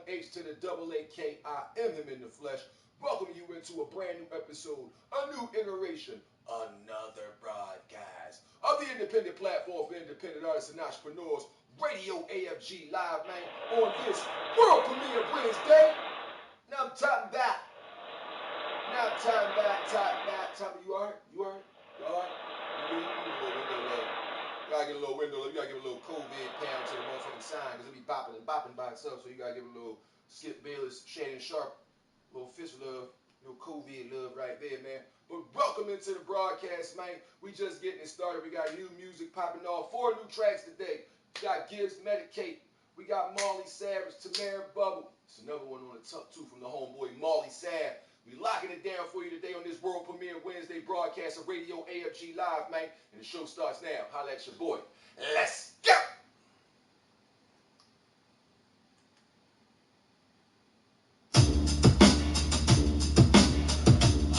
H to the double A-K, I am him in the flesh. Welcome you into a brand new episode, a new iteration, another broadcast of the independent platform for independent artists and entrepreneurs, Radio AFG Live, man, on this world premiere Wednesday. Now I'm talking back. You alright? You alright? You alright? You gotta get a little window. You gotta give a little COVID pound to the motherfucking sign, because it be bopping and bopping by itself. So you gotta give a little Skip Bayless, Shannon Sharp, little fist love, little COVID love right there, man. But welcome into the broadcast, man. We just getting it started. We got new music popping off. 4 new tracks today. We got Gibbs Medik8. We got Marley Savage, Tamara Bubble. It's another one on the tuck too from the homeboy Marley Savage. We locking it down for you today on this world premiere Wednesday broadcast of Radio AFG Live, man. And the show starts now. Holla at your boy. Let's go!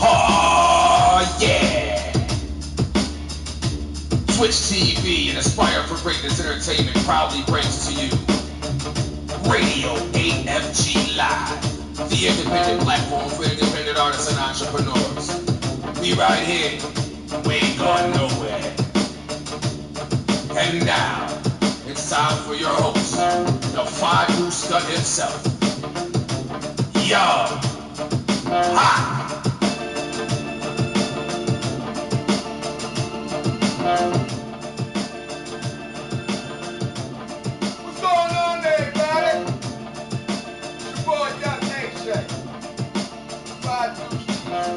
Oh, yeah! Twitch TV and Aspire for Greatness Entertainment proudly brings to you Radio AFG Live, the independent platform for independent artists and entrepreneurs. We right here, we ain't going nowhere. And now, it's time for your host, the 5 Stud himself, Young Ha! What's going on there, everybody? It's your boy, Young Ha. 5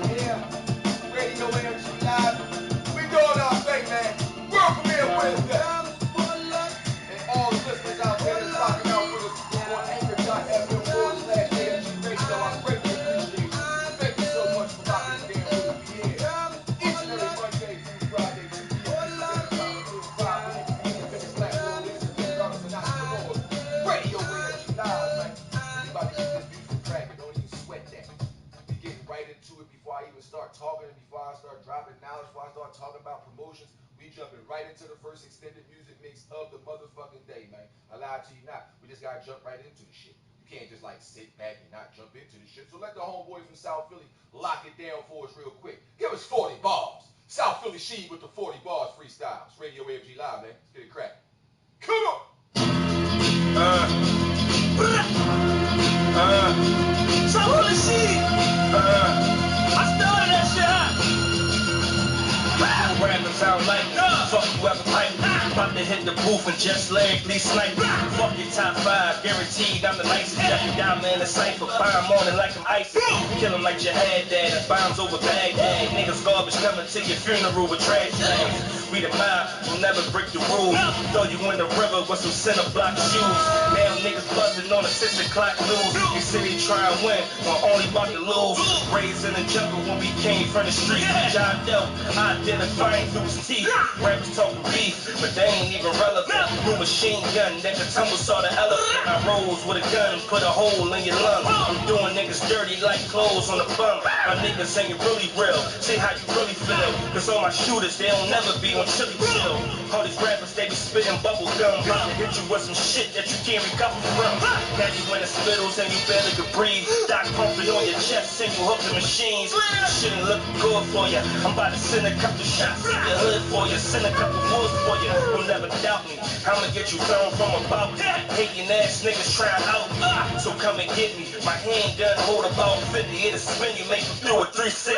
here, Radio AFG Live. We doing our thing, man. World premiere Wednesday. And all the listeners out there that's rocking out with us on anchor.fm/AFG Radio, I greatly appreciate you. Thank you so much for rocking the damn with me here. Each and every Monday through Friday, 2 p.m. Radio AFG Live, man. We about to get this beautiful cracking. Don't even sweat that. We getting right into it before I even start talking and before I start dropping knowledge, before I start talking about promotions. We jumping right into the first extended music mix of the motherfucking day, man. I lied to you not. We just gotta jump right into the shit. You can't just like sit back and not jump into the shit. So let the homeboy from South Philly lock it down for us real quick. Give us 40 bars. South Philly She with the 40 bars freestyles. Radio AFG Live, man. Let's get it cracking. Come on! South Philly She! I started that shit hot! Rappers out like, fuck whoever pipe. About to hit the booth and just lyrically snipe. Fuck your top 5, guaranteed I'm the nicest. Every diamond in the cipher, bomb on it like I'm icy. Kill 'em like your head dad, bombs over Baghdad. Niggas garbage coming to your funeral with trash bags. We the mob, we'll never break the rules. Throw you in the river with some center block shoes. Now niggas buzzing on a 6 o'clock news. You city try and win, but only about to lose. Raised in the jungle when we came from the street. John Doe, identifying through his teeth. Rappers talking beef, but they ain't even relevant. New machine gun, that could tumble saw the elephant. I rose with a gun, put a hole in your lung. I'm doing niggas dirty like clothes on the bum. My niggas ain't really real, see how you really feel. Cause all my shooters, they don't never be on chili chill. All these rappers, they be spitting bubble gum. About to hit you with some shit that you can't recover from. Got you in the spittles and you barely could breathe. Doc pumping on your chest, single hook the machines. Shit ain't looking good for ya. I'm about to send a couple shots in your hood for you. Send a couple woods for you. You'll never doubt me. I'ma get you thrown from above. Hating ass niggas trying out me. So come and get me. My handgun hold about 50. It'll spin you, make you do a 360.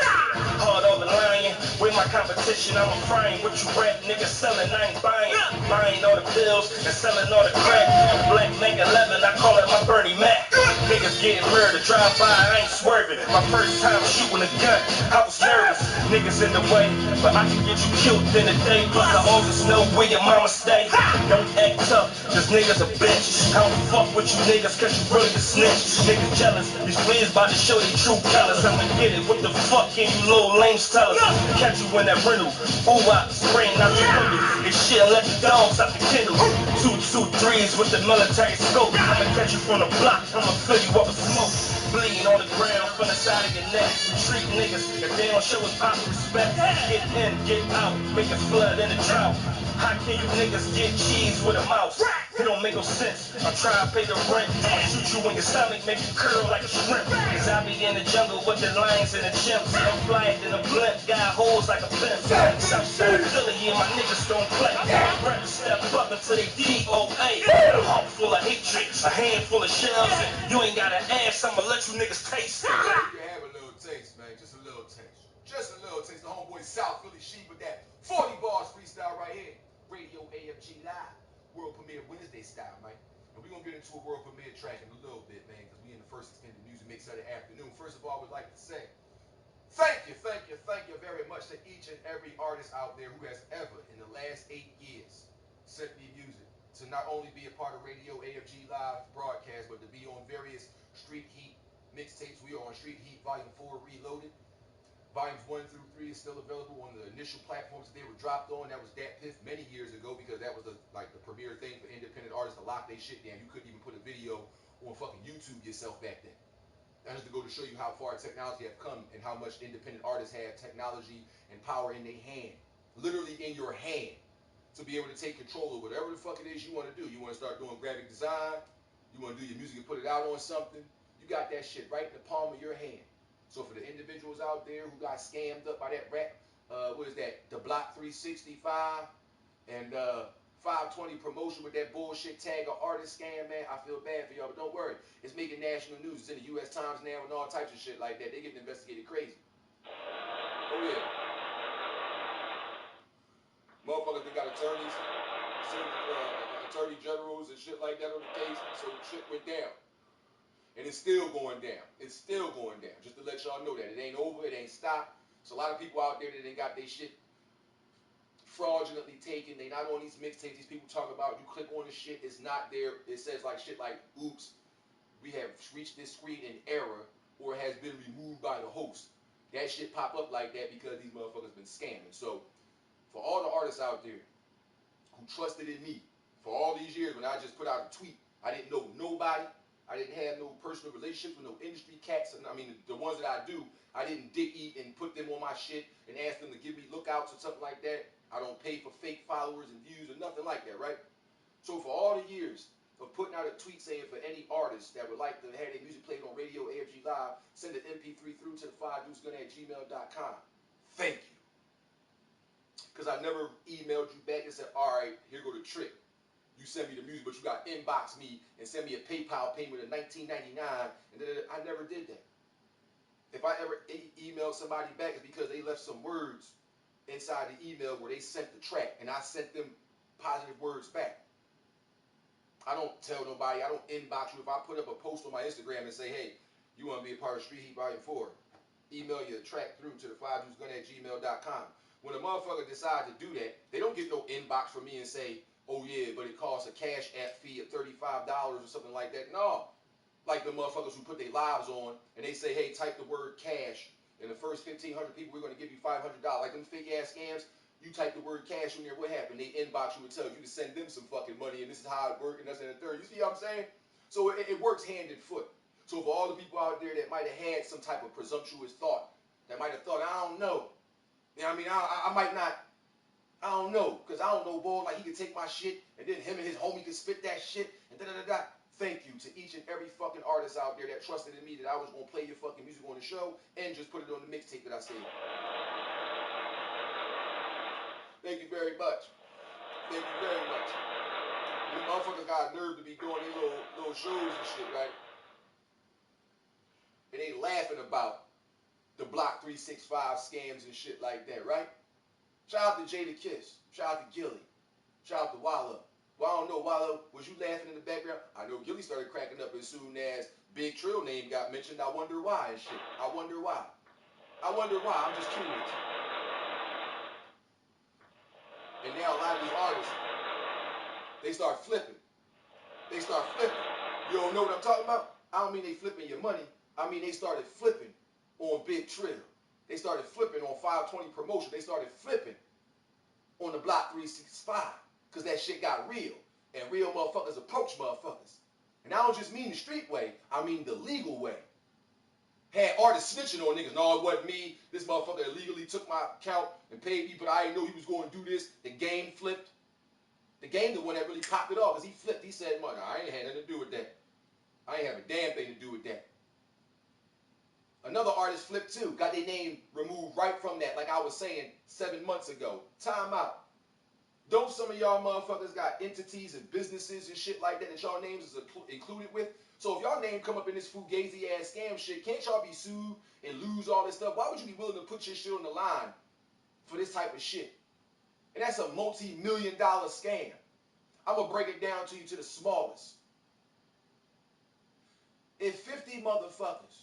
Hard over lying. With my competition, I'm a frying. What you rap niggas selling, I ain't buying. Buying all the pills and selling all the crack. Black Make 11, I call it my Bernie Mac. Niggas getting murdered, drive by, I ain't swerving. My first time shooting a gun, I was nervous. Niggas in the way, but I can get you killed in a day. Plus I always know where your mama stay. Don't act tough, cause niggas a bitch. I don't fuck with you niggas cause you really a snitch. Niggas jealous, these players about to show their true colors. I'ma get it, what the fuck can you little lames tell us? Catch you in that rental, ooh I spraying out the window. This shit let the dogs out the kindle. 223s with the military scope. I'ma catch you from the block, I'ma fill you up with smoke. Bleeding on the ground from the side of your neck. We treat niggas if they don't show us proper respect. Get in, get out, make a flood in the drought. How can you niggas get cheese with a mouse? It don't make no sense. I'm trying to pay the rent. Shoot you in your stomach, make you curl like a shrimp. Cause I be in the jungle with the lions and the chimps. I'm flyer than a blimp, got holes like a pimp. Southside Philly, yeah, my niggas don't play. Rather step up until they DOA. A heart full of hatred, a handful of shells. And you ain't gotta ask, I'ma let you niggas taste it. You can have a little taste, man. Just a little taste. Just a little taste. The homeboy South Philly Sheep with that 40 bars freestyle right here. Radio AFG Live. World premiere Wednesday style, man. And we're going to get into a world premiere track in a little bit, man, because we in the first extended music mix of the afternoon. First of all, I would like to say thank you very much to each and every artist out there who has ever, in the last 8 years, sent me music to not only be a part of Radio AFG Live broadcast, but to be on various Street Heat mixtapes. We are on Street Heat Volume 4 Reloaded. Volumes 1 through 3 is still available on the initial platforms that they were dropped on. That was Dat Piff many years ago, because that was the premier thing for independent artists to lock their shit down. You couldn't even put a video on fucking YouTube yourself back then. That is to go to show you how far technology have come and how much independent artists have technology and power in their hand, literally in your hand, to be able to take control of whatever the fuck it is you want to do. You want to start doing graphic design, you want to do your music and put it out on something, you got that shit right in the palm of your hand. So for the individuals out there who got scammed up by that rap, what is that, the Block 365 and 520 promotion with that bullshit tag or artist scam, man, I feel bad for y'all, but don't worry. It's making national news. It's in the U.S. Times now and all types of shit like that. They getting investigated crazy. Oh yeah. Motherfuckers, they got attorneys, attorney generals and shit like that on the case, so shit went down. And it's still going down. It's still going down. Just to let y'all know that. It ain't over. It ain't stopped. There's a lot of people out there that ain't got their shit fraudulently taken. They not on these mixtapes. These people talk about, you click on the shit, it's not there. It says like shit like, oops, we have reached this screen in error, or has been removed by the host. That shit pop up like that because these motherfuckers been scamming. So for all the artists out there who trusted in me for all these years, when I just put out a tweet, I didn't know nobody. I didn't have no personal relationships with no industry cats. I mean, the ones that I do, I didn't dig eat and put them on my shit and ask them to give me lookouts or something like that. I don't pay for fake followers and views or nothing like that, right? So for all the years of putting out a tweet saying for any artist that would like to have their music played on Radio AFG Live, send an MP3 through to the 5deucegun@gmail.com. Thank you. Because I never emailed you back and said, all right, here go the trick. You send me the music, but you got to inbox me and send me a PayPal payment of $19.99. And I never did that. If I ever emailed somebody back, it's because they left some words inside the email where they sent the track, and I sent them positive words back. I don't tell nobody, I don't inbox you. If I put up a post on my Instagram and say, hey, you want to be a part of Street Heat Volume 4, email your track through to the 5deucegun@gmail.com. When a motherfucker decides to do that, they don't get no inbox from me and say, oh yeah, but it costs a Cash App fee of $35 or something like that. No. Like the motherfuckers who put their lives on and they say, hey, type the word cash. And the first 1,500 people, we're going to give you $500. Like them fake ass scams, you type the word cash in there, what happened? They inbox you and tell you to send them some fucking money, and this is how it works, and that's in the third. You see what I'm saying? So it works hand in foot. So for all the people out there that might have had some type of presumptuous thought, that might have thought, I don't know. You know what I mean? I might not. I don't know, because I don't know, boy, like he could take my shit, and then him and his homie could spit that shit, and da-da-da-da. Thank you to each and every fucking artist out there that trusted in me that I was going to play your fucking music on the show and just put it on the mixtape that I saved. Thank you very much. Thank you very much. You motherfuckers got nerve to be doing these little shows and shit, right? And they laughing about the Block 365 scams and shit like that, right? Shout out to Jada Kiss. Shout out to Gilly. Shout out to Wallow. Well, I don't know, Wallow, was you laughing in the background? I know Gilly started cracking up as soon as Big Trill name got mentioned. I wonder why and shit. I wonder why. I wonder why. I'm just curious. And now a lot of these artists, they start flipping. They start flipping. You don't know what I'm talking about? I don't mean they flipping your money. I mean they started flipping on Big Trill. They started flipping on 520 promotion. They started flipping on the Block 365 because that shit got real. And real motherfuckers approach motherfuckers. And I don't just mean the street way. I mean the legal way. Had artists snitching on niggas. No, it wasn't me. This motherfucker illegally took my account and paid me, but I didn't know he was going to do this. The game flipped. The Game, the one that really popped it off, because he flipped. He said, "Man, I ain't had nothing to do with that. I ain't have a damn thing to do with that." Another artist flipped too. Got their name removed right from that, like I was saying 7 months ago. Time out. Don't some of y'all motherfuckers got entities and businesses and shit like that that y'all names is included with? So if y'all name come up in this fugazi ass scam shit, can't y'all be sued and lose all this stuff? Why would you be willing to put your shit on the line for this type of shit? And that's a multi-million-dollar scam. I'm going to break it down to you to the smallest. If 50 motherfuckers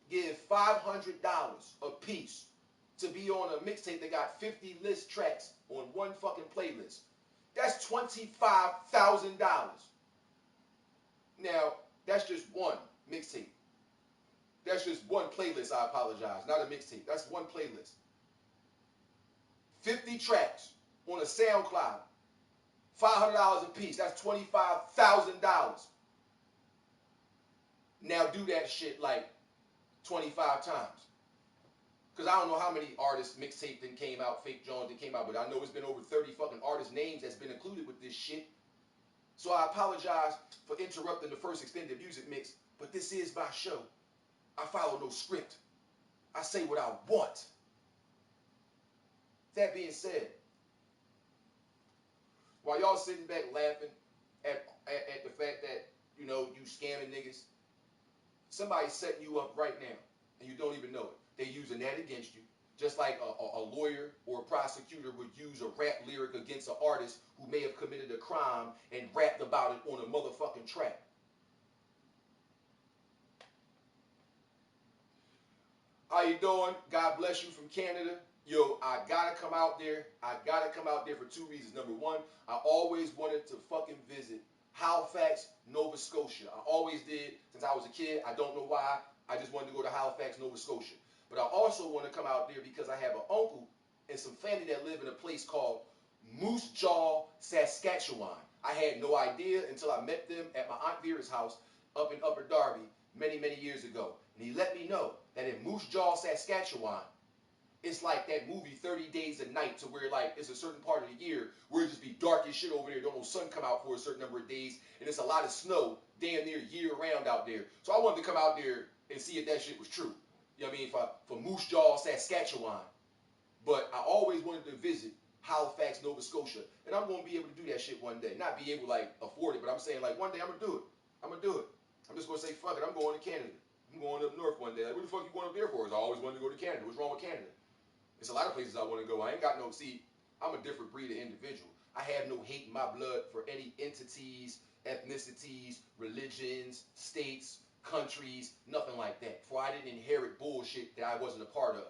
give $500 a piece to be on a mixtape that got 50 list tracks on one fucking playlist, that's $25,000. Now, that's just one mixtape. That's just one playlist, I apologize. Not a mixtape. That's one playlist. 50 tracks on a SoundCloud. $500 a piece. That's $25,000. Now do that shit like 25 times. Because I don't know how many artists mixtape then came out, fake Jones that came out, but I know it's been over 30 fucking artist names that's been included with this shit. So I apologize for interrupting the first extended music mix, but this is my show. I follow no script. I say what I want. That being said, while y'all sitting back laughing at the fact that, you know, you scamming niggas, somebody's setting you up right now, and you don't even know it. They're using that against you, just like a lawyer or a prosecutor would use a rap lyric against an artist who may have committed a crime and rapped about it on a motherfucking track. How you doing? God bless you from Canada. Yo, I gotta come out there. I gotta come out there for two reasons. Number one, I always wanted to fucking visit Halifax, Nova Scotia. I always did since I was a kid. I don't know why. I just wanted to go to Halifax, Nova Scotia. But I also want to come out there because I have an uncle and some family that live in a place called Moose Jaw, Saskatchewan. I had no idea until I met them at my Aunt Vera's house up in Upper Darby many, many years ago. And he let me know that in Moose Jaw, Saskatchewan, it's like that movie 30 Days a Night, to where like it's a certain part of the year where it just be dark as shit over there. Don't no sun come out for a certain number of days, and it's a lot of snow damn near year round out there. So I wanted to come out there and see if that shit was true. You know what I mean? For Moose Jaw, Saskatchewan. But I always wanted to visit Halifax, Nova Scotia. And I'm going to be able to do that shit one day. Not be able to, like, afford it, but I'm saying, like, one day I'm going to do it. I'm going to do it. I'm just going to say, fuck it, I'm going to Canada. I'm going up north one day. Like, what the fuck you going up there for? I always wanted to go to Canada. What's wrong with Canada? There's a lot of places I want to go. I ain't got no, see, I'm a different breed of individual. I have no hate in my blood for any entities, ethnicities, religions, states, countries, nothing like that. For I didn't inherit bullshit that I wasn't a part of.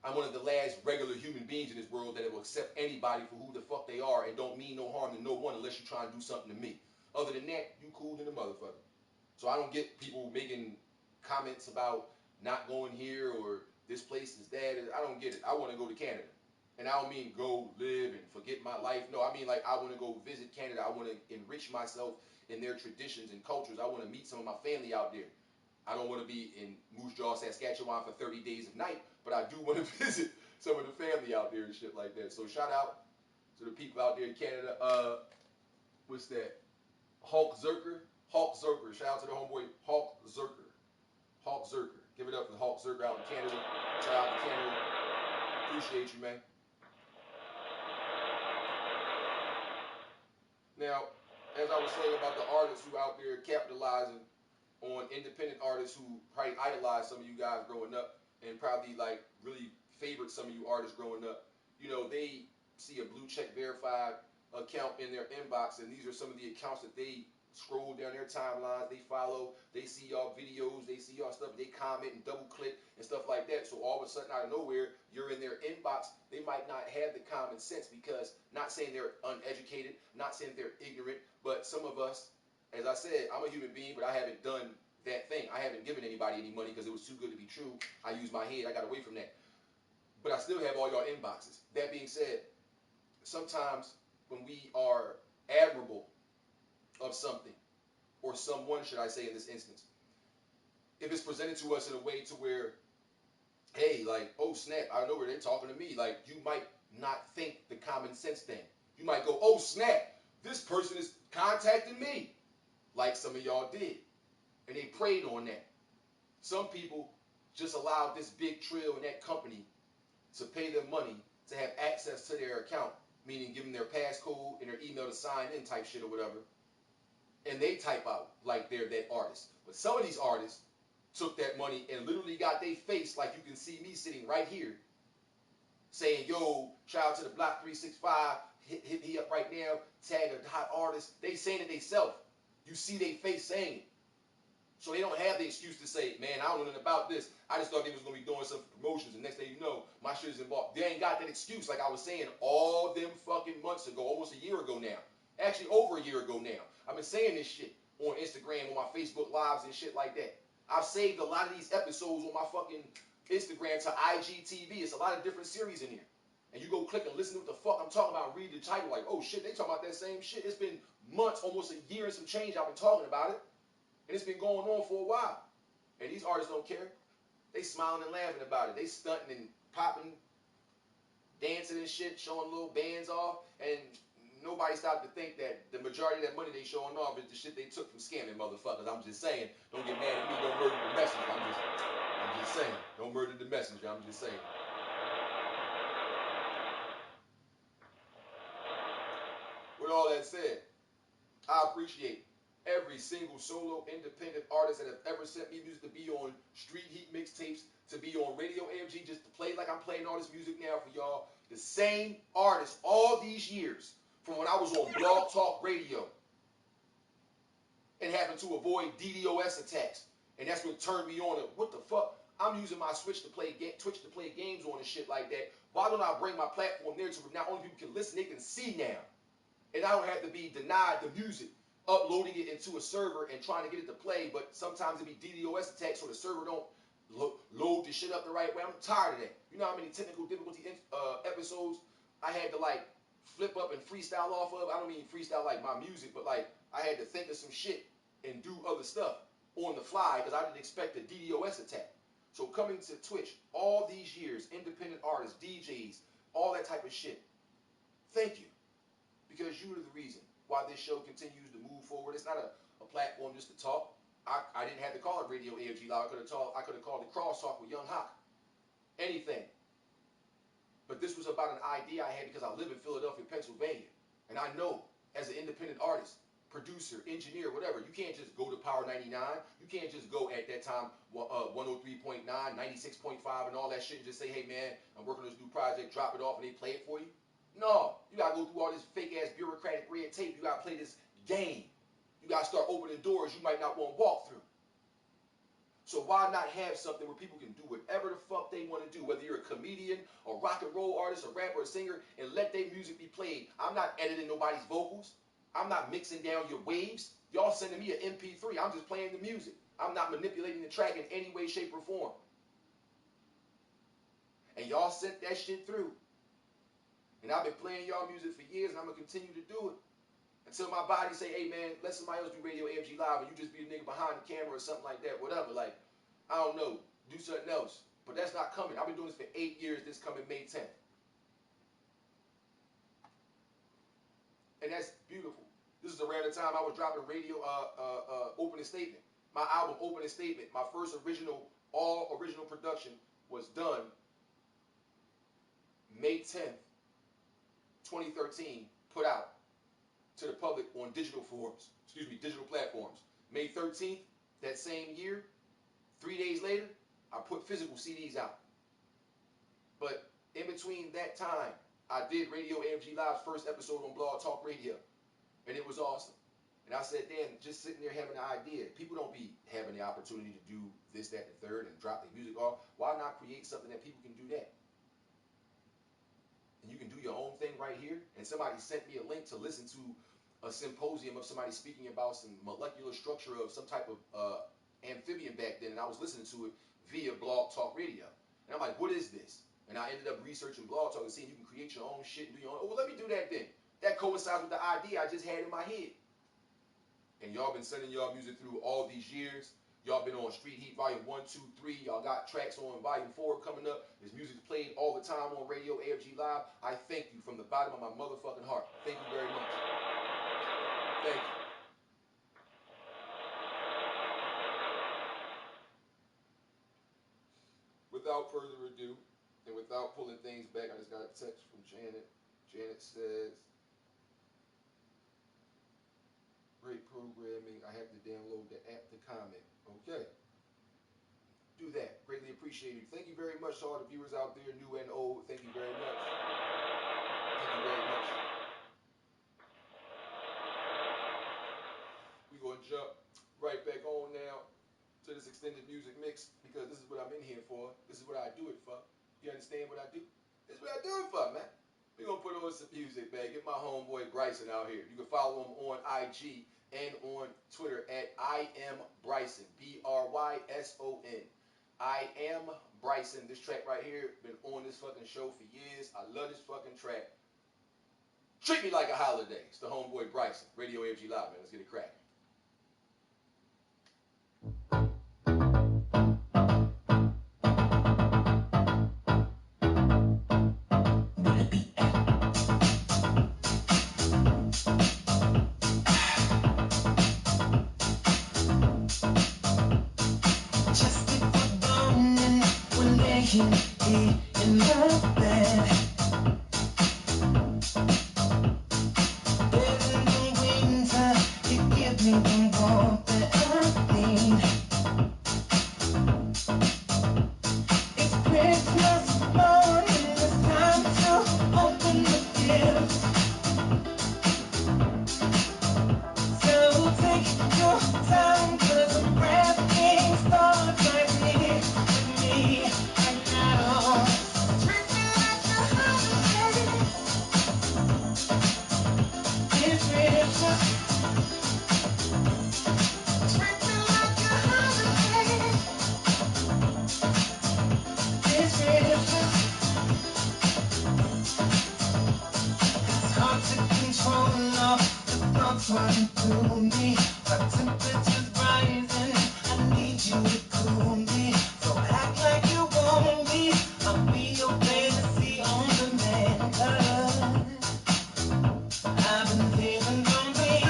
I'm one of the last regular human beings in this world that will accept anybody for who the fuck they are and don't mean no harm to no one unless you're trying to do something to me. Other than that, you cool than a motherfucker. So I don't get people making comments about not going here or this place is that. I don't get it. I want to go to Canada. And I don't mean go live and forget my life. No, I mean like I want to go visit Canada. I want to enrich myself in their traditions and cultures. I want to meet some of my family out there. I don't want to be in Moose Jaw, Saskatchewan for 30 days of night, but I do want to visit some of the family out there and shit like that. So shout out to the people out there in Canada. What's that? Hulk Zerker. Shout out to the homeboy Hulk Zerker. Give it up for Hulk Zerker out in Canada. Shout out to Canada. Appreciate you, man. Now, as I was saying about the artists who out there capitalizing on independent artists who probably idolized some of you guys growing up and probably like really favored some of you artists growing up, you know, they see a blue check verified account in their inbox, and these are some of the accounts that they scroll down their timelines, they follow, they see y'all videos, they see y'all stuff, they comment and double click and stuff like that. So all of a sudden out of nowhere, you're in their inbox. They might not have the common sense, because not saying they're uneducated, not saying they're ignorant, but some of us, as I said, I'm a human being, but I haven't done that thing. I haven't given anybody any money because it was too good to be true. I used my head. I got away from that. But I still have all your inboxes. That being said, sometimes when we are admirable of something, or someone, should I say in this instance, if it's presented to us in a way to where, hey, like, oh snap, I know where they're talking to me. Like, you might not think the common sense thing. You might go, oh snap, this person is contacting me, like some of y'all did. And they preyed on that. Some people just allowed this big trill and that company to pay them money to have access to their account, meaning give them their passcode and their email to sign in type shit or whatever. And they type out like they're that artist. But some of these artists took that money and literally got their face, like you can see me sitting right here, saying, yo, shout out to the Block 365, hit me up right now, tag a hot artist. They saying it themselves. You see their face saying it. So they don't have the excuse to say, man, I don't know nothing about this. I just thought they was going to be doing some promotions, and next thing you know, my shit is involved. They ain't got that excuse, like I was saying all them fucking months ago, almost a year ago now. Actually, over a year ago now. I've been saying this shit on Instagram, on my Facebook Lives and shit like that. I've saved a lot of these episodes on my fucking Instagram to IGTV. It's a lot of different series in here. And you go click and listen to what the fuck I'm talking about, read the title like, oh shit, they talking about that same shit. It's been months, almost a year and some change I've been talking about it. And it's been going on for a while. And these artists don't care. They smiling and laughing about it. They stunting and popping, dancing and shit, showing little bands off. And nobody stopped to think that the majority of that money they showing off is the shit they took from scamming motherfuckers. I'm just saying. Don't get mad at me. Don't murder the messenger. I'm just saying. Don't murder the messenger. I'm just saying. With all that said, I appreciate every single solo independent artist that have ever sent me music to be on Street Heat mixtapes, to be on Radio AFG, just to play like I'm playing all this music now for y'all. The same artists all these years, from when I was on Blog Talk Radio and having to avoid DDoS attacks. And that's what turned me on to, what the fuck? I'm using my Twitch to play games on and shit like that. Why don't I bring my platform there to where not only people can listen, they can see now. And I don't have to be denied the music, uploading it into a server and trying to get it to play, but sometimes it be DDoS attacks so the server don't load the shit up the right way. I'm tired of that. You know how many technical difficulty episodes I had to like flip up and freestyle off of? I don't mean freestyle like my music, but like I had to think of some shit and do other stuff on the fly because I didn't expect a DDoS attack. So coming to Twitch all these years, independent artists, DJs, all that type of shit, thank you. Because you are the reason why this show continues to move forward. It's not a platform just to talk. I didn't have to call it Radio AFG Live. I could have called it Crosstalk with Young Hawk. Anything. But this was about an idea I had because I live in Philadelphia, Pennsylvania. And I know as an independent artist, producer, engineer, whatever, you can't just go to Power 99. You can't just go at that time 103.9, 96.5 and all that shit and just say, hey man, I'm working on this new project, drop it off and they play it for you. No, you gotta go through all this fake-ass bureaucratic red tape. You gotta play this game. You gotta start opening doors you might not want to walk through. So why not have something where people can do whatever the fuck they want to do, whether you're a comedian, a rock and roll artist, a rapper, a singer, and let their music be played. I'm not editing nobody's vocals. I'm not mixing down your waves. Y'all sending me an MP3. I'm just playing the music. I'm not manipulating the track in any way, shape, or form. And y'all sent that shit through. And I've been playing y'all music for years, and I'm going to continue to do it. Until my body say, hey, man, let somebody else do Radio AFG Live, and you just be a nigga behind the camera or something like that, whatever. Like, I don't know. Do something else. But that's not coming. I've been doing this for 8 years. This coming May 10th. And that's beautiful. This is around the time I was dropping radio opening statement. My album, Opening Statement, my first all original production was done May 10th. 2013, put out to the public on digital platforms. May 13th, that same year, 3 days later, I put physical CDs out. But in between that time, I did Radio AFG Live's first episode on Blog Talk Radio, and it was awesome. And I said, damn, just sitting there having an idea. People don't be having the opportunity to do this, that, and the third, and drop their music off. Why not create something that people can do that? And you can do your own thing right here. And somebody sent me a link to listen to a symposium of somebody speaking about some molecular structure of some type of amphibian back then. And I was listening to it via Blog Talk Radio. And I'm like, what is this? And I ended up researching Blog Talk and seeing you can create your own shit and do your own. Oh, well, let me do that then. That coincides with the idea I just had in my head. And y'all been sending y'all music through all these years. Y'all been on Street Heat Volume 1, 2, 3. Y'all got tracks on Volume 4 coming up. This music's played all the time on radio, AFG Live. I thank you from the bottom of my motherfucking heart. Thank you very much. Thank you. Without further ado, and without pulling things back, I just got a text from Janet. Janet says, great programming. I have to download the app to comment. Okay. Do that. Greatly appreciated. Thank you very much to all the viewers out there, new and old. Thank you very much. Thank you very much. We're going to jump right back on now to this extended music mix because this is what I'm in here for. This is what I do it for. You understand what I do? This is what I do it for, man. We're going to put on some music, man. Get my homeboy Bryson out here. You can follow him on IG and on Twitter at I am Bryson, B-R-Y-S-O-N. I am Bryson. This track right here, been on this fucking show for years. I love this fucking track. Treat Me Like a Holiday. It's the homeboy Bryson. Radio AFG Live, man. Let's get it cracking. In my bed, bed in the winter, you give me the warmth that I need. It's Christmas morning, it's time to open the gifts. So take your time, 'cause the wrapping starts right here with me. Running through me, my temperature's rising. I need you to cool me, so act like you want me. I'll be your fantasy on demand. 'Cause I've been feeling lonely.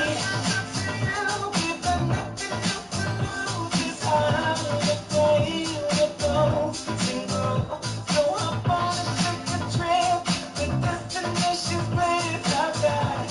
We've got nothing else to lose. It's holiday, we're both single, so hop on and take a trip. The destination's place I've got.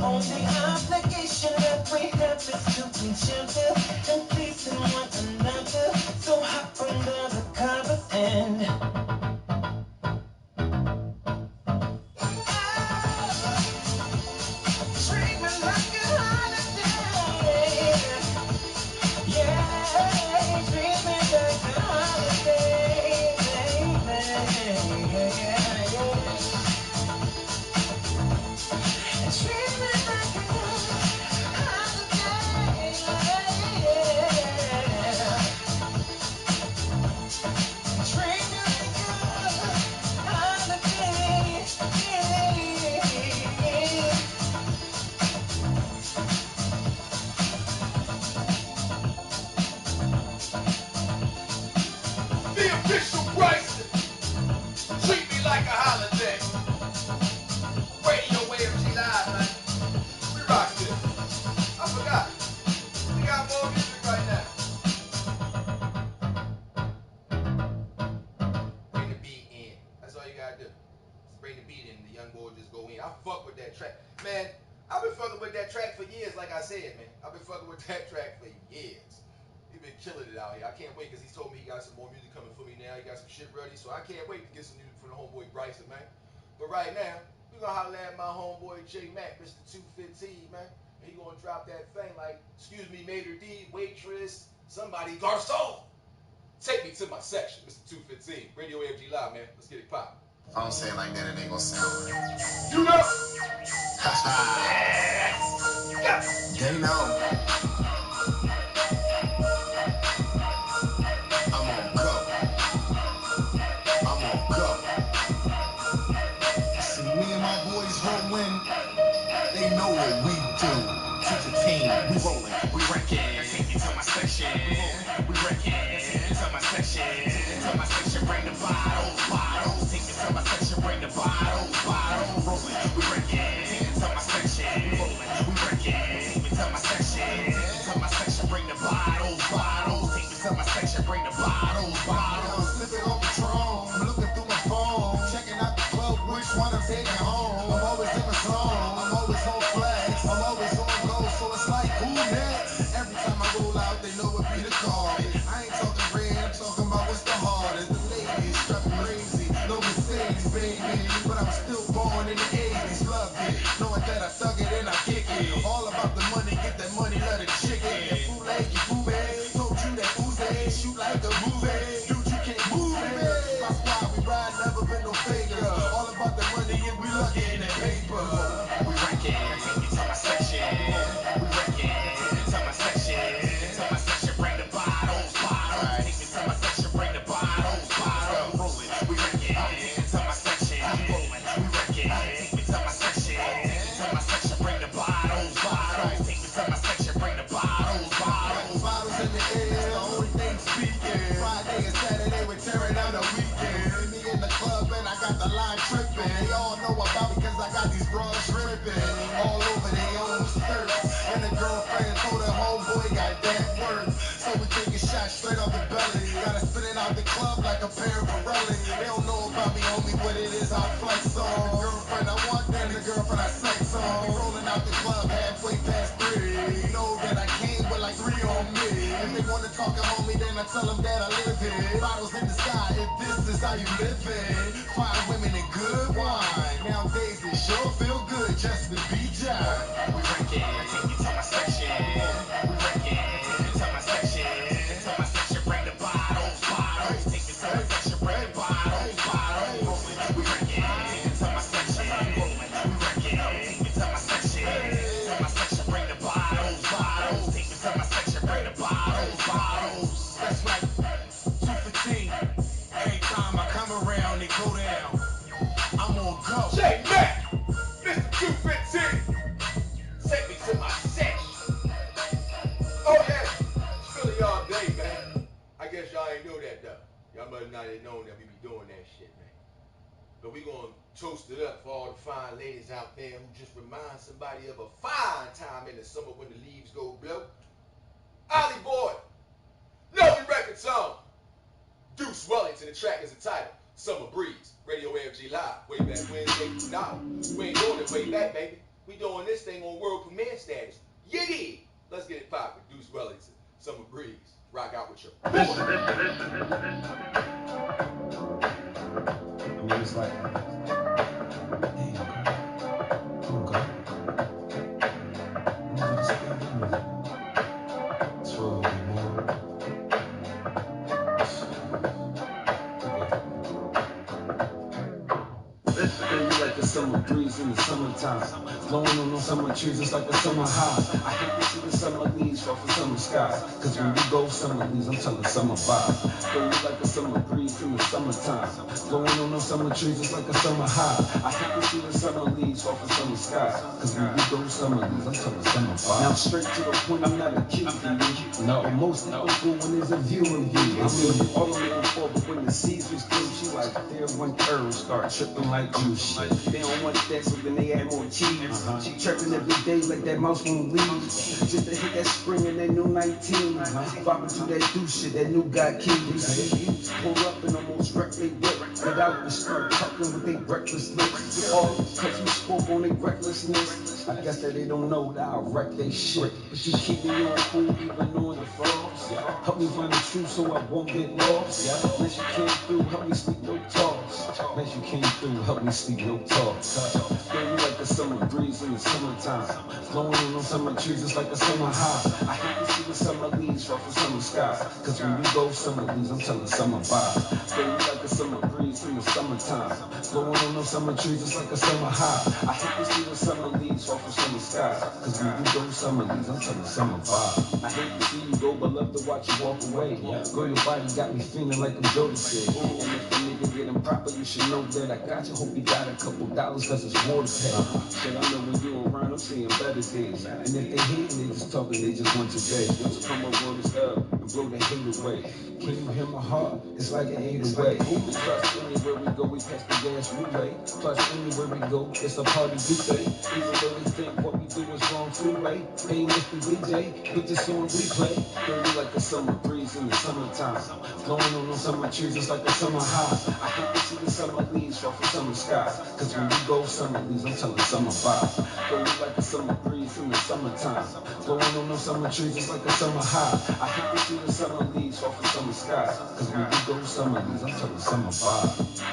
Only obligation that we have is to each other and pleasing one another. So hop under the covers and treat me like a holiday. Yeah, treat me like a holiday, baby. Yeah. Treat me like a The official Bryson. Treat me like a holiday. Radio AFG Live, man. We rock this. I forgot. We got more music right now. Bring the beat in. That's all you gotta do. Just bring the beat in. The young boy just go in. I fuck with that track. Man, I've been fucking with that track for years, like I said, man. I've been fucking with that track for years. He's been killing it out here. I can't wait because he's told me he got some more music coming for me now. He got some shit ready, so I can't wait to get some music from the homeboy Bryson, man. But right now, we're gonna holler at my homeboy J Mac, Mr. 215, man. And he gonna drop that thing like, excuse me, Mater D, waitress, Somebody garçon, take me to my section. Mr. 215, Radio AFG Live, man. Let's get it poppin'. If I don't say it like that, it ain't gonna sound right. You know. They know. I'm on go. I'm on go. See, me and my boys rolling. They know what we do. To the team, we rolling, we wrecking. Take me to my section. We wrecking. Take me to my section. To my section, bring the bottles, bottles. Take me to my section, bring the bottles, bottles. Rolling, we wrecking. Take me to my section. We rolling, we wrecking. Take me to my section. To my section, bring the bottles, bottles. Take me to my section, bring the bottles, bottles. Sipping on Patron, I'm looking through my phone, checking out the club, which one I'm taking home. I'm always in my zone, I'm always on flex, I'm always on go, so it's like who next? Every time I roll out, they know what be the call. I ain't talking red, I'm talking about what's the hardest. The ladies strapping crazy, no Mercedes, baby, but I'm still born in the 80s. Love it, knowing that I thug it and I kick it. All about the money, get that money, let it chick it. Fool like you fool, told you that Uzi shoot like a movie. Dude, you can't move it. My squad, we ride, never been no faker. All about the money and we lucky in the paper. We wrecking, take me to my section. We wrecking, to my section. To my section, bring the bottles, bottles. Take me to my section, bring the bottles, bottles. Rolling, we wrecking, to my section. Rolling, we wrecking, take me to my section. To my section, bring the bottles, bottles. Take me to my section, bring the bottles, bottles. Bottles in the air, the only thing speaking. Friday and Saturday, we're tearing down the weekend. See me in the club and I got the line tripping. They all know about me cause I got these bras dripping. All over they own skirts. And the girlfriend told her homeboy got that work. So we take a shot straight off the belly. Gotta spit it out the club like a pair of Pirelli. They don't know about me, homie, what it is I flex on. The girlfriend I want, then the girlfriend I sex on. We rolling out the club halfway past 3. You know that I came with like 3 on me. If they wanna talk to homie, then I tell them that I live here. Bottles in the sky, if this is how you living. Fine women and good wine. Nowadays it sure feel good just to be John. We wrecking, take me to my section. We wrecking, to my section. To my section, bring the bottles, bottles. Take me to my section, bring the bottles, bottles. Rolling, we wrecking, to my section. Rolling, we wrecking, take me to my section. To my section, bring the bottles, bottles. Take me to my section, bring the bottles, bottles. That's right, 215. Every time I come around, they go down. I'm on go. J Mac, Mr. 215, take me to my section. Oh yeah, Philly all day, man. I guess y'all ain't know that though. Y'all must not have known that we be doing that shit, man. But we gonna toast it up for all the fine ladies out there who just remind somebody of a fine time in the summer when the leaves go blow. Ollie Boy, Lovely Records on. Deuce Wellington, the track is entitled Summer Breeze. Radio AFG Live, way back Wednesday through now. We ain't doing it way back, baby. We doing this thing on world premiere status. You dig? Let's get it poppin'. Deuce Wellington, Summer Breeze. Rock out with your boy. I mean, it's like, damn, okay. It's for more. Baby, like the summer breeze in the summertime. Blowing on those summer trees, it's like a summer high. I hate to see the summer leaves fall from summer skies. Cause when we go summer leaves, I'm telling summer vibe. Baby, like a summer breeze in the summertime. Blowing on those summer trees, it's like a summer high. I hate to see the summer leaves fall from summer skies. Cause when we go summer leaves, I'm telling summer vibe. Now straight to the point, I'm not a cute for you. No, but most people do when there's a view of you. I mean, all I'm looking for, but when the seasons through, she like, there when curves start tripping like juice. They don't want that, so then they add more cheese. She chirping every day like that mouse won't leave. Just to hit that spring in that new 19. Bopping to that new shit, that new got keys. Pull up and almost wreck they whip. Get out and start talking with they reckless lips. All cause you spoke on their recklessness. I guess that they don't know that I wreck they shit. But you keep me on cool even on the flaws. Help me find the truth so I won't get lost. Yeah. As you came through, help me sleep no talks. As you came through, help me sleep no talks. Feel like a summer breeze in the summertime. Blowing on those summer trees, it's like a summer high. I hate to see the summer leaves fall from summer skies. Cause when you go summer leaves, I'm telling summer vibes. Feel like a summer breeze in the summertime. Blowing on those summer trees, it's like a summer high. I hate to see the summer leaves fall from summer skies. Cause when you go summer leaves, I'm telling summer vibes. I hate to see you go, but love to watch you walk away. Girl, your body got me feeling like I'm Jody said. And if the nigga get improper, you should know that I got you. Hope you got a couple dollars cause it's war to pay. Shit, I know when you around, I'm seeing better days. And if they hating, they just talking, they just want your day. So come up on this up and blow the hate away. Can you hear my heart? It's like an 808. Plus, anywhere we go, we pass the gas relay. Plus, anywhere we go, it's a party we say. Even though they think what we do is wrong freeway. Hey, Mr. DJ, put this on replay. Feel like a summer breeze in the summertime. Blowing on those summer trees, it's like a summer high. I hate to see the summer leaves fall from summer skies. Cause when you go summer leaves, I'm telling summer vibes. Feel like a summer breeze in the summertime. Blowing on those summer trees, it's like a summer high. I hate to see the summer leaves fall from summer skies. Cause when you go summer leaves, I'm telling summer vibes.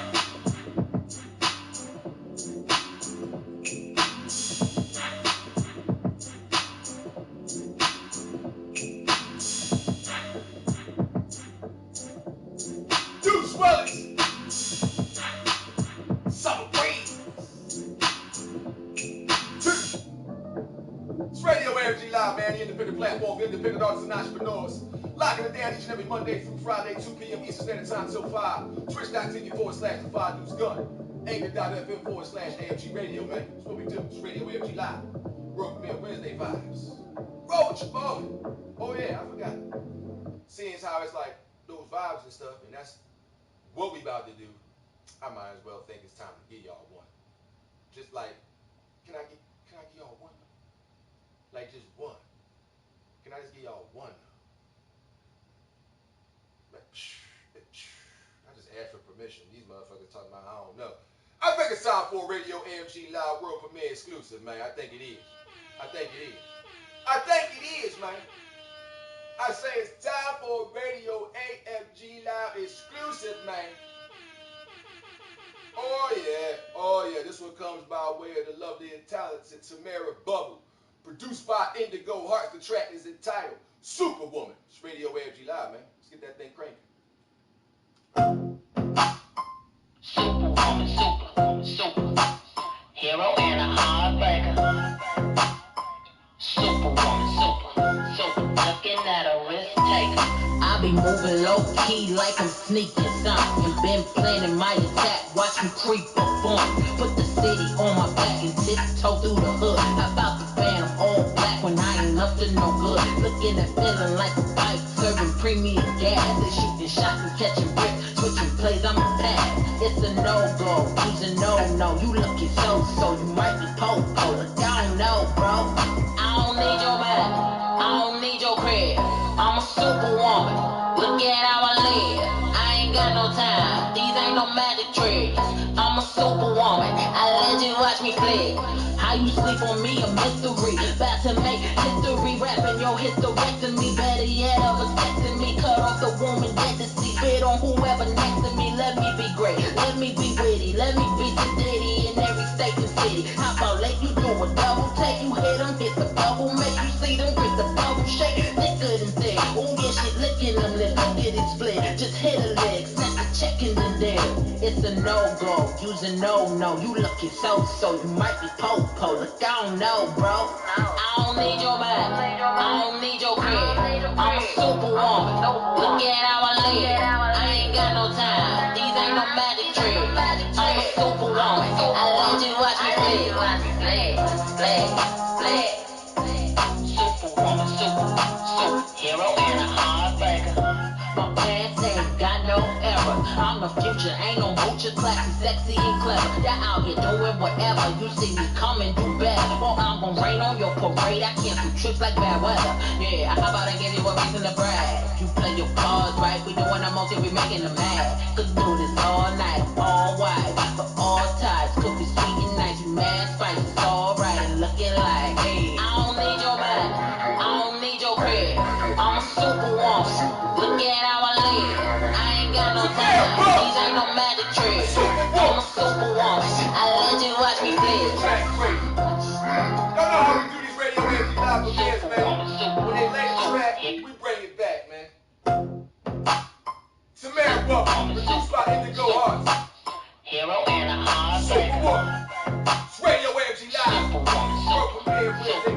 AFG Live, man, the independent platform for independent artists and entrepreneurs. Locking it down each and every Monday through Friday, 2 p.m. Eastern Standard Time till 5. Twitch.tv/The News Gun. Anchor.fm/AFG Radio, man. That's what we do. It's Radio AFG Live. World premiere Wednesday vibes. Roll with your boy. Oh, yeah, I forgot. Seeing how it's like those vibes and stuff, and that's what we about to do, I might as well think it's time to give y'all one. Just like, can I give y'all one? Like just one. Can I just give y'all one? Like, I just asked for permission. These motherfuckers talking about I don't know. I think it's time for a Radio AFG Live World Premiere exclusive, man. I think it is. I think it is. I think it is, man. I say it's time for a Radio AFG Live exclusive, man. Oh yeah. This one comes by way of the lovely and talented Tamara Bubble. Produced by Indigo Hearts. The track is entitled Superwoman. It's Radio AFG Live, man. Let's get that thing cranking. Superwoman, super. Hero and a heartbreaker. Superwoman, super. Looking at a risk taker. I be moving low key like I'm sneaking something. Been planning my attack. Watch me creep up on. Put the city on my back and tiptoe through the hood. How about the phantom all black when I ain't up to no good? Looking and feeling like a bike, serving premium gas. They shooting shots and catching bricks, switching plays. I'm a pass. It's a no-go, he's a no-no. You looking so, you might be po-po. I don't know, bro. I don't need your back, I don't need your crib. I'm a superwoman, look at how I live. I ain't got no time, these ain't no magic tricks. I'm a superwoman, I let you watch me flick. How you sleep on me, a mystery. About to make history, rapping your hysterectomy. Better yet, of vasectomy me. Cut off the woman dead to see. Spit on whoever next to me. Let me be great, let me be witty. Let me be sedity in every state and city. How about let you do a double take? You hit them, hit the bubble. Make you see them, grip the bubble shake. Thicker than thick. Oh yeah, shit licking them lips. Look at it split. Just hit a leg, snap the check and then there. It's a no-go, use a no-no. You looking so, you might be po-po. Look, I don't know, bro. I don't need your back, I don't need your crib. I'm a superwoman, look at how I live. I ain't got no time, these ain't no magic tricks. I'm a superwoman, I let you watch me play. Superwoman, super, hero and a heartbreaker. My past ain't got no error. I'm the future, ain't no moocher, classy, sexy, and clever. You're out here doing whatever. You see me coming, do better. Well, I'm gon' rain on your parade. I cancel trips like bad weather. Yeah, how about I give you a reason to brag? You play your cards right, we doing the most, we making them mad. Could do this all night, I'm all white, for all types. Could be sweet and nice, you mad spice, it's alright and looking like, hey, I don't need your back, I don't need your crib. I'm a superwoman. time. These ain't no magic tricks. I'm a superwoman. I let you watch me flex. Track crazy. Y'all know how we do these radio AFG live events, man. When they lay the track, we bring it back, man. Tamara Bubble, produced by Indigo Arts. Hero and a hard Superwoman. It's radio AFG live.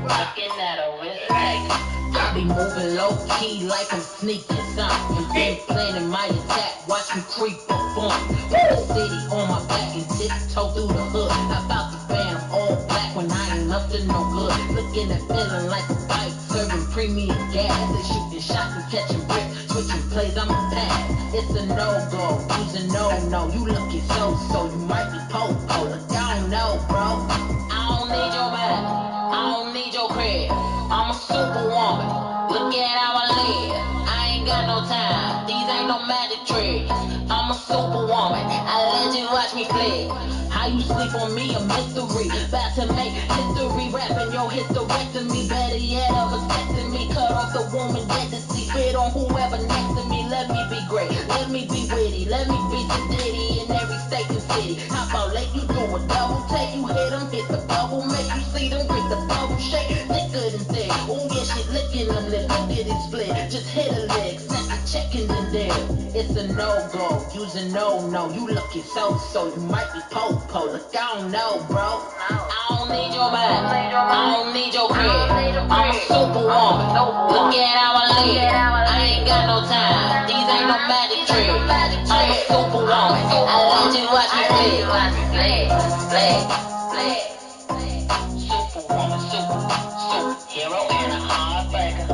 looking at a wrist tape. I be moving low key like I'm sneaking something. Been planning my attack, watch me creep up on. Put the city on my back and tiptoe through the hood. How about the band all black when I ain't up to no good? Looking and feeling like a bike, serving premium gas. They shooting shots and catching bricks, switching plays, I'm a pass. It's a no-go, use a no-no. You looking so, you might be po-po. Look, I don't know, bro. I don't need your man, I don't need your crib. I'm a superwoman, look at how I live. I ain't got no time, these ain't no magic tricks. I'm a superwoman, I let you watch me flick. How you sleep on me, a mystery. About to make history, rapping your hysterectomy. Better yet, of vasectomy me. Cut off the woman dead to see. Spit on whoever next to me. Let me be great, let me be witty. Let me be the ditty in every state and city. How about let you do a double take? You hit them, hit the bubble, make you see them, break the bubble shake. Thicker than thick, oh yeah, shit licking them lips. Look at it split, just hit a leg. Snap the chicken in there. It's a no-go, use a no-no. You looking so, you might be po-po. Look, I don't know, bro. I don't need your man, I don't need your crib. I'm a superwoman, look at how I live. I ain't got no time, these ain't no magic tricks. I'm a superwoman, I let you watch me flick. Superwoman, superhero and a heartbreaker.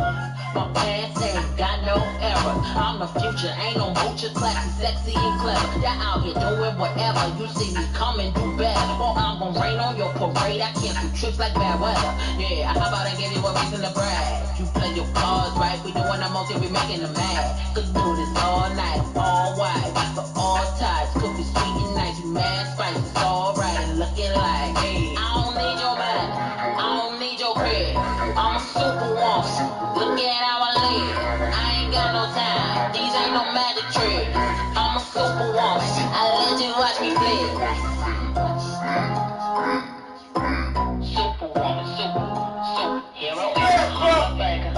My past ain't got no error. I'm the future, ain't no moocher, classy, sexy, and clever. Y'all out here doing whatever. You see me coming, do better. Or I'm gonna rain on your parade. I cancel trips like bad weather. Yeah, how about I give you a reason to brag? You play your cards right, we doing the most, yeah, we making them mad. Could do this all night, I'm all white, for all types. Could be sweet and nice, you mad spice, it's alright and looking like, hey, I don't need your man, I don't need your crib. I'm a superwoman, look at how I live. I ain't got no time, these ain't no magic tricks. I'm a superwoman, I let you watch me flick. Superwoman, superhero and a heartbreaker.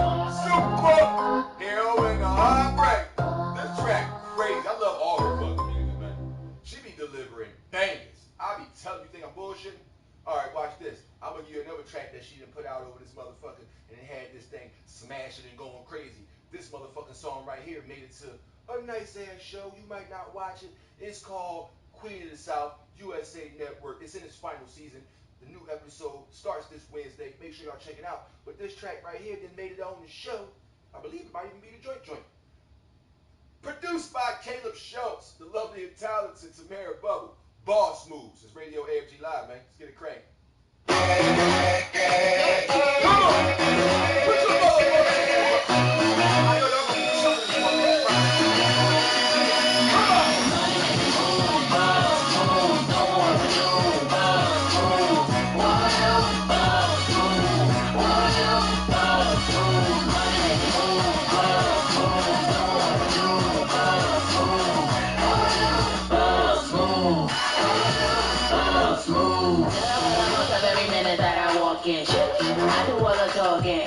Superhero and a heartbreaker. This track crazy. I love all her fucking music, man. She be delivering bangers. I be telling you, think I'm bullshitting? Alright, watch this. I'm gonna give you another track that she done put out over this motherfucker and it had this thing smashing and going crazy. This motherfucking song right here made it to a nice ass show. You might not watch it. It's called Queen of the South, USA Network. It's in its final season. The new episode starts this Wednesday. Make sure y'all check it out. But this track right here that made it on the show, I believe it might even be the joint. Produced by Caleb Schultz, the lovely and talented Tamara Bubble. Boss Moves. It's Radio AFG Live, man. Let's get it cranked. Come on! Put your motherfuckers in there. I know y'all gonna do something this morning. Come on! Every minute that I walk in, I do all the talking.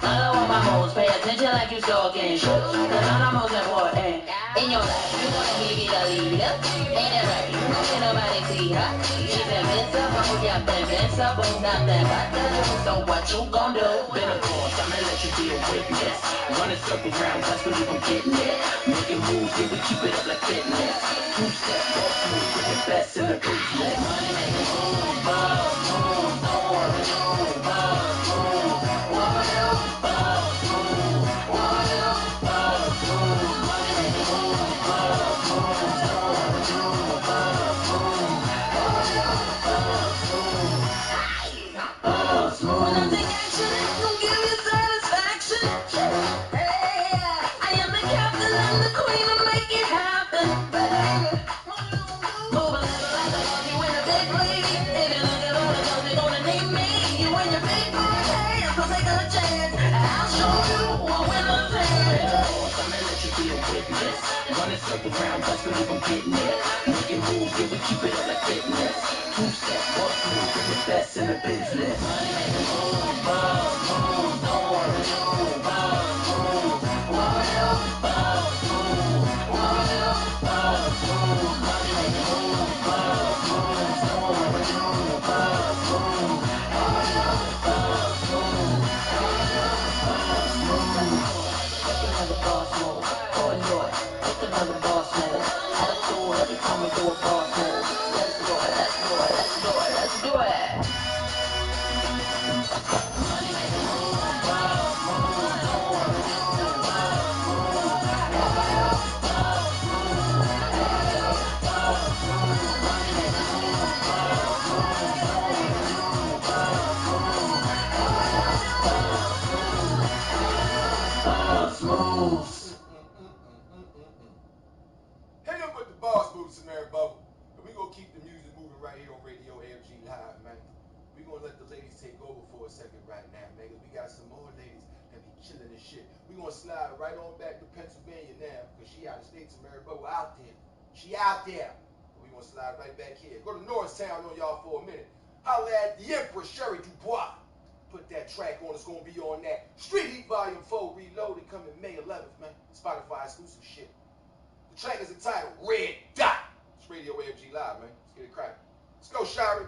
Follow all my moves, pay attention like you stalking. Cause I'm the most important in your life. You wanna me be the leader? Ain't that right? You know ain't nobody see her. She's invincible, yeah, invincible, nothing but the truth. So what you gon' do? Been a boss, I'ma let you be a witness. Running circle rounds, that's when you gon' get it. Making moves, yeah, we keep it up like fitness. Two-step, boss move, with the best in the business. When I take action, it's gon' give you satisfaction. Hey, I am the captain and the queen to make it happen. Circle round, bust believe I'm getting it. Make it move, yeah, we keep it up like fitness. Two-step, boss move, bring the best in the business. Money make the move, boss move, don't worry, move, boss move. Worry up, boss move, worry up, boss move. Money make the move, boss move, don't worry, move, boss move. Worry up, boss move, worry up, boss move. Take another boss move, oh Lord, take another boss move. Attitude every time we do a boss move. Let's do it, let's do it, let's do it, let's do it. Money make the move, boss move, don't worry, move, boss move. Worry up, boss move, worry up, boss move. Money make the move, boss move, don't worry, move, boss move. Worry up, boss move, worry up, boss moves. Hang up with the boss moves, Tamara Bubble. And we gonna keep the music moving right here on Radio AFG Live, man. We gonna let the ladies take over for a second right now, man. Cause we got some more ladies that be chilling and shit. We gonna slide right on back to Pennsylvania now, cause she out of state, Tamara Bubble out there. She out there. We gonna slide right back here. Go to Norristown on y'all for a minute. Holla at the Empress Sherry Dubois. Put that track on. It's gonna be on that Street Heat Volume 4 Reloaded coming May 11th, man. Spotify exclusive shit. The track is entitled Red Dot. It's Radio AFG Live, man. Let's get it cracking. Let's go, Shari.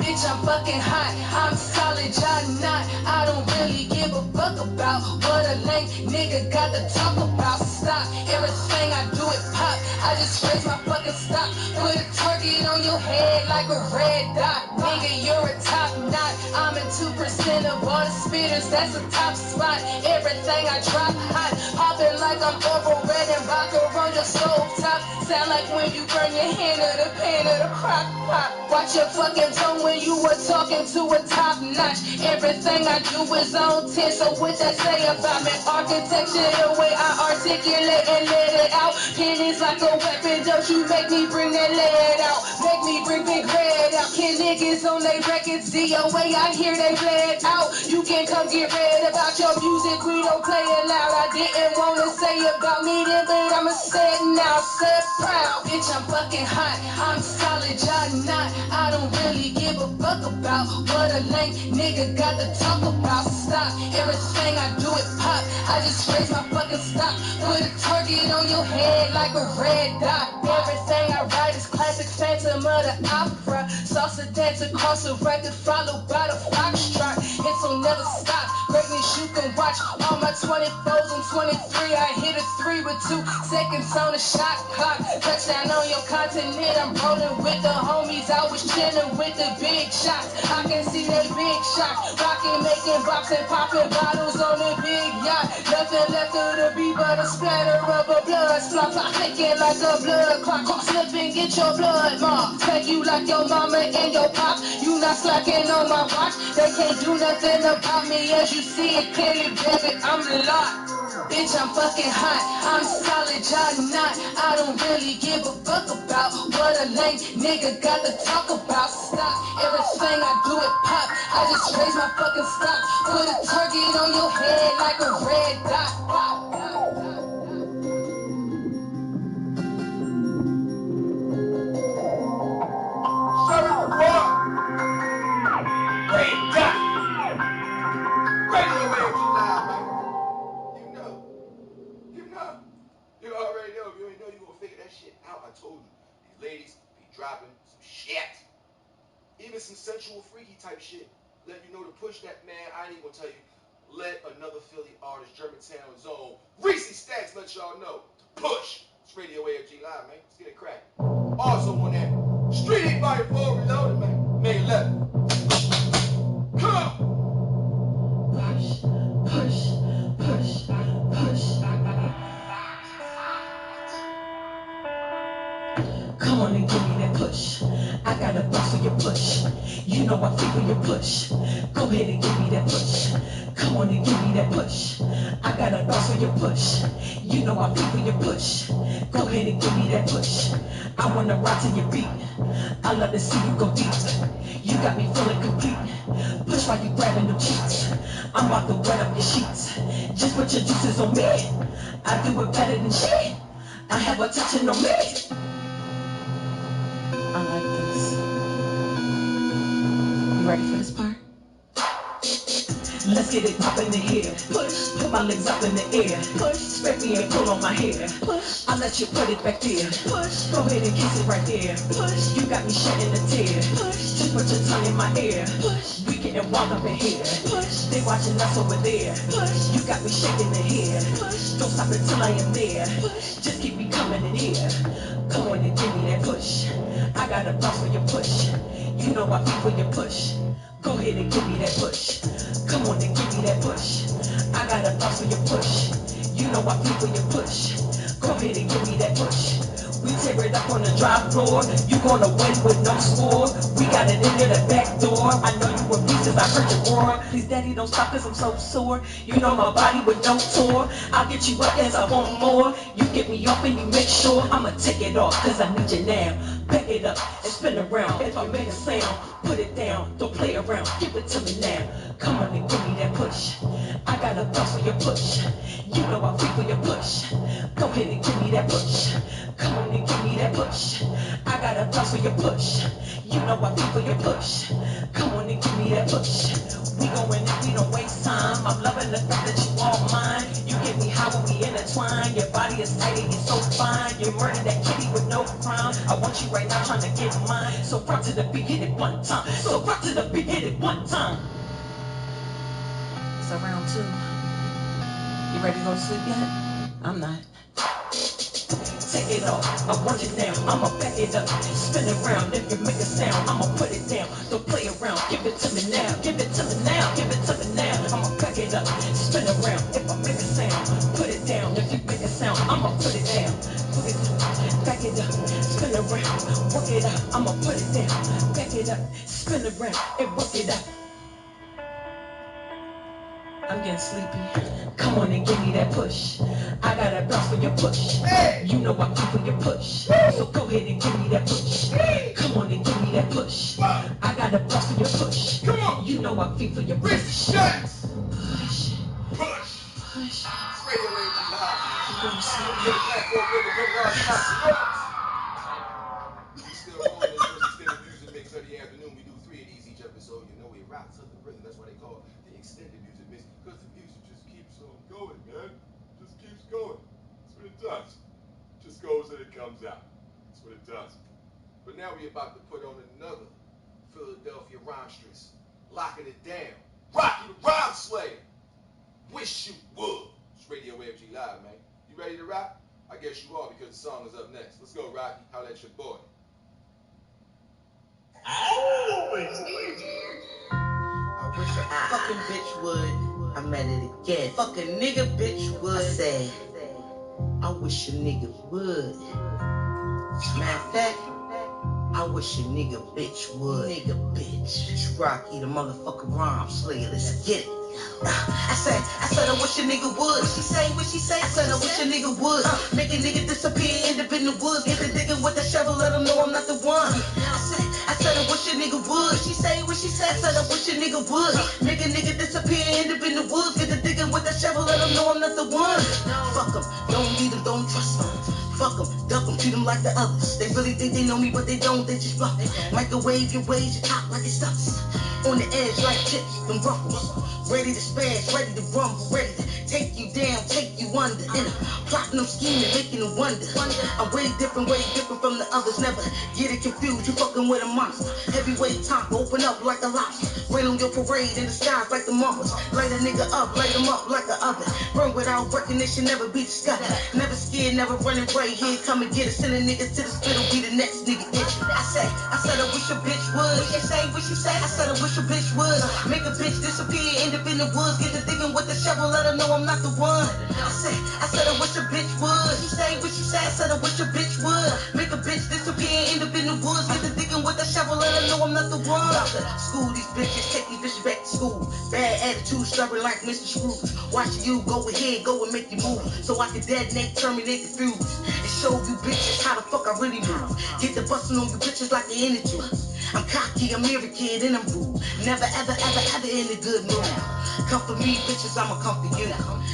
Bitch, I'm fucking hot, I'm solid, y'all not. I don't really give a fuck about what a lame nigga got to talk about. Stop, everything I do it pop. I just raise my fucking stock. Put a target on your head like a red dot. Nigga, you're a top knot. I'm in 2% of all the spitters, that's a top spot. Everything I drop hot, popping like I'm over red and vodka on your stove top. Sound like when you burn your hand or the pan of the crock pot. Watch your fucking tone when you were talking to a top notch. Everything I do is on 10, so what that say about me? Architecture, the way I articulate and let it out. Pennies like a weapon, don't you make me bring that lead out. Make me bring big red out. Can niggas on they records, DOA, I hear they bled out. You can come get read about your music, we don't play it loud. I didn't wanna say about me then, but I'ma say it now, say it proud. Bitch, I'm fucking hot, I'm solid, y'all not. I don't really give a fuck about what a lame nigga got to talk about. Stop, everything I do it pop. I just raise my fucking stock. Put a target on your head like a red dot. Everything I write is classic, Phantom of the Opera. Salsa dance across the record, followed by the foxtrot. Hits will never stop. Greatness you can watch. All my 24s and 23. I hit a 3 with 2 seconds on the shot clock. Touchdown on your continent. I'm rolling with the homies. I was chilling with the big shots. I can see they big shots. Rocking, making bops and popping bottles on the big yacht. Nothing left of the beat but a splatter of a blood spot. Clicking like a blood clock. Slip and get your blood marked. Take you like your mama and your pop. You not slacking on my watch. They can't do nothing about me as you see it clearly, baby. I'm locked. Bitch, I'm fucking hot, I'm solid, y'all not. I don't really give a fuck about what a lame nigga got to talk about. Stop, everything I do it pop. I just raise my fucking stock. Put a target on your head like a red dot. Shut up, boy. Red Dot. Radio AFG Live, man. You know. You know. You already know. If you ain't know, you gonna figure that shit out. I told you. These ladies be dropping some shit. Even some sensual, freaky type shit. Let you know to push that, man. I ain't even gonna tell you. Let another Philly artist, Germantown Zone, Reese Stacks, let y'all know to push. It's Radio AFG Live, man. Let's get it cracked. Also on that Street Heat Volume 4 Reloaded, man. May 11th. Come on. Push, push, push, push. Come on and give me that push. I got a bust for your push. You know I feel for your push. Go ahead and give me that push. Come on and give me that push. I got a bust for your push. You know I feel for your push. Go ahead and give me that push. I wanna ride to your beat. I love to see you go deep. You got me feeling complete. Push while you grabbing them cheeks. I'm about to wet up your sheets. Just put your juices on me. I do it better than shit. I have her touching on me. I like this. You ready for this part? Let's get it poppin' in here. Push, put my legs up in the air. Push, spread me and pull on my hair. Push, I'll let you put it back there. Push, go ahead and kiss it right there. Push, you got me shedding a tear. Push, just put your tongue in my ear. Push, we getting wild up in here. Push, they watching us over there. Push, you got me shaking the hair. Push, don't stop until I am there. Push, just keep me coming in here. Come on and give me that push. I got a bounce for your push. You know I feel for your push. Go ahead and give me that push. Come on and give me that push. I got a bounce for your push. You know I feel for your push. Go ahead and give me that push. We tear it up on the drive floor. You gonna win with no score. We got it in there the back door. I know you were pieces, I heard your roar. Please daddy don't stop cause I'm so sore. You know my body with no tour. I'll get you up as I want more. You get me off and you make sure I'ma take it off cause I need you now. Back it up and spin around. If I make a sound, put it down. Don't play around, give it to me now. Come on and give me that push. I got a bounce for your push. You know I feel for your push. Go ahead and give me that push. Come on and give me that push. I got a bounce for your push. You know I feel for your push. Come on and give me that push. We going and we don't waste time. I'm loving the fact that you all mine. You get me high when we intertwine. Your body is tight and you're so fine. You murdered that kitty with no crime. I want you right now trying to get mine. So rock to the beat, hit it one time. So rock to the beat, hit it one time. So round two. You ready to go to sleep yet? I'm not. Take it off, I want it now, I'ma back it up. Spin it around, if you make a sound, I'ma put it down. Don't play around, give it to me now. Give it to me now, give it to me now. I'ma back it up, spin around, if I make a sound. Put it down, if you make a sound, I'ma put it down. Put it down, back it up, spin around, work it out. I'ma put it down, back it up, spin around, and work it out. I'm getting sleepy. Come on and give me that push. I got a bounce for your push. Hey. You know I feel for your push. Hey. So go ahead and give me that push. Hey. Come on and give me that push. Wow. I got a bounce for your push. Come on. You know I feel for your push. Push. Push. Push. Straight away to the hot. I'm going to sleep. We still rolling this extended music mix of the afternoon. We do 3 of these each episode. You know we rock to the rhythm. That's why they call it the extended music mix. Because the music just keeps on going, man. Just keeps going. That's what it does. Just goes and it comes out. That's what it does. But now we're about to put on another Philadelphia rhymstress. Locking it down. Rocky the Rhyme Slayer. Wish you would. It's Radio AFG Live, man. You ready to rock? I guess you are because the song is up next. Let's go, Rocky. Holla at your boy. I wish a fucking bitch would. I'm at it again. Fucking nigga bitch would. I said, I wish a nigga would. Matter of fact, I wish a nigga bitch would. Nigga bitch. It's Rocky, the motherfucking rhyme slayer. Let's get it. I said, I wish a nigga would. What she say? I said, I wish a nigga would. Make a nigga disappear, end up in the woods. Get the digging with the shovel, let him know I'm not the one. I said, I wish a nigga would. What she say? I said, I wish a nigga would. Make a nigga disappear, end up in the woods. Get the digging with the shovel, let him know I'm not the one. Fuck him, don't need him, don't trust him. Fuck them, duck them, treat them like the others. They really think they know me, but they don't, they just bluff. Microwave your waves, you top like it sucks. On the edge like chips, them ruffles. Ready to spaz, ready to rumble, ready to take you down, take you under. In a plotting, I'm scheming, making them wonder. I'm way different from the others. Never get it confused, you fucking with a monster. Heavyweight top, open up like a lobster. Rain on your parade in the skies like the marbles. Light a nigga up, light him up like an oven. Burn without recognition, never be discovered. Never scared, never running right here. Come and get it, send a nigga to the spittle, be the next nigga itch. I said, I wish a bitch would. What you say? I said, I wish a bitch would. Make a bitch disappear, end up in the woods. Get the digging with the shovel, let her know I'm not the one. I said, I wish a bitch would. What you say? I said, I wish a bitch would. Make a bitch disappear, end up in the woods. Get the digging with the shovel. About to school these bitches, take these bitches back to school. Bad attitude, stubborn like Mr. Scrooge. Watching you go ahead, go and make you move. So I can detonate, terminate the fuse. And show you bitches how the fuck I really move. Get the bustin' on you bitches like the energy. I'm cocky, I'm every kid, and I'm rude. Never, ever, ever, ever in a good mood. Come for me, bitches, I'ma come for you.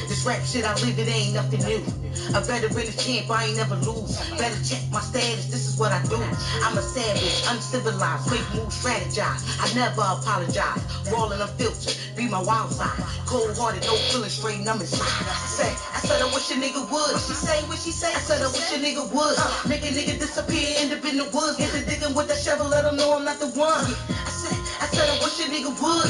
This rap shit I live, it ain't nothing new. A veteran is champ, I ain't never lose. Better check my status, this is what I do. I'm a savage, uncivilized, make moves, strategize. I never apologize. Rolling unfiltered, be my wild side. Cold-hearted, no feeling straight, I'm inside. I said I wish a nigga would. What she say? I said I wish a nigga would. Make a nigga disappear, end up in the woods. Get to digging with that shovel, let them know I'm not the one. I said I wish a nigga would.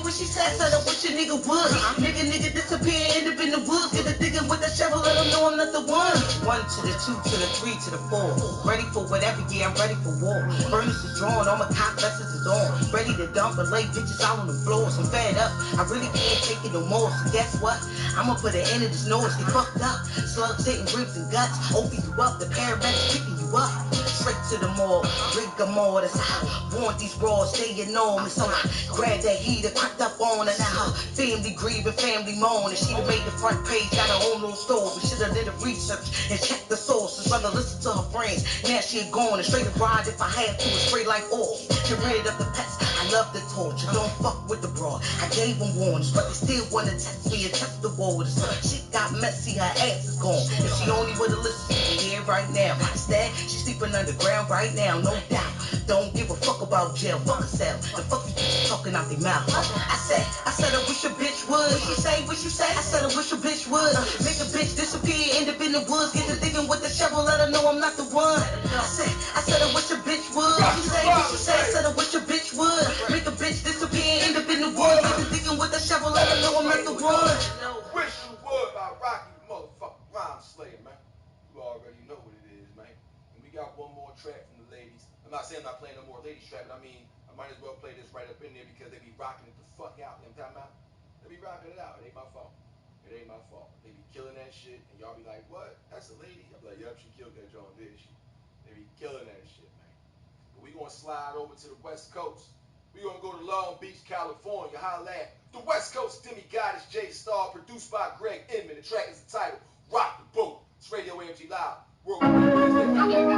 What she say? I said I wish a nigga would. Nigga disappear, end up in the woods. Get to digging with that shovel, let them know I'm not the one. 1 to the 2 to the 3 to the 4. Ready for whatever, yeah, I'm ready for war. Furnace is drawn, all my cock vessels is on. Ready to dump and lay bitches out on the floors. I'm fed up, I really can't take it no more. So guess what? I'ma put an end to this noise. They fucked up. Slugs hitting ribs and guts. Open you up, the paramedics picking you up. Straight to the mall, rigor mortis. Want these bras, stay enormous. So I grabbed that heater, crept up on her. Now her family grieving, family mourning. She done made the front page, got her own little store. We should've did a research and checked the sources. Rather listen to her friends. Now she gone and straight to ride if I had to. It's straight like oil. Get rid of the pets. I love the torture. Don't fuck with the broad. I gave them warnings, but they still wanna test me and test the waters. Shit got messy, her ass is gone. If she only would've listened, she be here right now. Instead, she's sleeping underground right now, no doubt. Don't give a fuck about jail, fuck herself. The fuck you bitches talking out their mouth. I said I wish a bitch would. What you say? I said I wish a bitch would. Make a bitch disappear, end up in the woods. Get to digging with the shovel, let her know I'm not the one. I said I wish a bitch would. What you say? I said I wish a bitch would. Make a bitch disappear, end up in the woods. Get to digging with the shovel, let her know I'm not the one. Wish you would by Rocky, motherfucking rhyme slayer, man. You already know what it is, man. And we got one more track from the ladies. I'm not saying I'm not playing no more ladies track, but I mean, I might as well play this right up in there because they be rocking it the fuck out. You know what I'm talking about? They be rocking it out. It ain't my fault. It ain't my fault. They be killing that shit, and y'all be like, what? That's a lady? I'm like, yep, she killed that joint, didn't she? They be killing that shit, man. But we gonna slide over to the West Coast. We gonna go to Long Beach, California. Holla at the West Coast demigod is J Star, produced by Greg Inman. The track is entitled Rock the Boat. It's Radio AFG Live. Come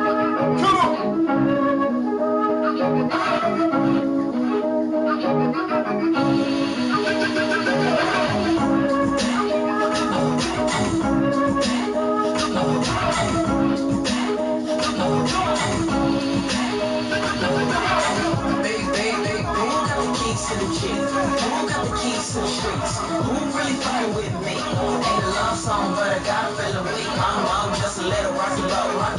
To the chick, who got the keys to the streets? Who really fucking with me? Ain't a love song, but I got a fella weak. I'm just a little rock the boat, work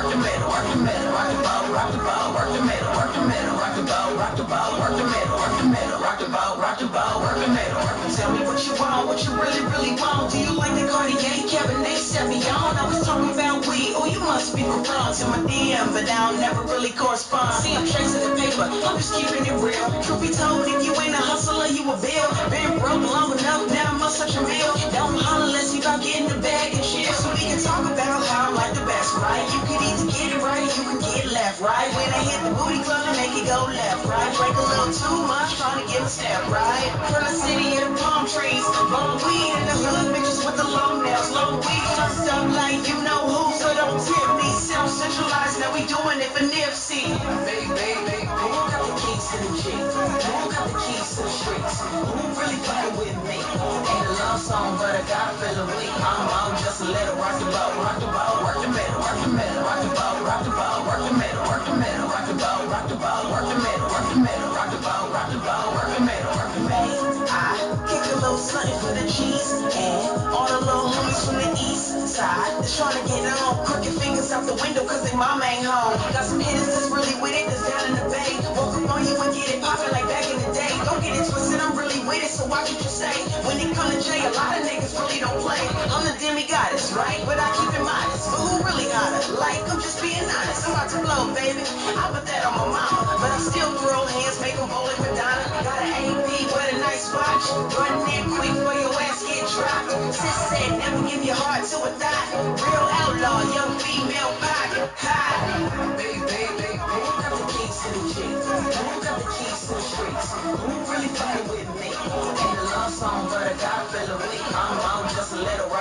the middle, rock the middle, rock the boat, work the middle, rock the middle, rock the boat, work the middle, rock the middle, rock the boat, work the middle. Tell me what you want, what you really want. Do you like the Cartier, Cabernet Sauvignon? I was talking about weed, oh you must be referring to my DM, but now never really correspond. See, I'm tracing the paper, I'm just keeping it real. Truth be told, if you ain't a hustler, you a bill. Been broke long enough, now I must such a meal. Don't holler unless you about getting the bag and chill. So we can talk about how I'm like the best, right? You can either get it right, you can get left, right? When I hit the booty club and make it go left, right? Drink a little too much, trying to give a step, right? From the city of the palm trees, long weed in the hood, bitches with the long nails, long weed, dressed up like you know who, so don't tip me. Self-centralized, now we doing it for Nipsey. Baby, who got the keys to the Jeep? Who got the keys to the streets? Who really fucking with me? Ain't a love song, but I got a fella weak. I'm just a little rock the boat, work the middle, rock the middle, rock the boat, work the middle, rock the middle, rock the boat, work the middle, rock the middle, rock the boat, work the middle, rock the middle. I kick a little something for the cheese, and all the little homies from the east side, they're trying to get on, crooked fingers out the window cause they mama ain't home. Got some hitters that's really with it, that's down in the bay. Woke up on you and get it poppin' like back in the day. Don't get it twisted, I'm really with it, so watch what you say. When it come to Jay, a lot of niggas really don't play. I'm the demigoddess, right? But I keep it modest. But who really hotter? Like, I'm just being honest. I'm about to blow, baby. I put that on my mama. But I still throw hands, make them bowl like Madonna. Got an AP, what a nice watch. Run in quick for your ass get dropped. Sis said, never give your heart to a thought. Real outlaw, young female pocket. Hi. Baby, who got the keys to the Jeep? Who got the keys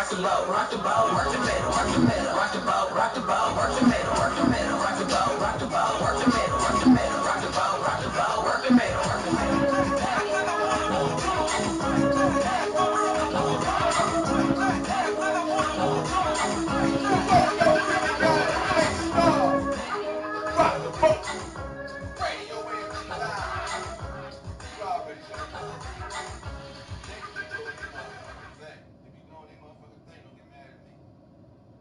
rock the boat, rock the boat, rock the middle, rock the middle, rock the boat, rock the boat, rock the middle, rock the middle, rock the boat, rock the boat, rock the middle, rock the middle, rock the boat, rock the boat, rock the middle, rock the middle. Rock the boat. Radio AFG live. You already know. Niggas be doing their motherfucking thing. They be doing their motherfucking thing. Don't get mad at me.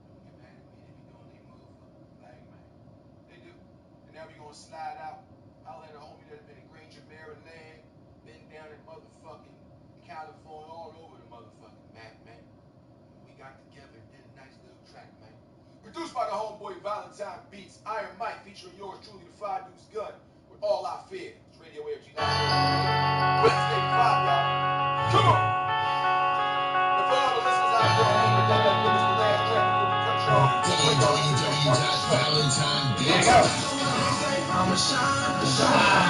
Don't get mad at me. They be doing their motherfucking thing, man. They do. And now we gonna slide out. I'll let a homie that been in Granger, Maryland, been down in motherfucking California, all over the motherfucking map, man. We got together and did a nice little track, man. Produced by the homeboy Valentine Beats, Iron Mike, featuring yours truly, the Five Deuce Gun, with All I Fear. It's Radio AFG Live. Wednesday 5, y'all. Come on! And for all the listeners out there, I ain't gonna let this the last track before we cut y'all. www.valentinebeats.com. I'ma shine,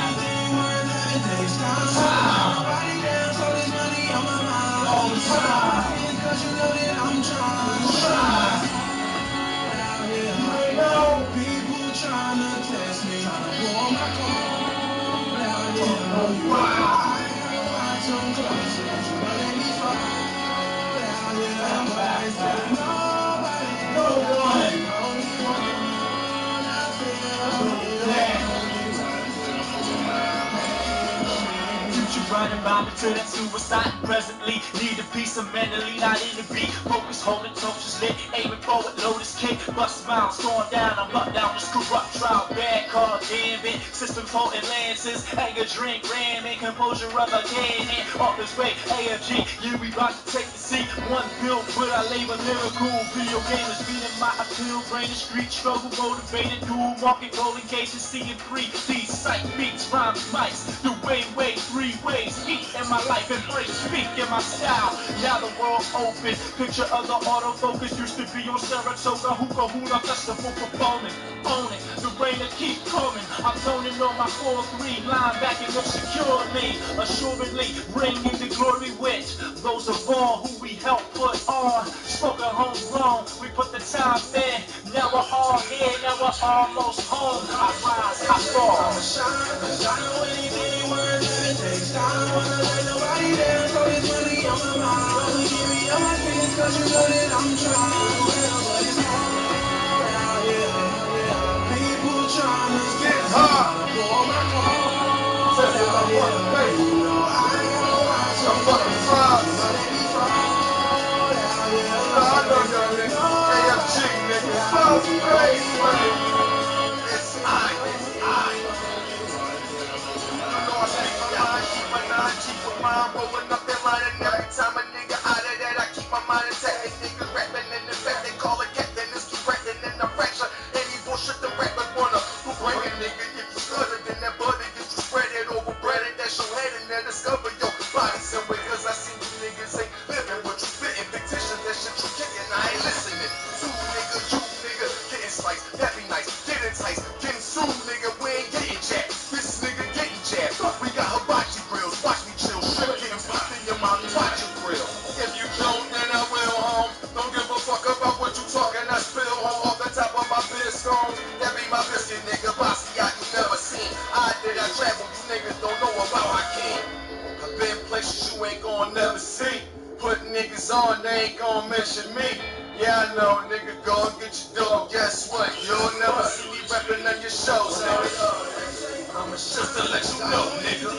anything worth having takes time. Nobody down, so this money on my mind all the time. Cause you know that I'm trying. Out here, I know people trying to test me, trying to pull my card. Out here, I got some closest, but they be fraud. Out here, but I said nobody, no one, only one I feel that. Future running by me to that suicide. Presently need a piece of mentally, not in the beat. Focus, holding torches lit, aiming forward, lotus kick. Bust smiles, going down, I'm up down this corrupt trial. Bad car, damn it, system potent lances. Anger, drink, ramming, composure of a cannon. Off this way, AFG, yeah, we about to take the seat. One bill, but I labor lyrical. Video gamers beating my appeal. Brain and street struggle, motivated, dual market, golden cases, seeing 3D, sight beats, rhymes, mics. The way, three ways. Eat in my life, embrace, speak in my style. Now the world open. Picture of the autofocus used to be on Saratoga, hookah, hula, festival proponent. Own it, the rain to keep coming. I'm zoning on my 4-3 line backing up securely. Assuredly, bringing the glory with those of all who we help put on. Spoken homegrown, we put the time in. Now we're all here, now we're almost home. I rise, I fall. I'ma shine, cause I know anything worth it takes time. Wanna let nobody down, so this money on my mind. Only give me all my feelings, cause you know that I'm trying. But it's hard out here, people trying to Get hard. pull my card. Says it my fucking face. You know I gotta watch Some fucking frogs. but they be fraud out here. I know y'all niggas. AFG, nigga. So great, man. It's I. You know I speak my mind, keep my nine, keep my mind rolling up that line, and every time a nigga out of that, I keep my mind intact. And niggas rapping in the back, they call it captain, this keep rapping in the fracture. Any bullshit the rappers wanna, who bring a nigga, if you stutter, then that butter gets you spread it over, bread it, that's your head, and then discover your body somewhere, cause I see you niggas ain't living what you spitting, fictitious, that shit you kicking, I ain't listening. To nigga, you nigga, getting sliced, that be nice, get enticed, getting sued, nigga, we ain't getting jacked. This nigga getting jabbed. We got hibachi grills. Watch me chill. Shrimp getting popped in your mouth. Watch your grill. If you don't, then I will, home. Don't give a fuck about what you talking. I spill home off the top of my biscones. That be my biscuit, nigga. Bossy out you never seen. I did I travel. You niggas don't know about I came. I've been places you ain't gonna never see. Put niggas on, they ain't gonna mention me. Yeah, I know, nigga, go and get your dough. Guess what? You'll never see me reppin' on your shows, nigga. I'ma just to let you know, nigga.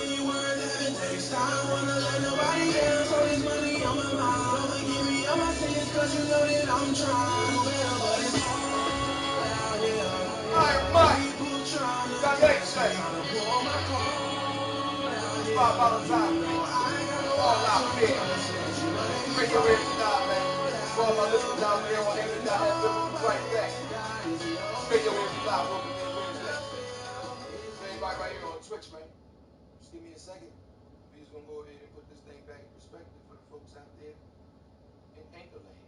Takes time, wanna let nobody down, so this money on my mind. Don't forgive me all my sins, cause you know that I'm trying. Well, but it's hard out here. Iron Mike, people trying to pull my card out here. Valentine Beats, All I Fear. Radio AFG Live, man. For all my listeners out there on Anchor.fm, we'll be right back. Radio AFG Live, welcome in Wednesday. Everybody right here on Twitch, man. Just give me a second. We're just gonna go ahead and put this thing back in perspective for the folks out there in Anchorland.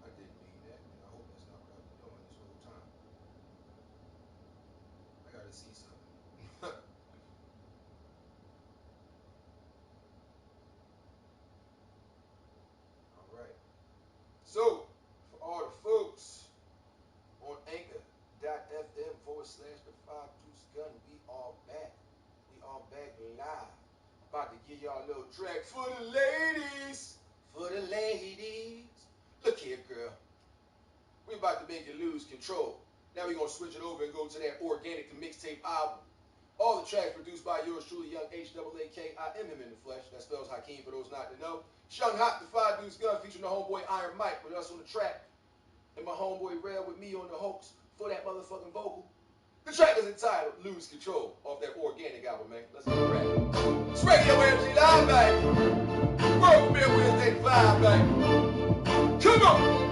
I didn't mean that, and I hope that's not what I've been doing this whole time. I gotta see something. about to give y'all a little track for the ladies. For the ladies. Look here, girl. We about to make you lose control. Now we're going to switch it over and go to that organic to mixtape album. All the tracks produced by yours truly, Young H-A-A-K-I-M him in the flesh. That spells Hakeem for those not to know. Shung Hot, the 5 Deuce Gun, featuring the homeboy Iron Mike with us on the track. And my homeboy Rel with me on the hoax for that motherfucking vocal. The track is entitled Lose Control off that organic album, man. Let's get it right. It's Radio AFG Live, baby. World premiere Wednesday 5, baby. Come on!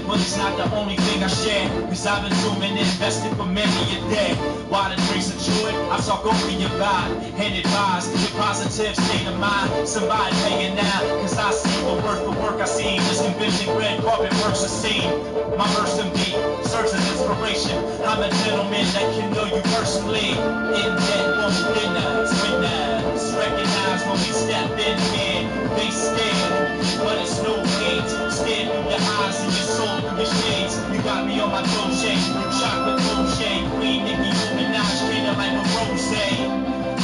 But it's not the only thing I share, cause I've been doing it, invested for many a day. While the drinks of joy, I talk over your vibe and advise your positive state of mind. Somebody paying now, cause I see what worth the work I see. This convincing red carpet works a scene. My verse and beat serves as inspiration. I'm a gentleman that can know you personally. In debt, won't winners, winners. Recognize when we step in here, they stare, but it's no hate. Stare through your eyes and your soul. Through your shades, you got me on my Doje, chocolate Doje, Queen Nicki Minaj, came to like a Rose.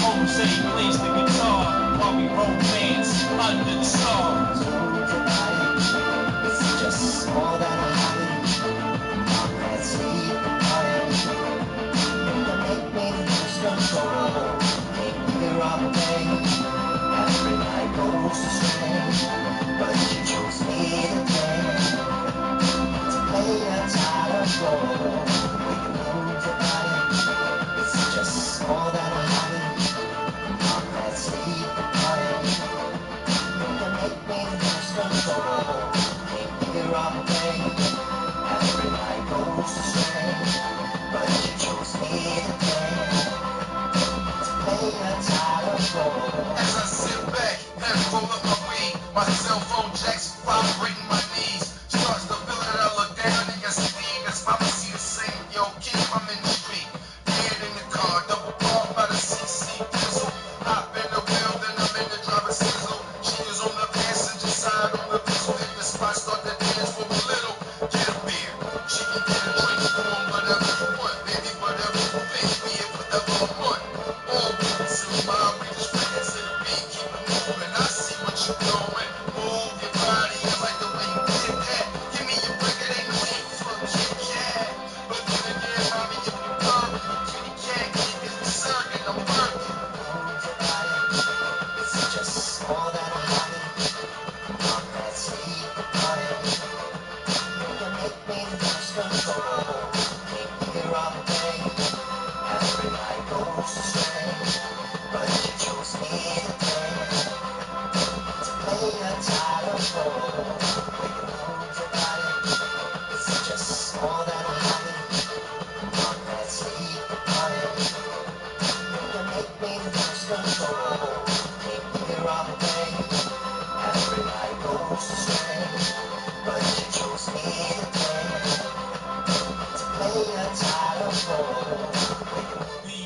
Jose plays the guitar while we romance under the stars. It's just all that I need. I'm that sweet party. You can make me lose control. Make me feel all the way. Every night goes astray, but you chose me today. Play a tighter role. We can move your body. It's just all that I need. I'm that sweet party. You can make me lose control. Make me feel all the way. Every night goes astray, but you chose me today. Play a tighter role. As I sit back and roll up my weed, my cell phone jacks vibrating my knees. Starts to feel that I look down and you see that's mama see the same. Yo, keep I'm in the street, dead in the car, double parked by the CC pistol. Hop in the wheel, then I'm in the driver's sizzle. She is on the passenger side on the pistol. Hit the spot, start to dance for a little. Get a beer, she can get a drink, doing whatever you want, baby, whatever you think, be it whatever I want. All boots in my we just ready to the beat, keep it moving. I see what you doing. Move your body, I like the way you did that. Give me your break, it ain't no need for a Kit Kat. But get in there, mommy, if you come, kitty cat, keep it serving, I'm working. Move your body. It's just all that I need. I'm that sweet party. You can make me lose control. Make me feel all the way. Every night goes astray, but you chose me today. Play a tighter role. We can move your body. It's just all that I need. I'm that sweet party. You can make me lose control. Make me feel all the way. Every night goes astray, but you chose me today. Play a tighter role. Be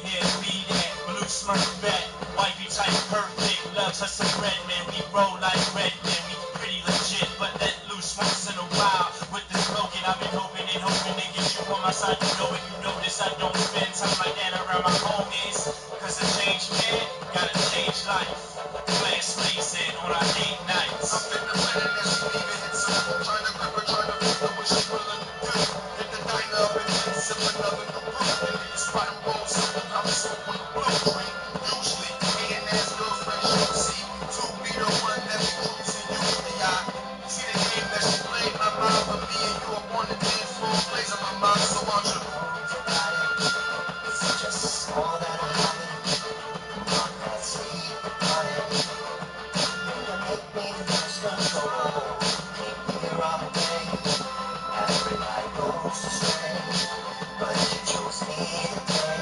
that, blue smirk back, wifey type perfect, loves her some red man, we roll like red men, we pretty legit, but let loose once in a while, with the smoking, I've been hoping and hoping to get you on my side, you know it, you notice I don't spend time like that around my homies, cause a change man, gotta change life, glass blazing on our date nights. I'm in the minute and she leaving it so I'm trying to grip her, trying to figure what she willing to do. Hit the diner up and then sip another new brew. And hit the spot and roll something, I'm smoking the blue drink. Usually, me and that girlfriend she'll see. Two be the one that be cruising. Usually I see the game that she played. My mind for me and you up on the dance floor, plays on my mind, so won't you Move your body. It's just all that I need. I'm that sweet party. You can make me lose control. Make me feel all the way. Every night goes astray, but you chose me today.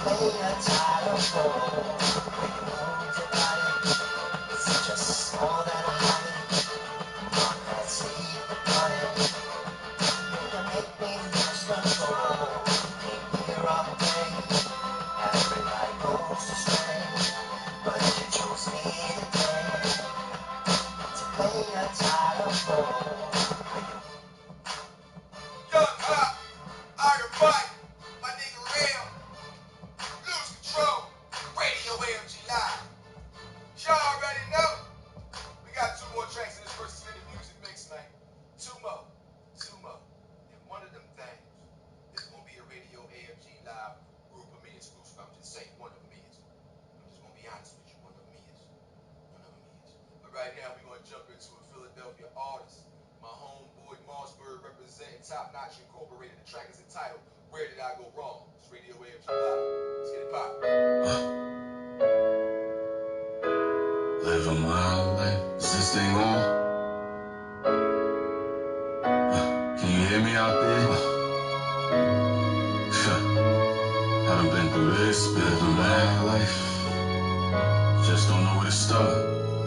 Play a tighter role. We can move your body. It's just all that I need. I'm that sweet party. You can make me lose control. Make me feel all the way. Every night goes astray, but you chose me today. Play a tighter role. Young Hot, Iron Mike, my nigga Red. we're going to jump into a Philadelphia artist. My homeboy Mossberg representing Top Notch Incorporated. The track is entitled Where Did I Go Wrong? It's Radio AFG Live. Let's get it poppin'. Live a mile life. Is this thing on? Can you hear me out there? I done been through this, been through that life. Just don't know where to start.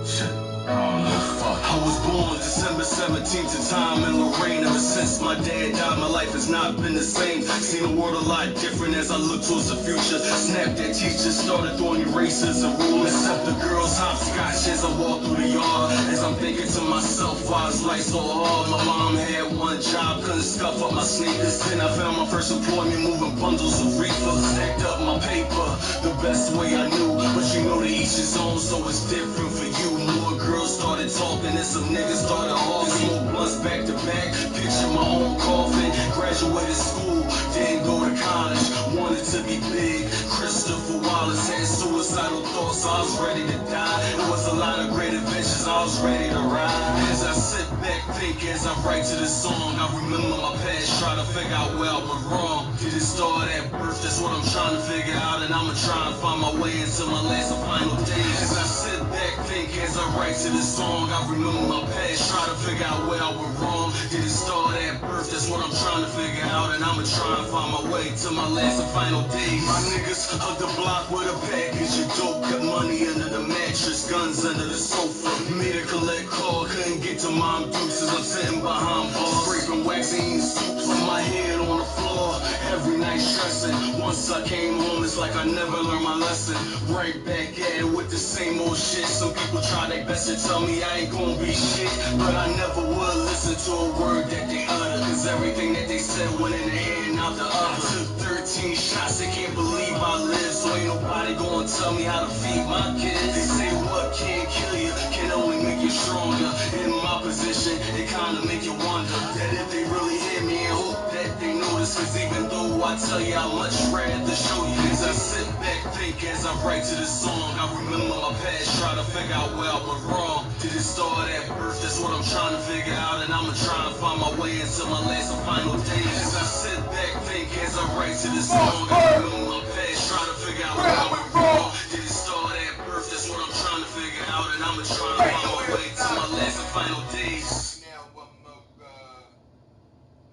Shit, I don't know, fuck. I was born December 17th to time in Lorraine. Ever since my dad died, my life has not been the same. Seen the world a lot different as I look towards the future. Snap that teacher started throwing erasers and rulers. Except the girls hopscotch as I walk through the yard. As I'm thinking to myself, why is life so hard? My mom had one job, couldn't scuff up my sneakers. Then I found my first employment moving bundles of reefer. Stacked up my paper the best way I knew. But you know to each his own, so it's different for you. More girls started talking and some niggas started hawking. Smoke blunts back to back, picture my own coffin. Graduated school, didn't go to college. Wanted to be big. Christopher Wallace had suicidal thoughts, so I was ready to die. It was a lot of great adventures, I was ready to ride. As I sit back, think as I write to this song, I remember my past, try to figure out where I went wrong. Did it start at birth? That's what I'm trying to figure out, and I'ma try and find my way into my last and final days. As I sit back, think as I write to this song, I remember my past, try to figure out where I went wrong. Did it start at birth? That's what I'm trying to figure out, and I'ma try and find my way to my last and final days. My niggas hug the block with a package of dope, got money under the mattress, guns under the sofa. Made a collect call, couldn't get to Mom Dukes as I'm sitting behind bars. Scraping wax, eating soup, put my head on the floor. Every night stressing. Once I came home, it's like I never learned my lesson. Right back at it with the same old shit. Some people try their best to tell me I ain't gonna be shit, but I never would listen to a word that they utter. Cause everything that they said went in the head and out the other. I took 13 shots, they can't believe I live. So ain't nobody gonna tell me how to feed my kids. They say what can't kill you can only make you stronger. In my position, it kinda make you wonder that if they really hear me and hope that they notice. Cause even though I tell you how much rather show you, as I sit back, think as I write to this song, I remember my past, try to figure out where I went wrong. Did it start at birth? That's what I'm trying to figure out, and I'ma try and find my way into my last and final days. As I sit back, think as I write to this song, I remember my past, try to figure out where I went wrong. Did it start at birth? That's what I'm trying to figure out, and I'ma try and find my way to my last and final days. Now,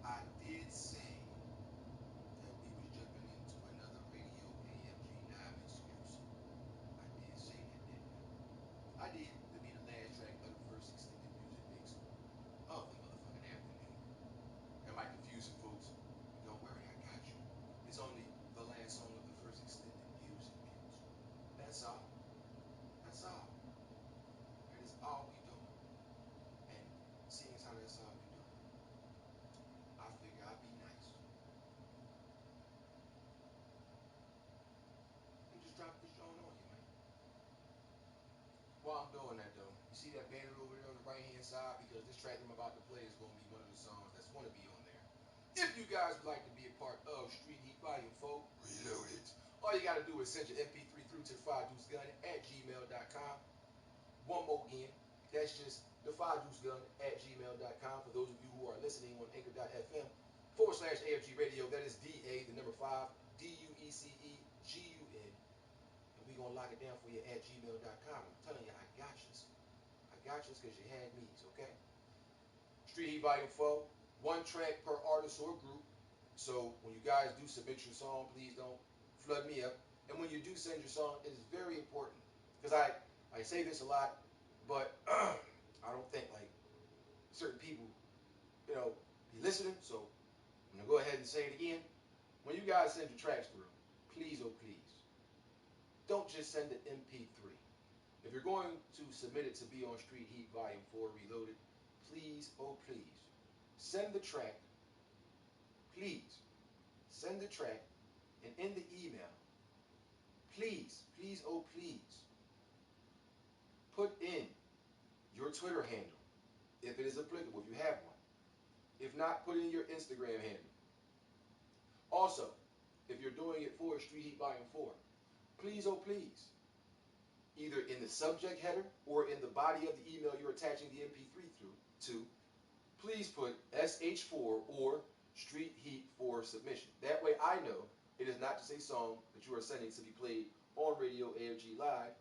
I did say that we was jumping into another Radio AFG Live exclusive. I did say that, didn't I? I did. To be the last track of the first extended music mix of the motherfucking afternoon. That might confuse some folks, but don't worry, I got you. It's only the last song of the first extended music mix. That's all. That's all. That is all we doing. And seeing as how that's all we doing, I figure I'd be nice and just drop this joint on you, man. While I'm doing that though, you see that banner over there on the right hand side? Because this track I'm about to play is going to be one of the songs that's going to be on there. If you guys would like to be a part of Street Heat Volume 4 Reloaded, all you got to do is send your MP3 through to the 5deucegun@gmail.com. One more again, that's just the 5deucegun@gmail.com. For those of you who are listening on anchor.fm/AFG radio, that is DA, the number 5, DUECEGUN. And we're going to lock it down for you at gmail.com. I'm telling you, I got you. I got you because you had me, okay? Street Heat Volume 4, one track per artist or group. So when you guys do submit your song, please don't flood me up. And when you do send your song, it is very important. Because I say this a lot, but I don't think like certain people, be listening. So I'm going to go ahead and say it again. When you guys send your tracks through, please, oh please, don't just send an MP3. If you're going to submit it to be on Street Heat Volume 4 Reloaded, please, oh please, send the track, please, send the track, and in the email, please, oh please, put in your Twitter handle, if it is applicable, if you have one. If not, put in your Instagram handle. Also, if you're doing it for Street Heat Volume 4, please, oh please, either in the subject header or in the body of the email you're attaching the MP3 to, please put SH4 or Street Heat for submission. That way I know it is not just a song that you are sending to be played on Radio AFG Live.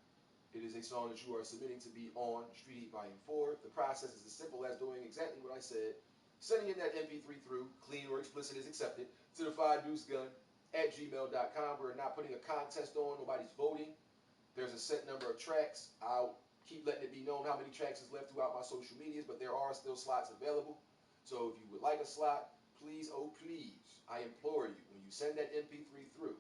It is a song that you are submitting to be on Street Heat Volume 4. The process is as simple as doing exactly what I said. Sending in that MP3 through, clean or explicit is accepted, to the 5deucegun@gmail.com. We're not putting a contest on. Nobody's voting. There's a set number of tracks. I'll keep letting it be known how many tracks is left throughout my social medias, but there are still slots available. So if you would like a slot, please, oh please, I implore you, when you send that MP3 through,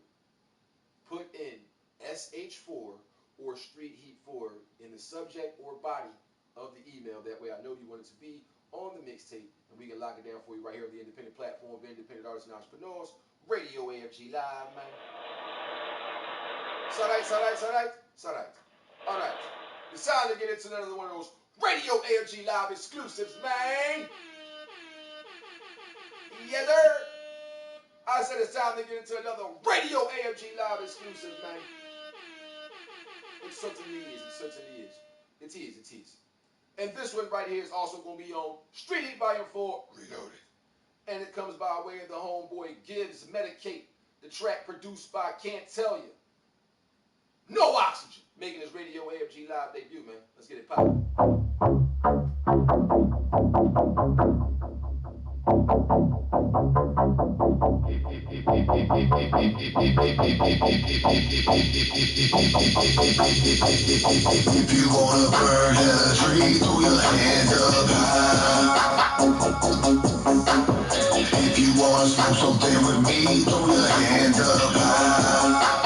put in SH4 or Street Heat 4 in the subject or body of the email. That way I know you want it to be on the mixtape, and we can lock it down for you right here on the independent platform of independent artists and entrepreneurs, Radio AFG Live, man. It's all right. All right. It's time to get into another one of those Radio AFG Live exclusives, man. Yes, sir. I said it's time to get into another Radio AFG Live exclusive, man. It certainly is. It is. And this one right here is also going to be on Street Heat Volume 4 Reloaded. And it comes by way of the homeboy Gibbs Medik8. The track produced by Can't Tell You. No Oxygen. Making his Radio AFG Live debut, man. Let's get it poppin'. If you wanna burn hella tree, throw your hands up high. If you wanna smoke something with me, throw your hands up high.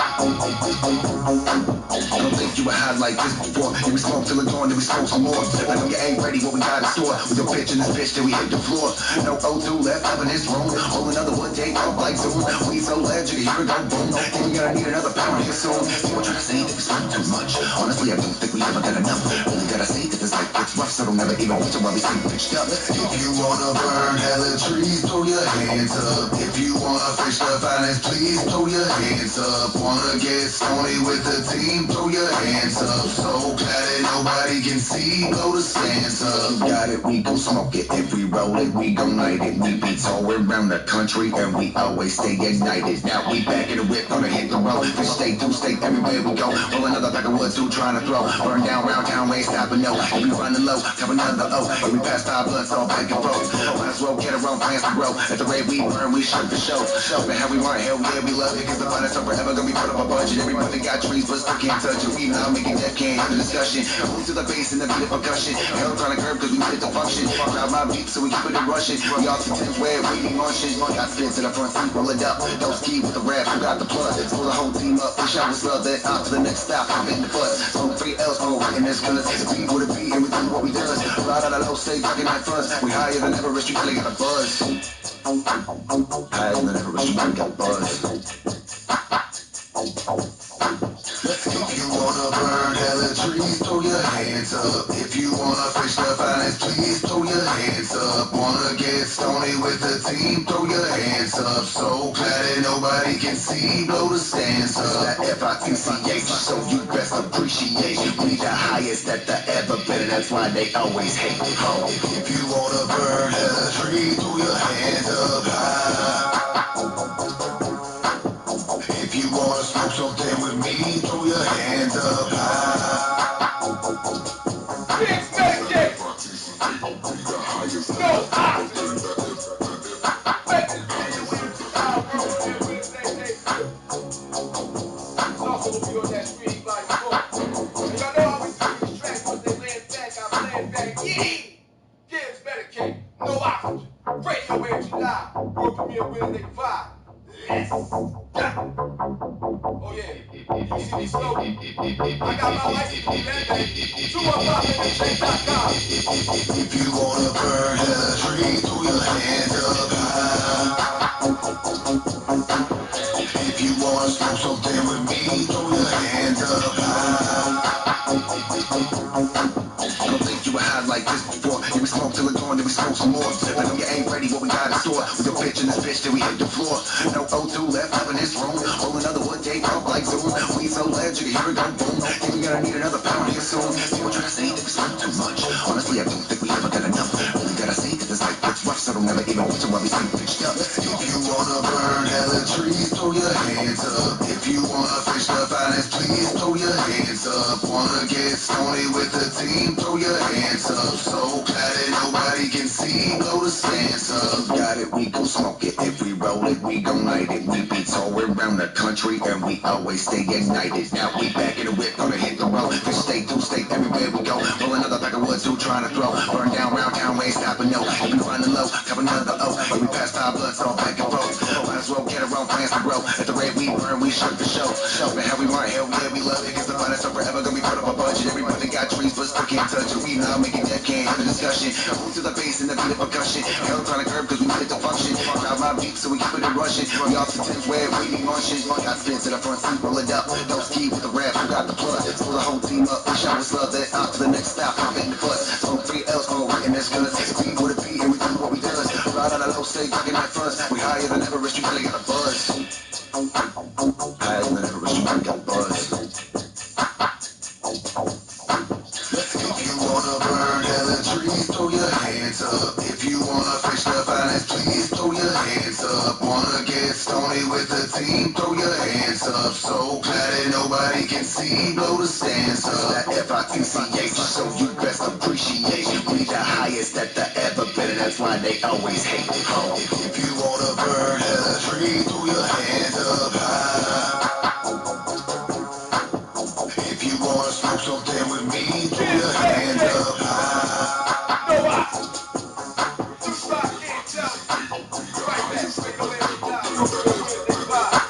I don't think you were high like this before. Then we smoke till it's gone, then we smoke some more. I know you ain't ready, what we got in store. We go pitch in this bitch till we hit the floor. No O2 left up in this room. Roll another one, take off like Zoom. We so loud, you can hear it go boom. Think we gonna need another pound here soon. People trying to say that we smoke too much. Honestly, I don't think we ever got enough. Really gotta say that this life gets rough, so don't ever even wonder why we stay pitched up. If you wanna burn hella trees, throw your hands up. If you wanna fish the finest, please throw your hands up. Wanna get stony with the team, throw your hands up. So glad that nobody can see, blow the sands up. Got it, we gon' smoke it. If we roll it, we gon' light it. We be touring around the country and we always stay ignited. Now we back in the whip, gonna hit the road. Fish state through state, everywhere we go. Roll another pack of wood, too, trying to throw. Burn down round town, we ain't stopping, no. If we running low, top another O. If we pass 5 blunts, all back and forth. Might as well get our own plans to grow. At the rate we burn, we shut the show. But how we want, hell yeah, we love it. Cause the finest are forever gonna be put up a budget. Everybody got trees, but still can't touch it. We now making that can't have the discussion. Move to the bass and the beat of percussion. Hell trying to curb cause we fit the function. Drive my beat so we keep it in Russian. We all T's where we be munching. Got spin to the front seat, roll it up. Don't ski with the rap, who got the plug. Pull the whole team up, push out with love. Then out to the next stop, I'm in the bus. Smoke 3 L's for in this cuz. The beat with a beat and we do what we does. Ride out of low, stay fucking that fuzz. We higher than ever, you really got a buzz. Higher than ever, you really got a buzz. If you wanna burn hella trees, throw your hands up. If you wanna fish the finest, please throw your hands up. Wanna get stony with the team, throw your hands up. So glad that nobody can see, blow the sands up. That FITCH, so you best appreciate. We the highest that there ever been, and that's why they always hate. If you wanna burn hella trees, throw your hands up high. If you wanna smoke something with me, throw your hands up high. Gibbs Medik8. No Oxygen. It's also gonna be on that Street Heat Volume 4. And y'all know how we do these tracks once they land back, I land back. Yeah! Gibbs Medik8. No Oxygen. Radio AFG Live. World premiere Wednesday 5. Let's go. Oh yeah, you see me smoking. I got my license to do that, baby. 215check.com. If you wanna burn hella tree, throw your hands up high. If you wanna smoke something with me, throw your hands up high. I don't think you were high like this before. Then we smoke till it's gone, then we smoke some more. I know you ain't ready, what we got in store. We go pitch in this bitch till we hit the floor. No O2 left up in this room. Roll another one, take off like soon. We so legend, here we go, boom. Think we gonna need another pound here soon. People try to say that we spend too much. Honestly, I don't think we ever got enough. Only gotta say that this life gets rough, so don't ever even watch it while we stay pitched up. If you wanna burn hella trees, throw your hands up. If you wanna fish the finest, please throw your hands up. Wanna get stony with the team, throw your hands up. So glad that nobody can see, blow the stands up. Got it, we gon' smoke it. If we roll it, we gon' light it. We be touring around the country and we always stay ignited. Now we back in the whip, gonna hit the road. Fish state to state, everywhere we go. Roll another pack of wood, too, trying to throw. Burn down round town, we ain't stopping, no. If we running low, cup another O. If we pass 5 blunts, all back and forth. Might as well get our own plans to grow. At the rate we burn, we shook the show. The hell we want, hell yeah, we love it. Cause the finest are forever gonna be put up a budget. Everybody got trees, but still can't touch it. We now making that can't have a discussion. Move to the bass and the beat of percussion. Hell trying to curb cause we need it to function. Drive my beat so we keep it in rushing. We off the Thames where we be munching. Got spin to the front seat, roll it up. Don't ski with the rap, who got the plug? Pull the whole team up, wish I was love that. Out to the next stop, I'm in the bus. So 3 L's all written as good. We would it be and we do what we does. Ride on a low stage, fucking that fuzz. We higher than ever, you really got a buzz. Higher than ever, you really got a buzz. If you wanna burn hella trees, throw your hands up. If you wanna fish the finest, please throw your hands up. Wanna get stony with the team, throw your hands up. So glad that nobody can see, blow the stands up. That FITCH, so you best appreciate. We the highest that there ever been, and that's why they always hate it. If you wanna burn hella trees, throw your hands up high. If you wanna smoke something with me, throw your hands up high. No, I. Rock and tell it. Right back. Straight away every time. Wednesday vibe.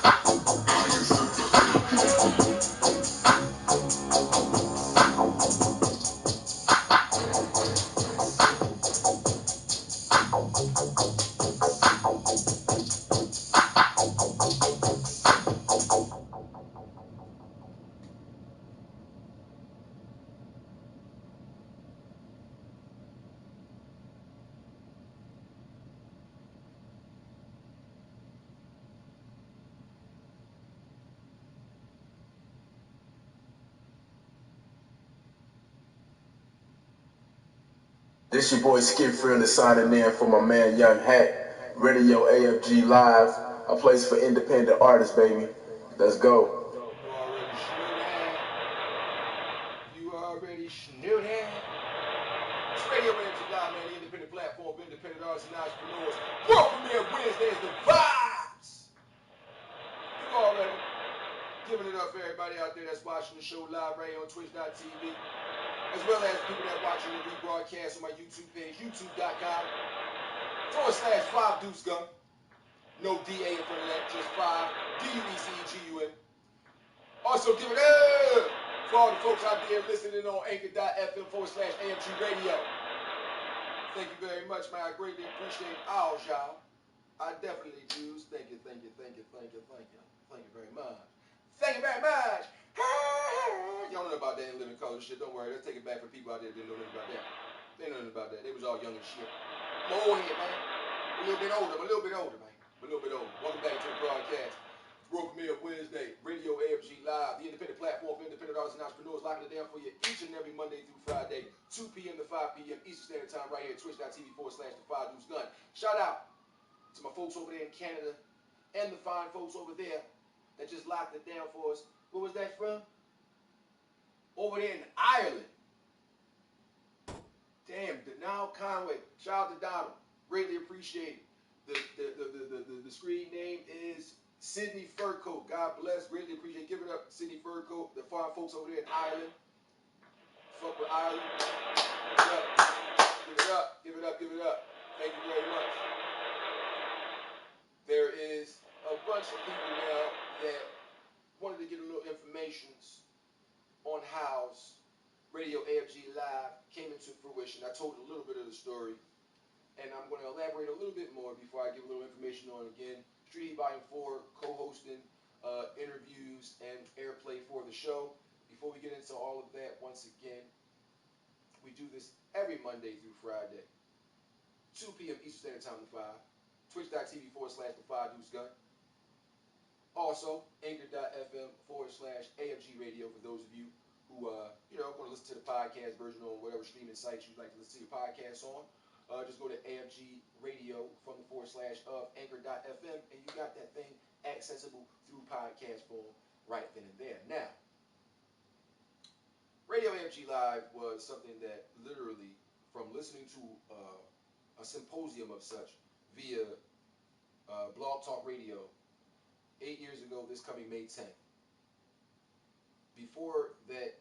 This your boy Skip Freeland signing in for my man Young Hat. Radio AFG Live, a place for independent artists, baby. Let's go. You already knew that. It's Radio AFG Live, man, the independent platform for independent artists and entrepreneurs. World premiere Wednesday is the vibes. You already giving it up for everybody out there that's watching the show live right here on Twitch.tv. As well as people that watching the rebroadcast on my YouTube page, youtube.com/5 Deuce Gun. No DA in front of that, just 5 DUECGUN. Also give it up for all the folks out there listening on anchor.fm/AFG radio. Thank you very much, man. I greatly appreciate all y'all. I definitely do. Thank you, thank you, thank you, thank you, thank you. Thank you very much. Thank you very much. Y'all know about that in living color shit. Don't worry. Let's take it back for people out there that didn't know nothing about that. They know nothing about that. They was all young and shit. I'm old head, man. A little bit older, man. A little bit older. Welcome back to the broadcast. World premiere Wednesday. Radio AFG Live. The independent platform for independent artists and entrepreneurs. Locking it down for you each and every Monday through Friday. 2 p.m. to 5 p.m. Eastern Standard Time right here at twitch.tv/the5 Deuce Gun. Shout out to my folks over there in Canada and the fine folks over there that just locked it down for us. Where was that from? Over there in Ireland. Damn, Donald Conway. Shout out to Donald. Greatly appreciate it. The screen name is Sydney Furcoat. God bless. Greatly appreciate it. Give it up, Sydney Furcoat. The fine folks over there in Ireland. Fuck with Ireland. Give it up. Give it up. Give it up. Give it up. Thank you very much. There is a bunch of people now that wanted to get a little information on how Radio AFG Live came into fruition. I told a little bit of the story, and I'm going to elaborate a little bit more before I give a little information on it again. Street Volume 4, co-hosting interviews and airplay for the show. Before we get into all of that, once again, we do this every Monday through Friday, 2 p.m. Eastern Standard Time to 5, twitch.tv/the5 Deuce Gun. Also, anchor.fm/AFG radio for those of you who want to listen to the podcast version on whatever streaming sites you'd like to listen to your podcast on. Just go to AFG radio from the / anchor.fm, and you got that thing accessible through podcast form right then and there. Now, Radio AFG Live was something that literally, from listening to a symposium of such via Blog Talk Radio 8 years ago, this coming May 10th. Before that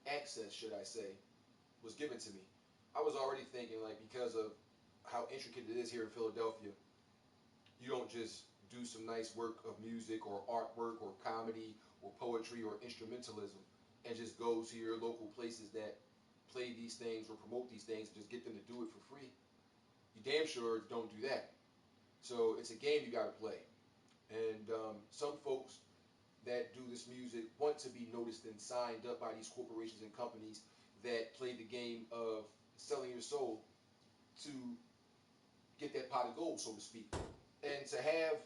access, should I say, was given to me, I was already thinking, like, because of how intricate it is here in Philadelphia, you don't just do some nice work of music or artwork or comedy or poetry or instrumentalism and just go to your local places that play these things or promote these things and just get them to do it for free. You damn sure don't do that. So it's a game you got to play. And some folks that do this music want to be noticed and signed up by these corporations and companies that play the game of selling your soul to get that pot of gold, so to speak. And to have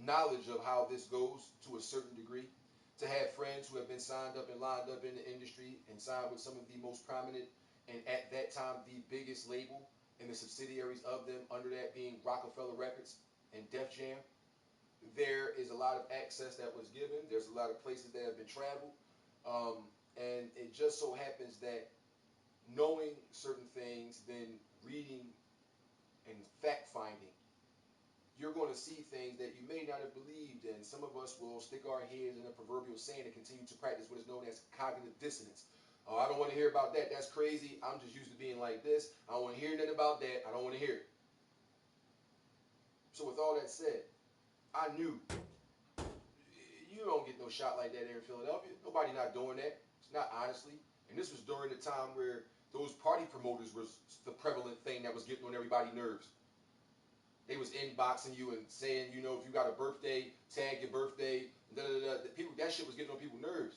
knowledge of how this goes to a certain degree, to have friends who have been signed up and lined up in the industry and signed with some of the most prominent and at that time the biggest label and the subsidiaries of them under that being Rockefeller Records and Def Jam, there is a lot of access that was given. There's a lot of places that have been traveled. And it just so happens that knowing certain things, then reading and fact-finding, you're going to see things that you may not have believed in. Some of us will stick our heads in a proverbial sand and continue to practice what is known as cognitive dissonance. Oh, I don't want to hear about that. That's crazy. I'm just used to being like this. I don't want to hear nothing about that. I don't want to hear it. So with all that said, I knew you don't get no shot like that here in Philadelphia. Nobody not doing that. It's not honestly. And this was during the time where those party promoters was the prevalent thing that was getting on everybody's nerves. They was inboxing you and saying, you know, if you got a birthday, tag your birthday. People, that shit was getting on people's nerves.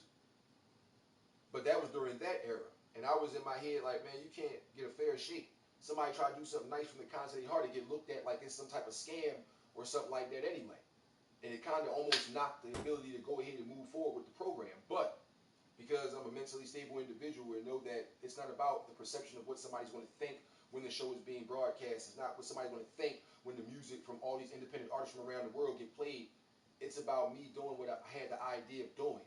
But that was during that era. And I was in my head like, man, you can't get a fair shake. Somebody try to do something nice from the content of their heart to get looked at like it's some type of scam or something like that anyway. And it kind of almost knocked the ability to go ahead and move forward with the program. But because I'm a mentally stable individual and know that it's not about the perception of what somebody's going to think when the show is being broadcast. It's not what somebody's going to think when the music from all these independent artists from around the world get played. It's about me doing what I had the idea of doing.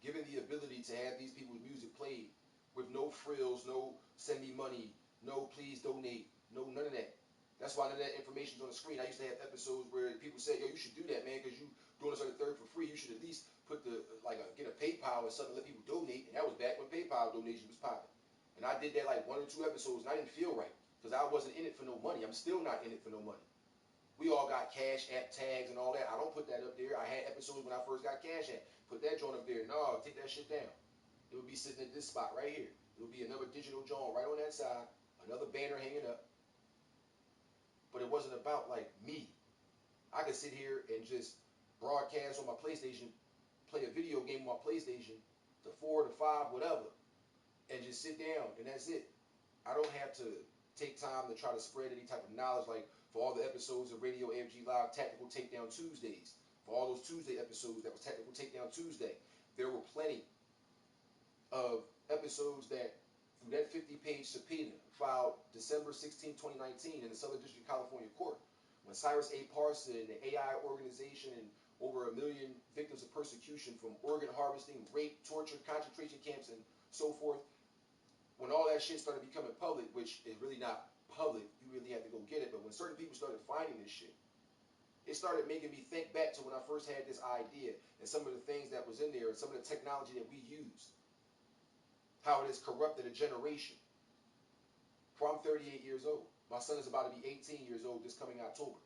Given the ability to have these people's music played with no frills, no send me money, no please donate, no none of that. That's why none of that information's on the screen. I used to have episodes where people say, yo, you should do that, man, because you doing this on the third for free. You should at least put get a PayPal or something, let people donate. And that was back when PayPal donation was popping. And I did that like 1 or 2 episodes, and I didn't feel right because I wasn't in it for no money. I'm still not in it for no money. We all got Cash App tags and all that. I don't put that up there. I had episodes when I first got Cash App. Put that joint up there. No, take that shit down. It would be sitting at this spot right here. It would be another digital joint right on that side, another banner hanging up. But it wasn't about like me. I could sit here and just broadcast on my PlayStation, play a video game on my PlayStation, to 4 to 5, whatever, and just sit down, and that's it. I don't have to take time to try to spread any type of knowledge like for all the episodes of Radio AFG Live Tactical Takedown Tuesdays. For all those Tuesday episodes that was Tactical Takedown Tuesday, there were plenty of episodes that through that 50-page subpoena filed December 16, 2019 in the Southern District of California Court, when Cyrus A. Parson, the AI organization, and over 1 million victims of persecution from organ harvesting, rape, torture, concentration camps, and so forth, when all that shit started becoming public, which is really not public, you really have to go get it, but when certain people started finding this shit, it started making me think back to when I first had this idea and some of the things that was in there and some of the technology that we used. How it has corrupted a generation. For I'm 38 years old. My son is about to be 18 years old this coming October.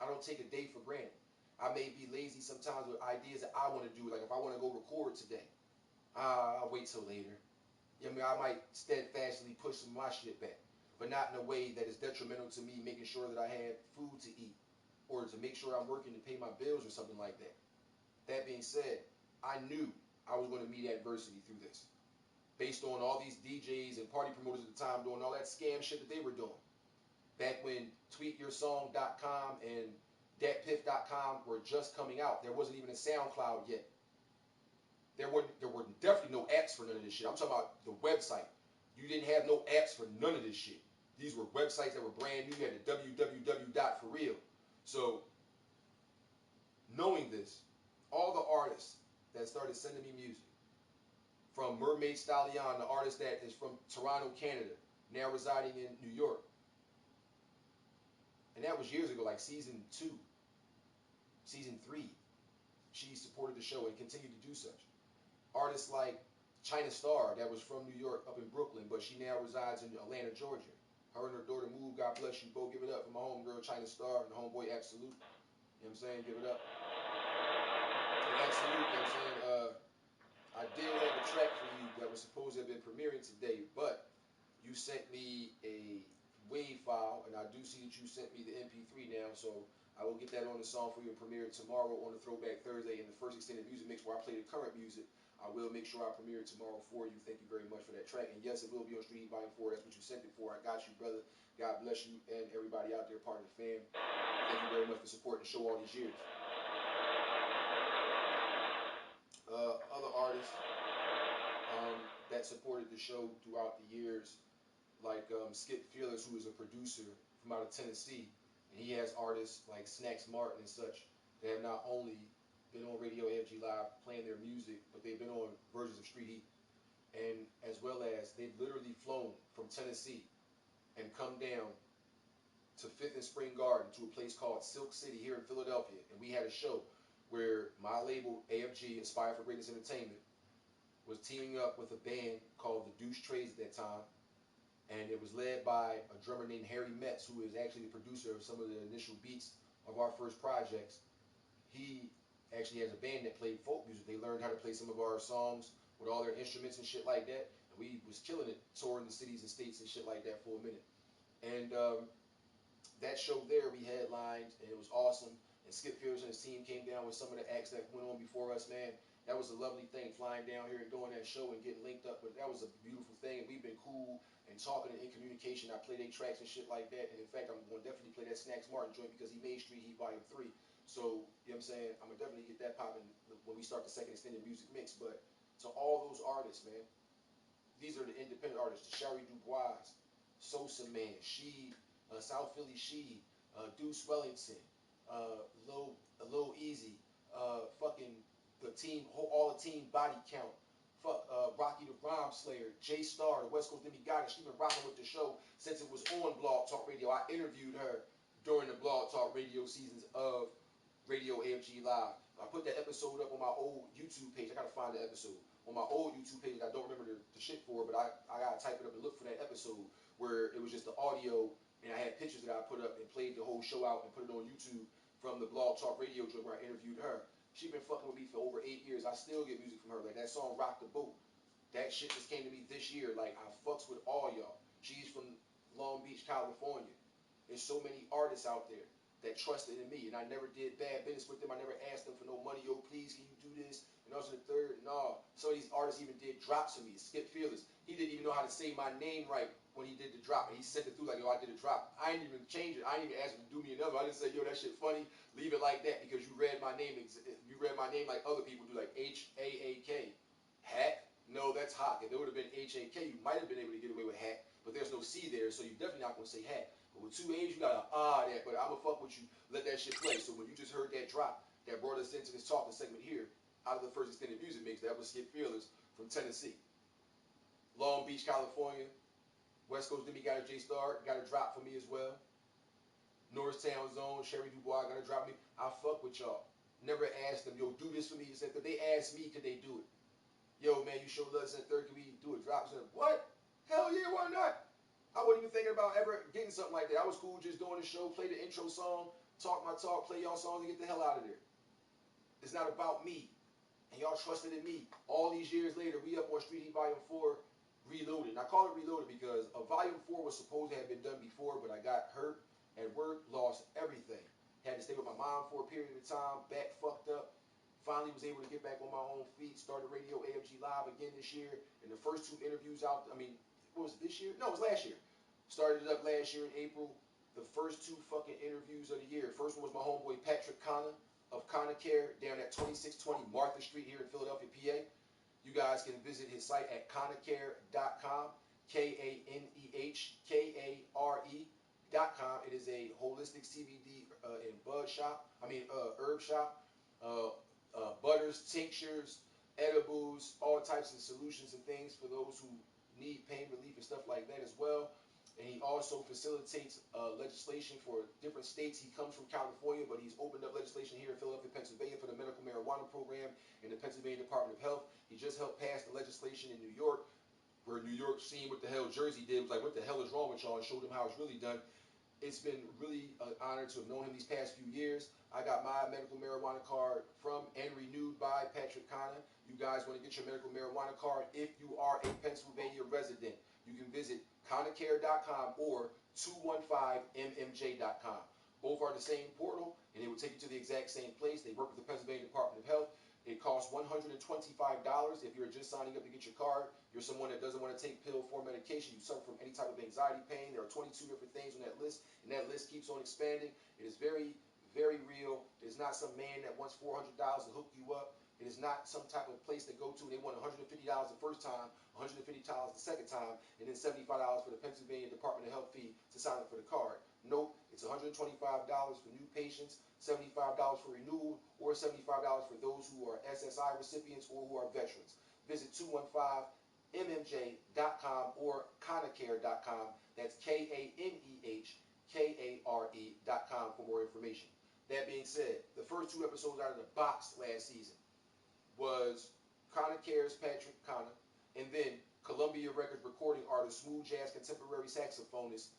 I don't take a day for granted. I may be lazy sometimes with ideas that I want to do, like if I want to go record today. I'll wait till later. I mean, I might steadfastly push some of my shit back, but not in a way that is detrimental to me making sure that I have food to eat or to make sure I'm working to pay my bills or something like that. That being said, I knew I was going to meet adversity through this. Based on all these DJs and party promoters at the time doing all that scam shit that they were doing. Back when tweetyoursong.com and datpiff.com were just coming out. There wasn't even a SoundCloud yet. There were definitely no apps for none of this shit. I'm talking about the website. You didn't have no apps for none of this shit. These were websites that were brand new. You had the www. For real. So, knowing this, all the artists that started sending me music, from Mermaid Stallion, the artist that is from Toronto, Canada, now residing in New York. And that was years ago, like season 2, season 3. She supported the show and continued to do such. Artists like China Star, that was from New York up in Brooklyn, but she now resides in Atlanta, Georgia. Her and her daughter moved, God bless you both. Give it up for my homegirl China Star and the homeboy Absolute. You know what I'm saying? Give it up. And Absolute, you know what I'm saying? I did have a track for you that was supposed to have been premiering today, but you sent me a WAV file, and I do see that you sent me the MP3 now, so I will get that on the song for you and premiere it tomorrow on the Throwback Thursday in the first extended music mix where I play the current music. I will make sure I premiere it tomorrow for you. Thank you very much for that track. And yes, it will be on Street Heat Volume 4. That's what you sent it for. I got you, brother. God bless you and everybody out there, part of the fam. Thank you very much for supporting the show all these years. Other artists that supported the show throughout the years, like Skip Fearless, who is a producer from out of Tennessee, and he has artists like Snacks Martin and such that have not only been on Radio AFG Live playing their music, but they've been on versions of Street Heat, and as well as they've literally flown from Tennessee and come down to 5th and Spring Garden to a place called Silk City here in Philadelphia, and we had a show where my label AFG, Inspired for Greatness Entertainment, was teaming up with a band called the Douche Trades at that time, and it was led by a drummer named Harry Metz, who is actually the producer of some of the initial beats of our first projects. He actually has a band that played folk music. They learned how to play some of our songs with all their instruments and shit like that, and we was killing it, touring the cities and states and shit like that for a minute. And that show there we headlined, and it was awesome. And Skip Fearless and his team came down with some of the acts that went on before us, man. That was a lovely thing, flying down here and doing that show and getting linked up. But that was a beautiful thing, and we've been cool and talking and in communication. I play their tracks and shit like that. And in fact, I'm going to definitely play that Snacks Martin joint because he made Street Heat Volume 3. So, you know what I'm saying? I'm going to definitely get that popping when we start the second extended music mix. But to all those artists, man, these are the independent artists. Shari Dubois, Sosa Man, She, South Philly She, Deuce Wellington, Lil Easy, fucking the team, all the team Body Count, Rocky the Rhyme Slayer, J Star, the West Coast Demigod. She's been rocking with the show since it was on Blog Talk Radio. I interviewed her during the Blog Talk Radio seasons of Radio AFG Live. I put that episode up on my old YouTube page. I gotta find the episode on my old YouTube page. I don't remember the shit for it, but I gotta type it up and look for that episode where it was just the audio and I had pictures that I put up and played the whole show out and put it on YouTube from the Blog Talk Radio joint where I interviewed her. She been fucking with me for over 8 years. I still get music from her. Like that song Rock the Boat. That shit just came to me this year. Like I fucks with all y'all. She's from Long Beach, California. There's so many artists out there that trusted in me, and I never did bad business with them. I never asked them for no money. Yo, please, can you do this? And also the third, no. Some of these artists even did drops for me. Skip Fearless, he didn't even know how to say my name right when he did the drop. And he sent it through like, yo, I did a drop. I didn't even change it. I didn't even ask him to do me another. I didn't say, yo, that shit funny. Leave it like that because you read my name. You read my name like other people do, like H-A-A-K. Hack? No, that's Hawk. If it would have been H-A-K, you might have been able to get away with Hack, but there's no C there, so you're definitely not going to say Hack. But with 2 A's, you got to that, but I'm going to fuck with you, let that shit play. So when you just heard that drop, that brought us into this talking segment here, out of the first extended music mix, that was Skip Fearless from Tennessee. Long Beach, California. West Coast Demigod J Star got a drop for me as well. Norristown Zone, Shari Dubois got a drop for me. I fuck with y'all. Never asked them, yo, do this for me. Said, they asked me, could they do it? Yo, man, you showed love in the third, can we do a drop? I said, what? Hell yeah, why not? I wasn't even thinking about ever getting something like that. I was cool just doing the show, play the intro song, talk my talk, play y'all songs, and get the hell out of there. It's not about me. And y'all trusted in me. All these years later, we up on Street Heat Volume 4, Reloaded. And I call it Reloaded because Volume 4 was supposed to have been done before, but I got hurt at work, lost everything. Had to stay with my mom for a period of time, back fucked up. Finally was able to get back on my own feet, started Radio AFG Live again this year. And the first 2 interviews out, what was it, this year? No, it was last year. Started it up last year in April. the first 2 fucking interviews of the year. First one was my homeboy Patrick Connor of Connor Care down at 2620 Martha Street here in Philadelphia, PA. You guys can visit his site at KanehKare.com, KanehKare.com. It is a holistic CBD and herb shop. Butters, tinctures, edibles, all types of solutions and things for those who need pain relief and stuff like that as well. And he also facilitates legislation for different states. He comes from California, but he's opened up legislation here in Philadelphia, Pennsylvania for the medical marijuana program in the Pennsylvania Department of Health. He just helped pass the legislation in New York, where New York seen what the hell Jersey did. It was like, what the hell is wrong with y'all, and showed them how it's really done. It's been really an honor to have known him these past few years. I got my medical marijuana card from and renewed by Patrick Connor. You guys want to get your medical marijuana card if you are a Pennsylvania resident. You can visit KanehKare.com or 215mmj.com. Both are the same portal, and it will take you to the exact same place. They work with the Pennsylvania Department of Health. It costs $125 if you're just signing up to get your card. You're someone that doesn't want to take pill for medication. You suffer from any type of anxiety, pain. There are 22 different things on that list, and that list keeps on expanding. It is very, very real. It is not some man that wants $400 to hook you up. It is not some type of place to go to and they want $150 the first time, $150 the second time, and then $75 for the Pennsylvania Department of Health fee to sign up for the card. Nope, it's $125 for new patients, $75 for renewal, or $75 for those who are SSI recipients or who are veterans. Visit 215mmj.com or KanehKare.com. That's KanehKare.com for more information. That being said, the first 2 episodes out of the box last season was Connor Care's Patrick Connor, and then Columbia Records recording artist, smooth jazz contemporary saxophonist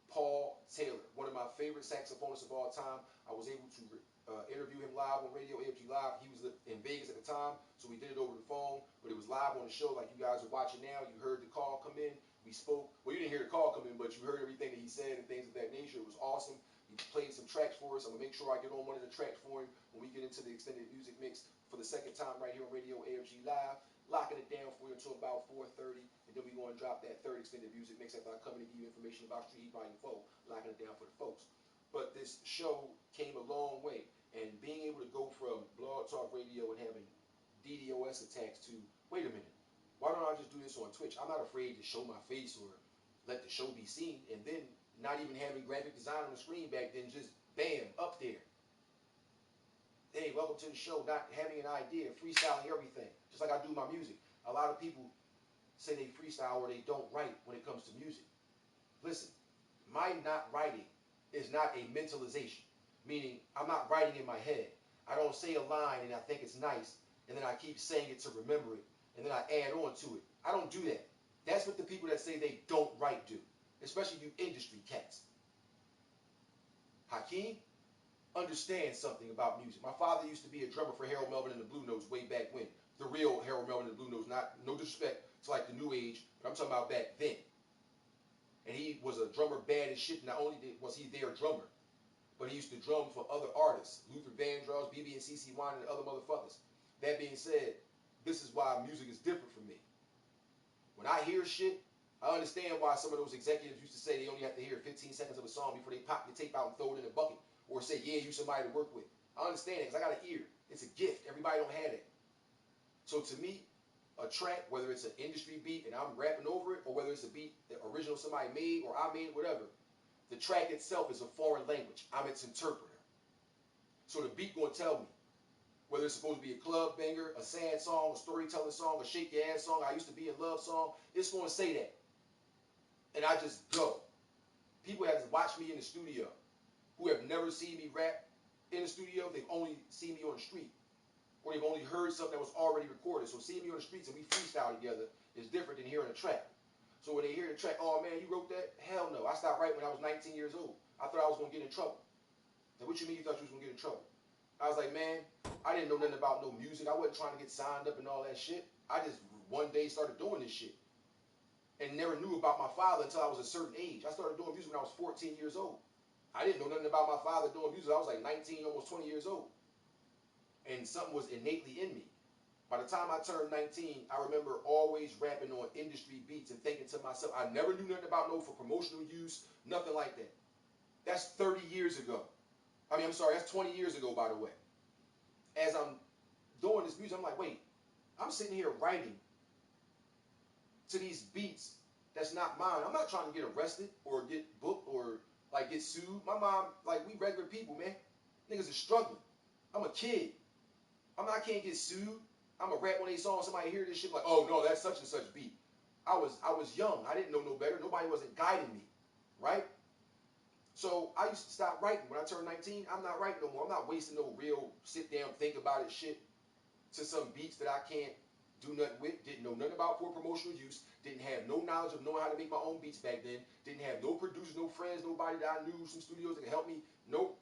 Paul Taylor, one of my favorite saxophonists of all time. I was able to interview him live on Radio AFG Live. He was in Vegas at the time, so we did it over the phone, but it was live on the show like you guys are watching now. You heard the call come in. We spoke. Well, you didn't hear the call come in, but you heard everything that he said and things of that nature. It was awesome. He played some tracks for us. I'm going to make sure I get on one of the tracks for him when we get into the extended music mix for the second time right here on Radio AFG Live. Locking it down for you until about 4:30, and then we're going to drop that third extended music mix after I come in and give you information about Street Heat Volume 4, locking it down for the folks. But this show came a long way, and being able to go from Blog Talk Radio and having DDoS attacks to, wait a minute, why don't I just do this on Twitch? I'm not afraid to show my face or let the show be seen, and then not even having graphic design on the screen back then, just bam, up there. Hey, welcome to the show, not having an idea, freestyling everything, just like I do my music. A lot of people say they freestyle or they don't write when it comes to music. Listen, my not writing is not a mentalization, meaning I'm not writing in my head. I don't say a line and I think it's nice, and then I keep saying it to remember it, and then I add on to it. I don't do that. That's what the people that say they don't write do, especially you industry cats. Hakeem understands something about music. My father used to be a drummer for Harold Melvin and the Blue Notes way back when. The real Harold Melvin and the Blue Notes, not no disrespect to like the new age, but I'm talking about back then. And he was a drummer bad as shit. Not only was he their drummer, but he used to drum for other artists, Luther Vandross, BB and CC Wine, and other motherfuckers. That being said, this is why music is different from me. When I hear shit, I understand why some of those executives used to say they only have to hear 15 seconds of a song before they pop the tape out and throw it in a bucket. Or say, yeah, you somebody to work with. I understand it because I got an ear. It's a gift. Everybody don't have it. So to me, a track, whether it's an industry beat and I'm rapping over it, or whether it's a beat that original somebody made or I made, whatever, the track itself is a foreign language. I'm its interpreter. So the beat gonna tell me whether it's supposed to be a club banger, a sad song, a storytelling song, a shake your ass song, I used to be in love song. It's gonna say that. And I just go. People have to watch me in the studio who have never seen me rap in the studio. They've only seen me on the street, or they've only heard something that was already recorded. So seeing me on the streets and we freestyle together is different than hearing a track. So when they hear the track, oh man, you wrote that? Hell no. I stopped writing when I was 19 years old. I thought I was going to get in trouble. Now what you mean you thought you was going to get in trouble? I was like, man, I didn't know nothing about no music. I wasn't trying to get signed up and all that shit. I just one day started doing this shit and never knew about my father until I was a certain age. I started doing music when I was 14 years old. I didn't know nothing about my father doing music. I was like 19, almost 20 years old. And something was innately in me. By the time I turned 19, I remember always rapping on industry beats and thinking to myself, I never knew nothing about no for promotional use, nothing like that. That's 30 years ago. I mean, I'm sorry, that's 20 years ago, by the way. As I'm doing this music, I'm like, wait, I'm sitting here writing to these beats that's not mine. I'm not trying to get arrested or get booked or like get sued. My mom, like, we regular people, man. Niggas are struggling. I'm a kid. I can't get sued. I'm a rap on a song. Somebody hear this shit like, oh no, that's such and such beat. I was young. I didn't know no better. Nobody wasn't guiding me, right? So I used to stop writing. When I turned 19, I'm not writing no more. I'm not wasting no real sit down, think about it shit to some beats that I can't do nothing with. Didn't know nothing about for promotional use. Didn't have no knowledge of knowing how to make my own beats back then. Didn't have no producers, no friends, nobody that I knew, some studios that could help me. Nope.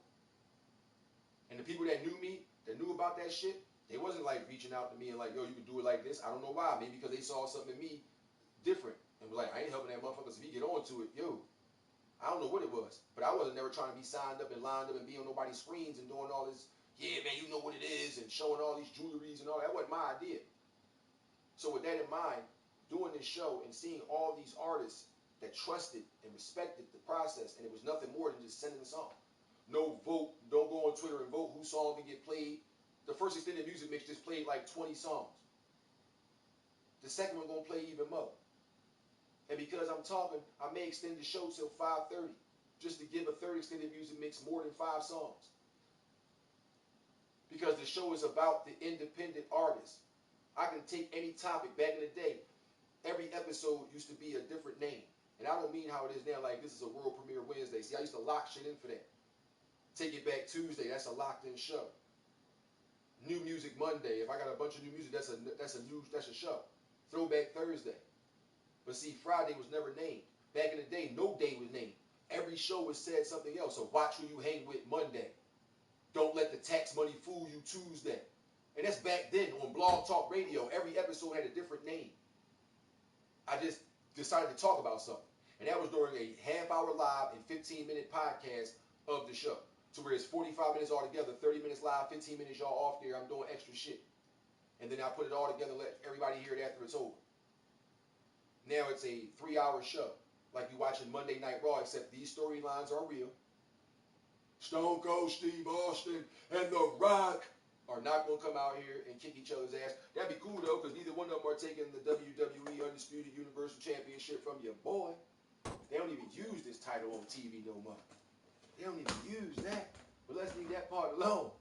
And the people that knew me, that knew about that shit, they wasn't like reaching out to me and like, yo, you can do it like this. I don't know why. Maybe because they saw something in me different and was like, I ain't helping that motherfucker. So if he get on to it, yo, I don't know what it was, but I wasn't never trying to be signed up and lined up and be on nobody's screens and doing all this, yeah, man, you know what it is, and showing all these jewelries and all that. That wasn't my idea. So with that in mind, doing this show and seeing all these artists that trusted and respected the process, and it was nothing more than just sending a song. No vote, don't go on Twitter and vote whose song can get played. The first extended music mix just played like 20 songs. The second one gonna play even more. And because I'm talking, I may extend the show till 5:30 just to give a third extended music mix more than 5 songs. Because the show is about the independent artist. I can take any topic. Back in the day, every episode used to be a different name. And I don't mean how it is now, like this is a world premiere Wednesday. See, I used to lock shit in for that. Take It Back Tuesday, that's a locked in show. New Music Monday, if I got a bunch of new music, that's a show. Throwback Thursday. But see, Friday was never named. Back in the day, no day was named. Every show was said something else. So watch who you hang with Monday. Don't let the tax money fool you Tuesday. And that's back then on Blog Talk Radio. Every episode had a different name. I just decided to talk about something. And that was during a half-hour live and 15-minute podcast of the show. To where it's 45 minutes altogether, 30 minutes live, 15 minutes y'all off there. I'm doing extra shit. And then I put it all together and let everybody hear it after it's over. Now it's a 3-hour show. Like you watching Monday Night Raw, except these storylines are real. Stone Cold Steve Austin and The Rock are not going to come out here and kick each other's ass. That'd be cool, though, because neither one of them are taking the WWE Undisputed Universal Championship from your boy. They don't even use this title on TV no more. They don't even use that. But let's leave that part alone.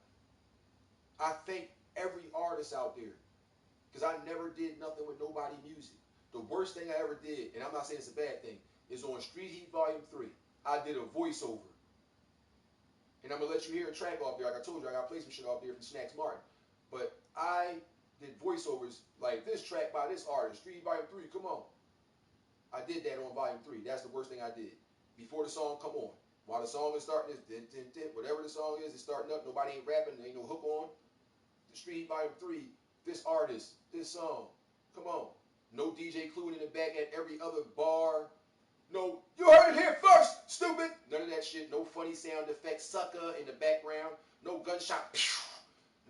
I thank every artist out there, because I never did nothing with nobody music. The worst thing I ever did, and I'm not saying it's a bad thing, is on Street Heat Volume 3. I did a voiceover. And I'm going to let you hear a track off there. Like I told you, I got to play some shit off there from Snacks Martin. But I did voiceovers like this track by this artist, Street Heat Volume 3, come on. I did that on Volume 3. That's the worst thing I did. Before the song come on. While the song is starting, it's din, din, din. Whatever the song is, it's starting up. Nobody ain't rapping. There ain't no hook on. The Street Heat Volume 3, this artist, this song. Come on. No DJ Clue in the back at every other bar. No, you heard it here first, stupid. None of that shit. No funny sound effects, sucker in the background. No gunshot.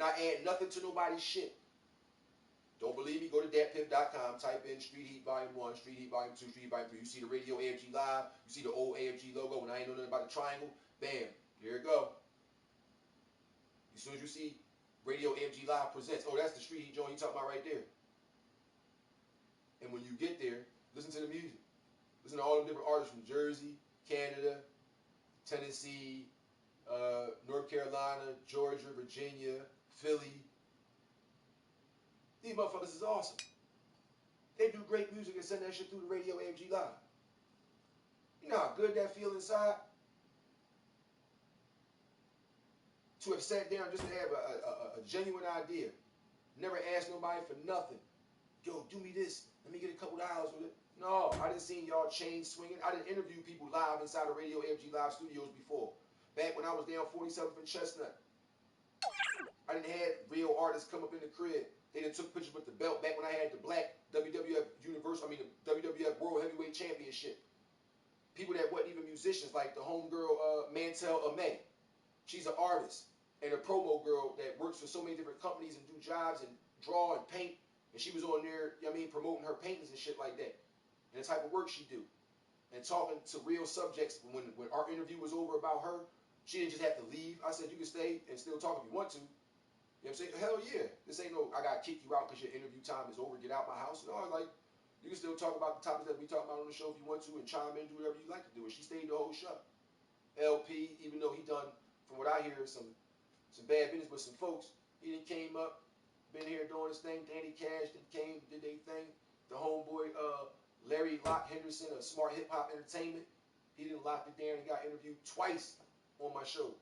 Not add nothing to nobody's shit. Don't believe me? Go to datpiff.com. Type in Street Heat Volume 1, Street Heat Volume 2, Street Heat Volume 3. You see the radio AFG Live. You see the old AFG logo. When I ain't know nothing about the triangle, bam, here it go. As soon as you see Radio AFG Live presents, oh, that's the Street Heat joint you talking about right there. And when you get there, listen to the music. Listen to all the different artists from Jersey, Canada, Tennessee, North Carolina, Georgia, Virginia, Philly. These motherfuckers is awesome. They do great music and send that shit through the Radio AFG Live. You know how good that feels inside? To have sat down just to have a genuine idea. Never asked nobody for nothing. Yo, do me this. Let me get a couple dollars with it. No, I didn't see y'all chain swinging. I didn't interview people live inside of Radio AFG Live studios before. Back when I was down 47th and Chestnut. I didn't have real artists come up in the crib. They done took pictures with the belt back when I had the black WWF Universal, the WWF World Heavyweight Championship. People that wasn't even musicians, like the homegirl Mantel Amay. She's an artist and a promo girl that works for so many different companies and do jobs and draw and paint. And she was on there, promoting her paintings and shit like that. And the type of work she do. and talking to real subjects. When our interview was over about her, she didn't just have to leave. I said, you can stay and still talk if you want to. You know what I'm saying? Hell yeah. This ain't no, I got to kick you out because your interview time is over. Get out my house. No, like, you can still talk about the topics that we talk about on the show if you want to and chime in, do whatever you like to do. And she stayed the whole show. LP, even though he done, from what I hear, some bad business with some folks, he done came up, been here doing his thing. Danny Cash done came, did their thing. The homeboy, Larry Locke Henderson of Smart Hip Hop Entertainment, he done locked it down and got interviewed twice on my show.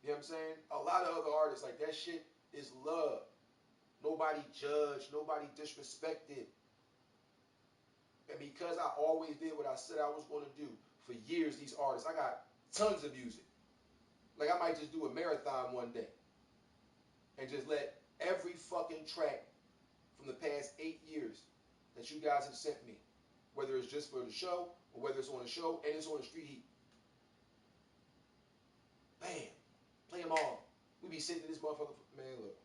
You know what I'm saying? A lot of other artists, like, that shit is love. Nobody judged, nobody disrespected. And because I always did what I said I was going to do for years, these artists, I got tons of music. Like, I might just do a marathon one day and just let every fucking track from the past 8 years that you guys have sent me, whether it's just for the show or whether it's on the show and it's on the Street Heat. Bam. Play them all. We be sitting in this motherfucker, man, look.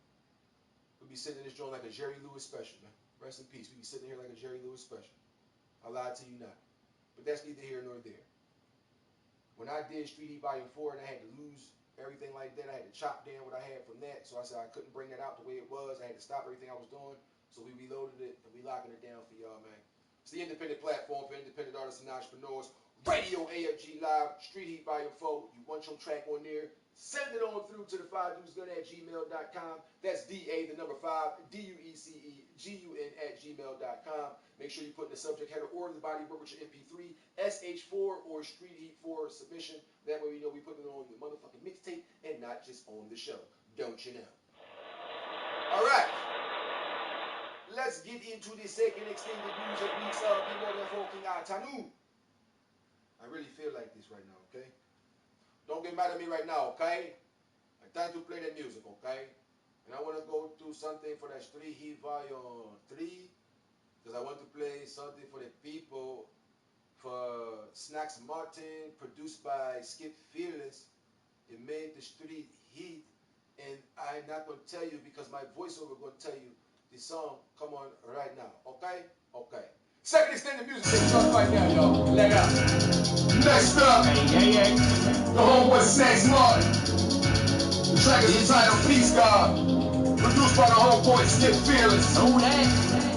We be sitting in this joint like a Jerry Lewis special, man. Rest in peace. We be sitting here like a Jerry Lewis special. I lied to you not. But that's neither here nor there. When I did Street Heat Volume 4 and I had to lose everything like that, I had to chop down what I had from that. So I said I couldn't bring that out the way it was. I had to stop everything I was doing. So we reloaded it and we locking it down for y'all, man. It's the independent platform for independent artists and entrepreneurs. Radio AFG Live, Street Heat Volume 4. You want your track on there? Send it on through to the 5deucegun@gmail.com. That's DA, the number 5, DUECEGUN@gmail.com. Make sure you put in the subject header or the body work with your MP3, SH4 or Street Heat 4 submission. That way we know we put it on the motherfucking mixtape and not just on the show. Don't you know? All right. Let's get into the second extended music mix of the motherfucking afternoon. I really feel like this right now, okay? Don't get mad at me right now, okay? I'm trying to play the music, okay? And I want to go through something for that Street Heat Volume 3, because I want to play something for the people, for Snacks Martin, produced by Skip Fearless. It made the Street Heat, and I'm not going to tell you because my voiceover going to tell you the song come on right now, okay? Okay. Second extended music takes off right now, y'all. Let out. Next up, the homeboy Snacks Martin. The track is entitled Peace God. Produced by the homeboy Skip Fearless. Know that.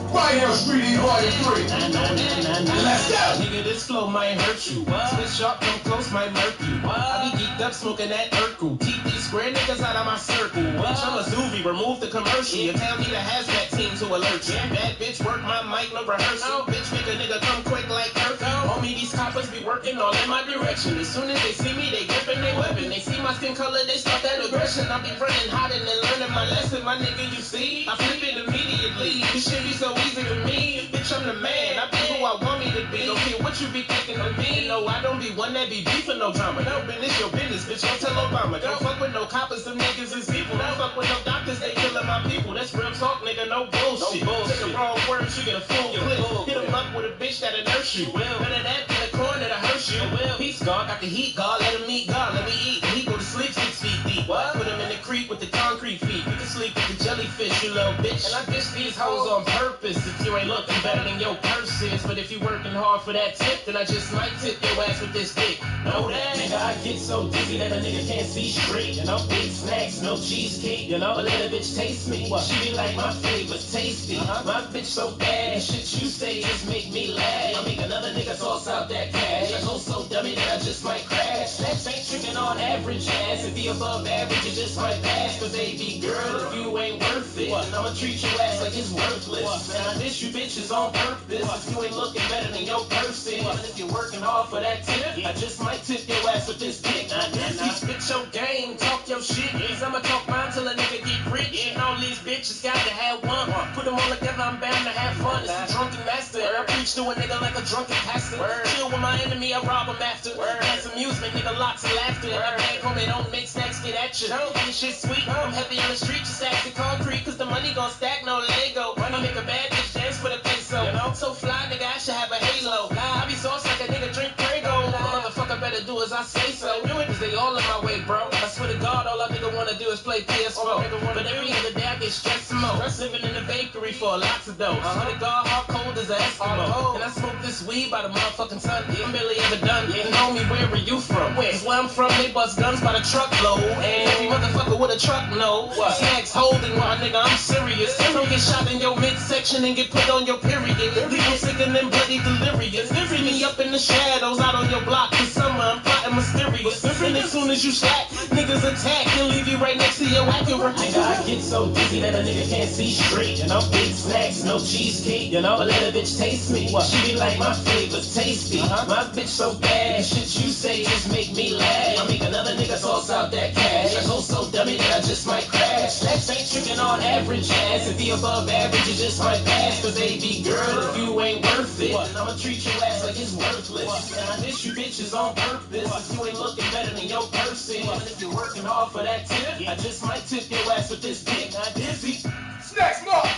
Right here on Street Heat Volume 3. Let's go. Nigga, this flow might hurt you. Switch sharp, come close, might murk you. I be geeked up smoking that Urkel. Keep these square niggas out of my circle. Bitch, I'm a Zuby, remove the commercial. You tell me the hazmat team to alert you. Bad bitch, work my mic, no rehearsal. Bitch, make a nigga come quick like curfew. Homie, these coppers be working all in my direction. As soon as they see me, they gripping their weapon. They see my skin color, they start that aggression. I be running hot and then learning my lesson. My nigga, you see, I flip it immediately. This shit be so easy to me. Bitch, I'm the man. I be who I want me to be. Don't care what you be thinking of me. No, I don't be one that be beefing no drama. No, man, it's your business, bitch. Don't tell Obama. Don't fuck with no coppers, them niggas is evil. Don't fuck with no doctors, they killing my people. That's real talk, nigga, no bullshit. Take the wrong words, you get a full clip. Hit him up with a bitch that'll nurse you. None of that in the corner that'll hurt you. Peace God, got the heat, God, let him meet God, let me eat. He go to sleep 6 feet deep. Put him in the creek with the concrete feet. You can sleep with the jellyfish, you little bitch. And I dish these hoes on purpose. If you ain't looking better than your purse is. But if you working hard for that tip, then I just might tip your ass with this dick. Know that? Nigga, I get so dizzy that a nigga can't see straight. You know, big snacks, no cheesecake. You know, but let a bitch taste me. She be like my favorite tasty. My bitch so bad, and shit you say just make me laugh. I make another nigga toss out that cash. I go so dummy that I just might crash. Snacks ain't tricking on average ass. If you above average, you just might pass. But baby girl, if you ain't worth it, then I'ma treat your ass like it's worthless. Man, I dish you bitches on purpose. If you ain't looking better than your person, and if you're working hard for that tip, I just might tip your ass with this dick. If you spit your game, talk your shit, cause I'ma talk mine till a nigga get rich. And all these bitches got to have one. Put them all together, I'm bound to have fun. It's a drunken master, and I preach to a nigga like a drunken pastor. Chill with my enemy, I rob him after. That's amusement, nigga, lots of laughter. And I beg home, it don't make snacks get at you. This shit sweet, I'm heavy on the street, just ask the concrete, cause the money gon' stack, no Lego. I make a bad bitch dance for the peso. So fly, nigga, I should have a halo. I be sauce like a nigga drink Prego. Motherfucker better do a as I say so. Cause they all in my way, bro. I swear to God, all I nigga wanna do is play PS4. But every other day I get stressed some more. Living in the bakery for lots of dough. I swear to God, how cold is an Eskimo? And I smoke this weed by the motherfucking sun. I'm barely ever done. You know me, where are you from? Cause where I'm from, they bust guns by the truckload. And every motherfucker with a truck know. Snacks holding while nigga, I'm serious. Don't get shot in your midsection and get put on your period. Leave you sick and then bloody delirious. See me up in the shadows out on your block this summer. I'm plotting mysterious. And as soon as you slack, niggas attack and leave you right next to your Acura. Nigga, I get so dizzy that a nigga can't see straight. You know, big snacks, no cheesecake. You know, but let a bitch taste me. She be like, my flavor's tasty. My bitch so bad, shit you say just make me laugh. I make another nigga toss out that cash. I go so dummy that I just might crash. Sex ain't tricking on average ass. If you above average, you just might pass. Cause baby girl, if you ain't worth it, I'ma treat your ass like it's worthless. And I dish you bitches on purpose. If you ain't looking better than your person, and if you're working hard for that tip, I just might tip your ass with this dick. Not dizzy. Snacks Mark.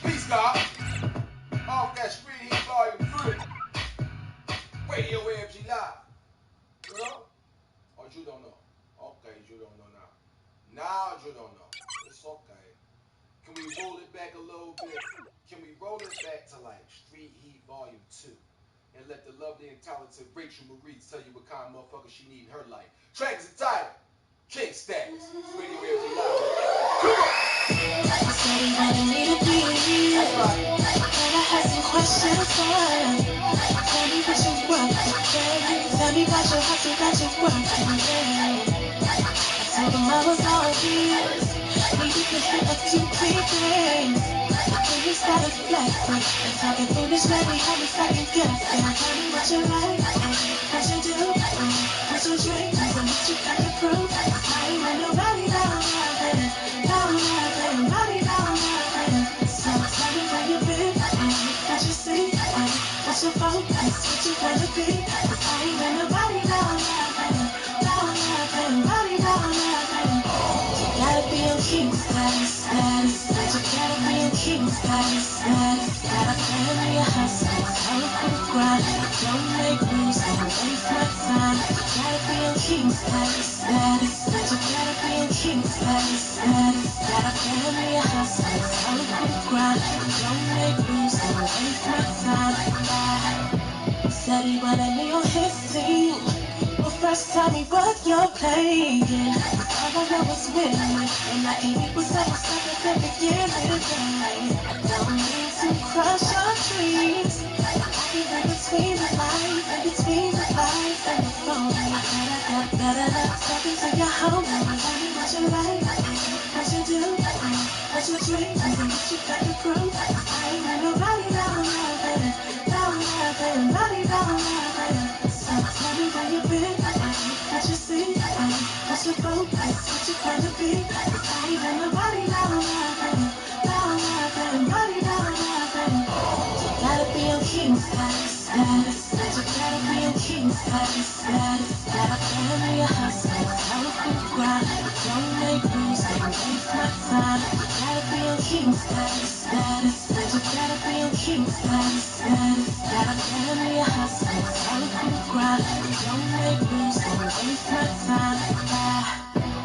Peace God. Off that Street Heat Volume 3. Radio AFG Live. You know? Or you don't know? Okay, you don't know now. Now you don't know. It's okay. Can we roll it back a little bit? Can we roll it back to like Street Heat Volume 2? And let the lovely and talented Rachel Marie tell you what kind of motherfucker she need in her life. Track is entitled King Status. Radio AFG Live. Come on! Said he wanted me to be here, and I had some questions for him. Tell me what you work today. Tell me about your hustle that you work today. I told him I was all ears. Needed to hit a few key things. Then he started flexing and talking foolish, man. He had me second guessing. Tell me what you like, what you do, what you drink, and what you got to prove. I ain't let nobody down nothing, nobody down nothing. So tell me where you been, what you see, what's your focus, what you wanna be. Cause I ain't let nobody down nothing, nobody down nothing. You gotta be on king status, you gotta be on king status. Gotta family, a hustle, hustle, grind. Don't make moves, don't waste my time. You gotta be on king status. You gotta be on king status. Gotta family, a hustle, hustle, grind. Don't make moves, don't waste my time. Said he wanted me on his team. Well, first tell me what you're playing. All I know is winning, and I ain't equal several seconds at the beginning. I don't mean to crush your dreams. I can in between the lines, in between the lines and the phone. Better not talking to your homie. Tell me what you like, what you do, what you drink, and what you got to prove. I ain't let nobody down nothing, nobody down nothing. So tell me where you been, what you see, what's your focus, what you gonna be. Cause I ain't let nobody down nothing, nobody down nothing. You gotta be on king status. You gotta be on king status. Gotta family, a hustle, hustle, grind. Don't make moves, don't waste my time. You gotta be on king status. You gotta be on king status. Gotta family, a hustle, hustle, grind. Don't make moves, don't waste my time.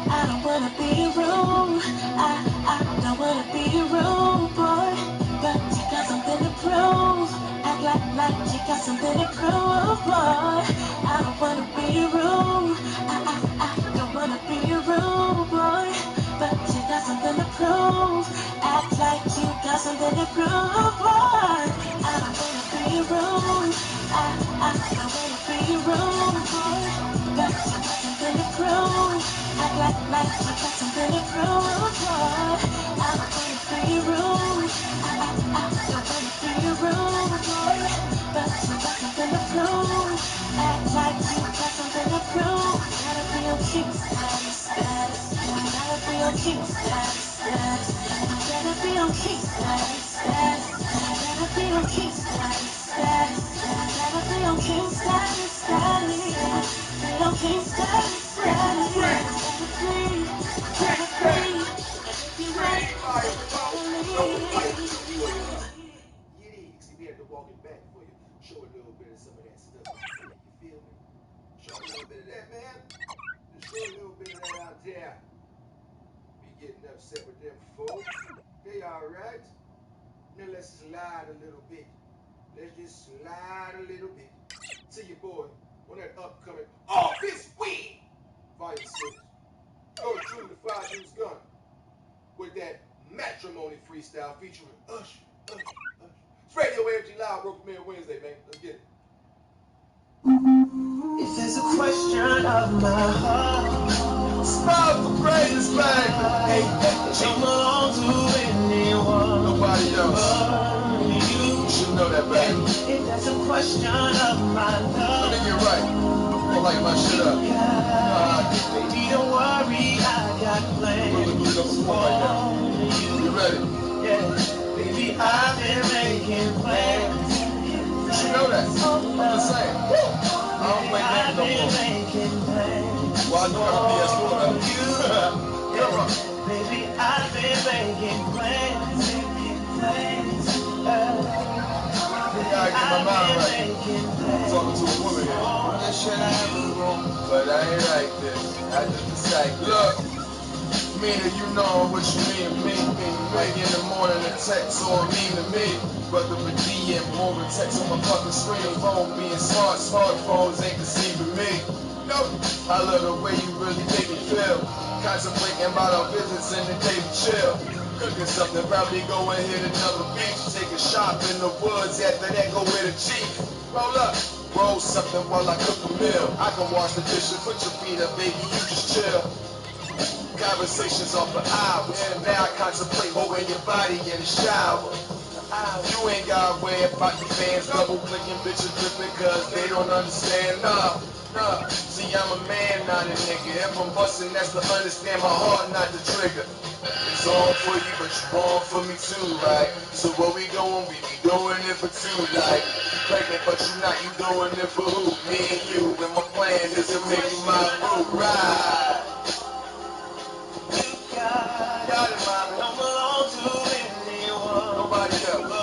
I don't wanna be rude. I don't wanna be rude, boy. But you got something to prove. Act like you got something to prove, boy. I don't wanna be rude. I don't wanna be rude, boy. But you got something to prove. Act like you got something to prove, boy. I don't wanna be rude. I don't wanna be rude, boy. But you got something to prove. Act like you got something to prove, boy. I don't wanna be rude. I don't wanna be rude, boy. But you got something to prove. Act like you got something to prove. Gotta be on king status. Gotta be on king status. Gotta be on king status. Gotta be on king status. Gotta be on king status. Be on king status. See, we had to walk it back for you. Show a little bit of some of that stuff. You feel me? Show little bit of that, man. Just throw a little bit of that out there. Be getting upset with them folks. They alright. Now let's slide a little bit. Let's just slide a little bit. To your boy on that upcoming Office Week Volume 6. Yours truly, the 5 Deuce Gun. With that matrimony freestyle featuring Usher. It's Radio AFG Live, Broken Man Wednesday, man. Let's get it. If there's a question of my heart, Smile for greatness, baby. hey, don't belong to anyone. Nobody else. But you. You should know that, baby. If there's a question of my I love, think you're right. Don't like my shit up. baby, don't worry, I got plans for you. You ready? Yeah, baby, I've been making plans. You should know that. I'm just saying. I don't play games no more. Well, I do have a PS4 now. Come on. Baby, I've been making plans. I gotta get my mind right. I'm talking to a woman here. But I ain't like this. I just decide. Look, meaning you know what you mean to me. Like in the morning, a text or a meme to me. Brother with DM, more than text on my fucking screen. Phone being smart, smartphones ain't deceiving me. Nope. I love the way you really make me feel. Contemplating about our visits and the day we chill. Cooking something, probably go and hit another beach. Take a shop in the woods, after that go with a Jeep. Roll up, roll something while I cook a meal. I can wash the dishes, put your feet up, baby, you just chill. Conversations off for hours. Now I contemplate holding your body in the shower. You ain't gotta worry about your fans double clicking bitches dripping cause they don't understand. Nah. See, I'm a man, not a nigga. If I'm busting, that's to understand my heart, not the trigger. It's all for you, but you born for me too, right? So what we doing? We be doing it for two, like pregnant, but you not. You doing it for who? Me and you. And my plan is to make you my boo, right? Got it, mommy. Don't belong to anyone. Nobody else. But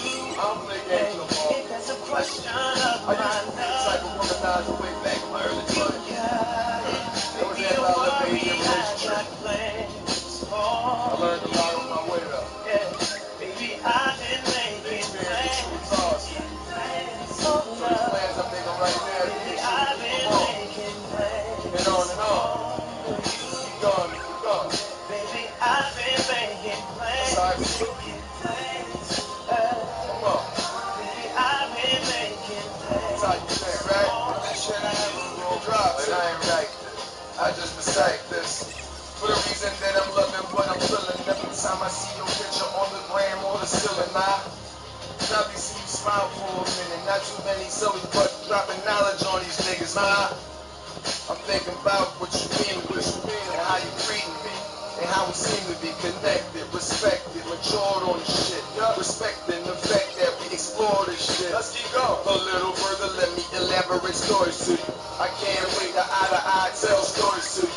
you. I don't play games no more. If there's a question of I used to be the type of womanizer way back in my early 20s. It was after I left the Asian relationship. I learned a lot on my way though. Baby, I've been making plans. So these plans I'm making right now, Baby, I've been making plans. and on and on. Keep going, keep going. Baby, I've been making plans. That's how I feel. Come on. Baby, I've been making plans. That's how you say, right? That shit I have to drop, but I ain't like this. I just recite this. For the reason that I'm loving what I'm feeling. Every time I see your picture on the gram or the ceiling, I be see you smile for a minute. Not too many souls, but dropping knowledge on these niggas, I'm thinking about what you mean, and how you treating me, and how we seem to be connected, respected, matured on this shit. Respecting the fact that we explore this shit. Let's keep going. A little further, let me elaborate stories to you. I can't wait to eye tell stories to you.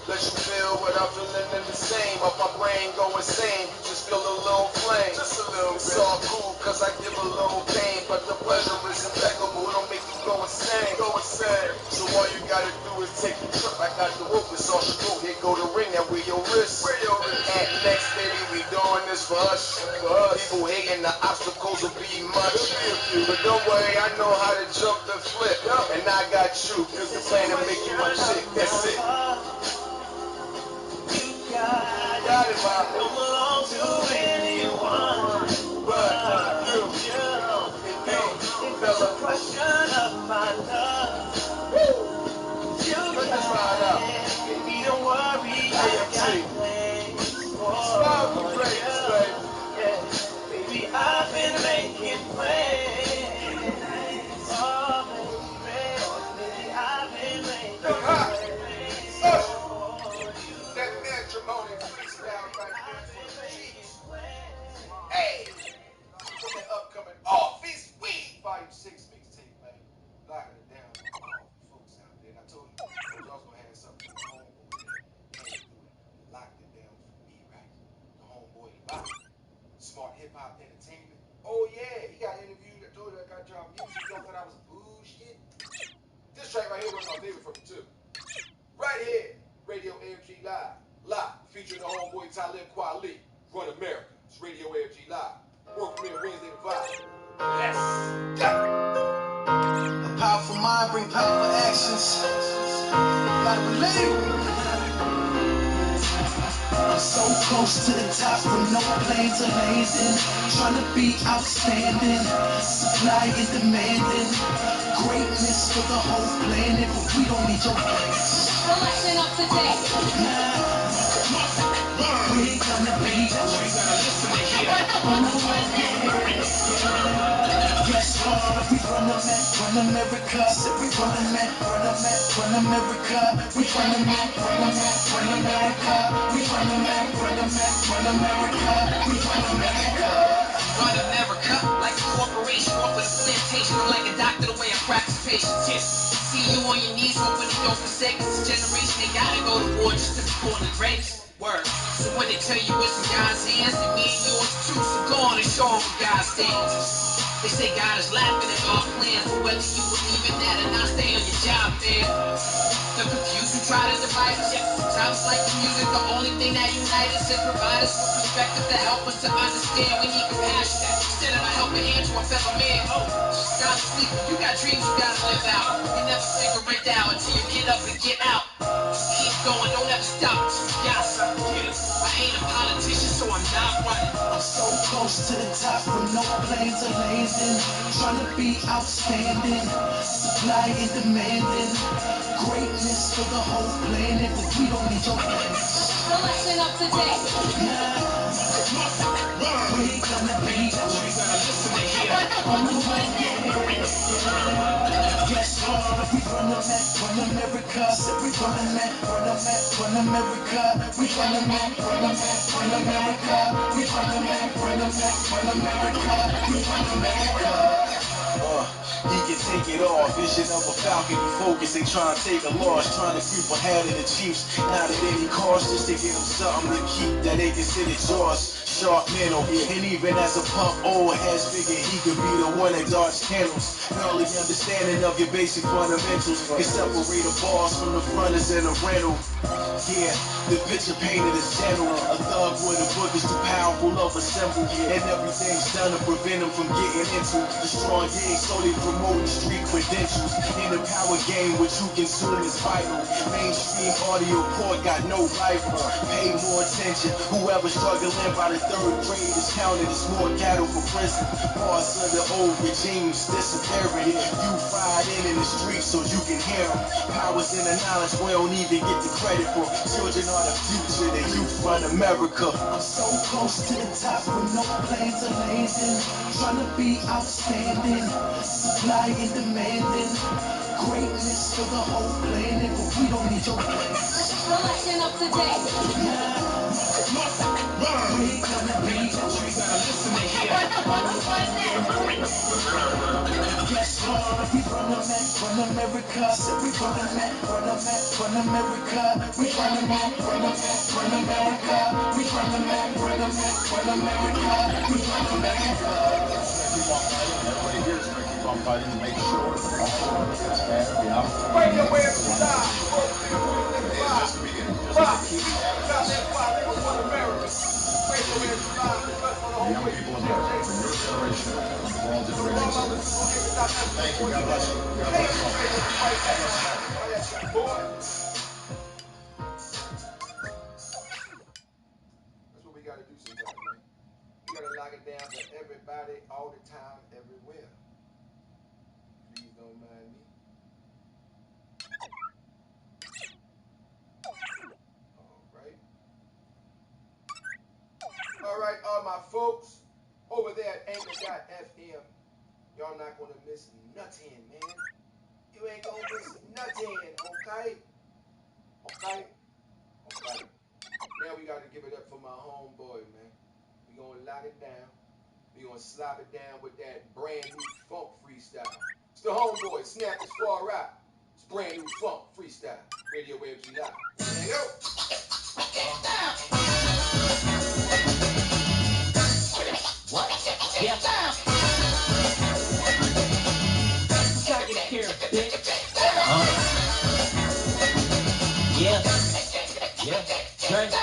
Let you feel what I'm feeling in the same. Up my brain go insane. You just feel a little flame. Just a little. It's all cool cause I give a little pain. But the pleasure is impeccable. It'll make you go insane. Go insane. So all you gotta do is take the trip. I got the rope. It's all she wrote. Here go the ring. Now where your wrist. Where your wrist. At next, baby, we doing this for us. People hating the obstacles will be much. But don't worry, I know how to jump and flip. And I got you. Cause the plan to make you my chick. That's it. Got it, man. Don't belong to anyone. But you, If there's a question of my love, you let's just ride out. baby, don't worry, I got plans Smile for for greatness, you. baby. Yeah, baby, I've been making plans. Oh, baby, I've been making plans. favorite from him too. Right here, Radio AFG Live, featuring the homeboy Talib Kweli, Run America. It's Radio AFG Live. World premiere Wednesday to 5. Let's go. A powerful mind bring powerful actions. Gotta believe. I'm so close to the top from no plane to landing. Trying to be outstanding. Supply is demanding. Greatness for the whole planet, but we don't need your thanks. Selection up to date. We ain't gonna be. Yes, we run America. We run America. We run America. Run America. We run America. We run America. Run America, like a corporation, off of the plantation. I'm like a doctor, the way I practice patience. Yes. See you on your knees, hoping to go for seconds. This generation, they gotta go to war just to be born and raised. Word. So when they tell you it's in God's hands, then me and yours too. So go on and show them what God stands. They say God is laughing at our plans, but whether you believe in that or not, stay on your job, man. The confused who try to divide us. Sounds like the music, the only thing that unites us and provide us with perspective to help us to understand. We need compassion instead of a helping hand to a fellow man. Oh, God's sleep. You got dreams you gotta live out. You never figure it out until you get up and get out. Just keep going, don't ever stop. You got something, get it. I ain't a politician, so I'm not running. I'm so close to the top from no plane to landing. Trying to be outstanding. Supply is demanding. Greatness for the whole planet, but we don't need your thanks. Selection up to date. We ain't gonna be. Listen to here. Yes, we run America. We run America. We run America. Run America. We run America. We run America. He can take it all. Vision of a falcon, he focus, ain't trying to take a loss. Trying to creep ahead of the Chiefs, not at any cost, just to get them something to keep that they consider yours. Sharp mental, and even as a punk, old heads figure he could be the one that dodged candles. Early understanding of your basic fundamentals can separate the boss from the fronters and the rental. Yeah, the picture painted is general. A thug with a book is too powerful of a symbol, and everything's done to prevent him from getting into the strong game, solely promoting street credentials. In the power game, what you consume is vital. Mainstream audio port got no rival. Pay more attention. Whoever's struggling by the third grade is counted as more cattle for prison. Parts of the old regimes disappearing. You fried in the streets so you can hear them. Powers in the knowledge we don't even get the credit for. Children are the future, the youth run America. I'm so close to the top with no plane to landing. Trying to be outstanding. Supply is demanding. Greatness for the whole planet, but we don't need your thanks. Selection up to date. We ain't gonna be. Listen to here. Yes, we run America. We run America. We run America. Run America. We run America. We run America. Everybody here is going to keep on fighting to make sure that all of this bad reality. Radio AFG Live. World premiere Wednesday to 5. Just to begin. Talib Kweli, Run America. Radio AFG Live. The best for the The young homeboy. people of America, from your generation, of all generations. Thank you. God bless you. God bless you. That's what we gotta do sometimes, man. We gotta lock it down for everybody, all the time, everywhere. Please don't mind me. Alright, all my folks over there at Anchor.fm. Y'all not gonna miss nothing, man. You ain't gonna miss nothing, okay? Okay? Okay. Now we gotta give it up for my homeboy, man. We gonna lock it down. We gonna slap it down with that brand new funk freestyle. It's the homeboy, Snap as far out. It's brand new funk freestyle. Radio AFG Live. There you go. What? Yeah. Check it here, bitch. Yeah. Drink.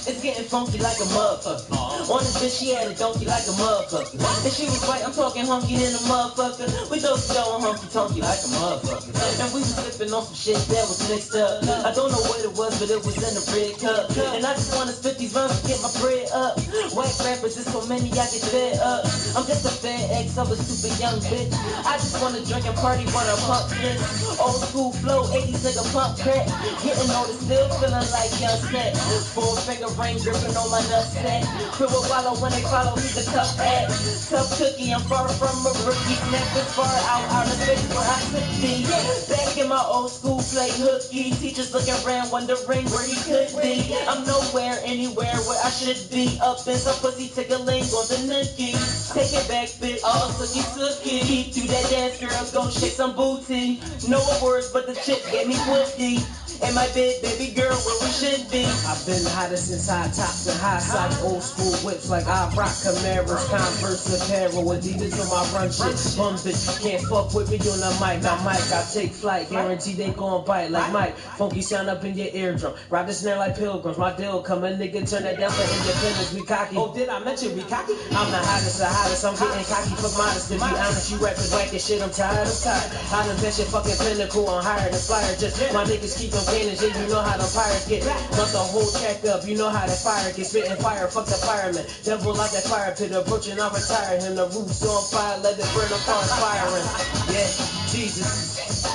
It's getting funky like a motherfucker. On this bitch, she had a donkey like a motherfucker. And she was right, I'm talking hunky than a motherfucker. We those dough and hunky tonky like a motherfucker. And we was sipping on some shit that was mixed up. I don't know what it was, but it was in a red cup. And I just wanna spit these rounds to get my bread up. Whack rappers, there's so many, I get fed up. I'm just a fed ex of a stupid young bitch. I just wanna drink and party when I pump this. Old school flow, 80s nigga pump crack. Getting older, still feeling like young set. Four finger ring gripping on my nutsack. Crew will wallow when they follow, he's a tough ass. Tough cookie, I'm far from a rookie. Snap this far out of space where I could be. Back in my old school, play hooky. Teachers looking around, wondering where he could be. I'm nowhere, anywhere where I should be. Up in some pussy tickling on the nookie. Take it back, bitch, all sookie sookie. Keep to that dance, girl, go shake some booty. No words, but the chick gave me woody. And my big baby girl where we should be. I've been hotter since high tops and high socks. Old school whips like I rock Camaros, Converse, apparel, Adidas on my run shit. Bum bitch, can't fuck with me on the mic. Now Mike, I take flight, guaranteed they gon' bite like Mike. Funky sound up in your eardrum, ride the snare like pilgrims. My deal come a nigga turn that down for independence. We cocky. Oh, did I mention we cocky? I'm the hottest. I'm getting cocky for modest. To be honest, you rappers whack and shit. I'm tired. I done bet your fucking pinnacle on higher than flyer. Just my niggas keep them cannons, yeah, you know how the pirates get. Bust the whole check up, you know how the fire get. Spitting fire, fuck the fireman. Devil out that fire pit, approaching, I retire him. The roof's on fire, let it burn up on firing. Yeah, Jesus.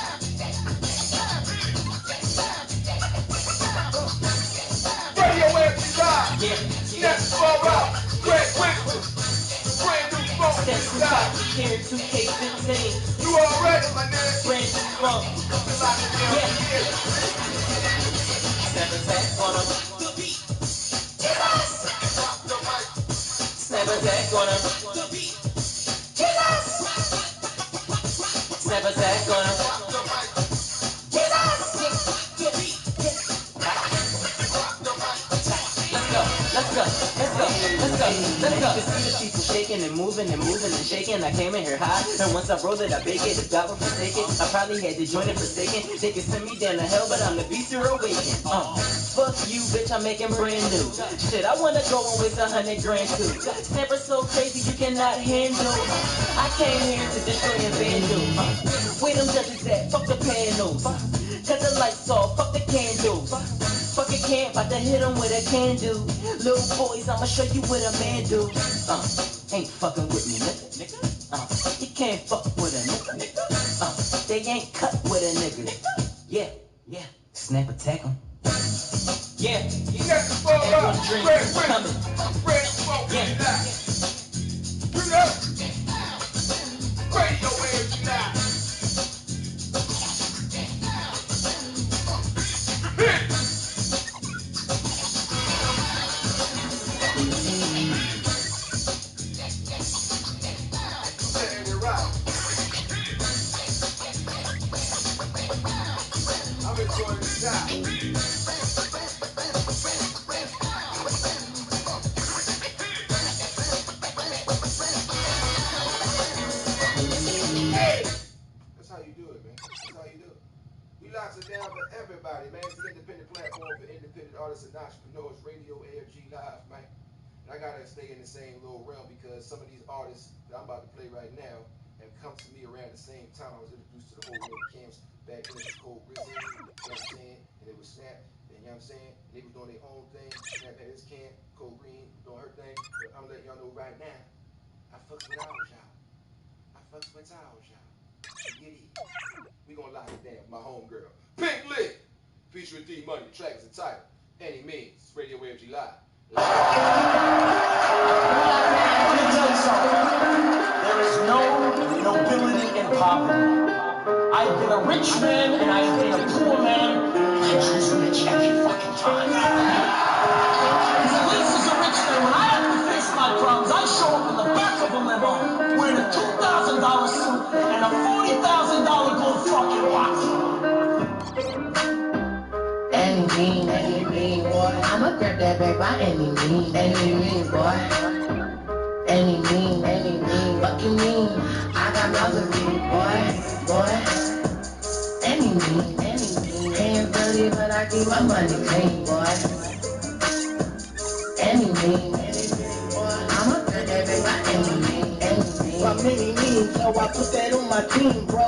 Radio AFG Live. Next fall out. Greg Winston. Brand new funk. Here 2K15. You already, my nigga. Brand new funk. Snap attack on him. Snap attack on him. Snap attack on him. Let's go. You see the people shaking and moving and shaking. I came in here high, and once I rolled it, I bake it. If God were forsaken, I probably had to join it forsaken. They can send me down to hell, but I'm the beast you're awakened. Fuck you, bitch, I'm making brand new shit. I wanna go and waste $100 grand too. Snapper so crazy you cannot handle. I came here to destroy and vandal. Where them judges at? Fuck the panels. Cut the lights off, fuck the candles. Fuck a camp, about to hit him with a can do. Little boys, I'ma show you what a man do. Ain't fucking with me, nigga. You can't fuck with a nigga. They ain't cut with a nigga. Yeah. Snap attack him. Yeah. Everyone drink coming. Yeah. Radio AFG Live. Everybody, man. It's an independent platform for independent artists and entrepreneurs. Radio AFG Live, man. And I gotta stay in the same little realm because some of these artists that I'm about to play right now have come to me around the same time. I was introduced to the whole world camps back then. It was Cold Grizzly, you know what I'm saying? And it was Snap, and you know what I'm saying? And they was doing their own thing. Snap had his camp, Cold Green doing her thing. But I'm letting y'all know right now, I fucks with ours, y'all. Get it. We gonna lock it down, my homegirl. Pink Lip, featuring D Money. The track is entitled Any Means. It's Radio AFG Live. Let me tell you something. There is no nobility in poverty. I've been a rich man and I've been a poor man. I'm just rich every fucking time. Because at least as a rich man, when I have to face my problems, I show up in the back of a limo wearing a $2,000 suit and a $40,000 gold fucking watch. Any mean, boy. I'ma grab that back by any mean, boy. Any mean, fucking mean. I got mouths of mean, boy. Hands dirty, but I keep my money clean, boy. Any mean, I'm a good every by any mean. By many means, so I put that on my team, bro.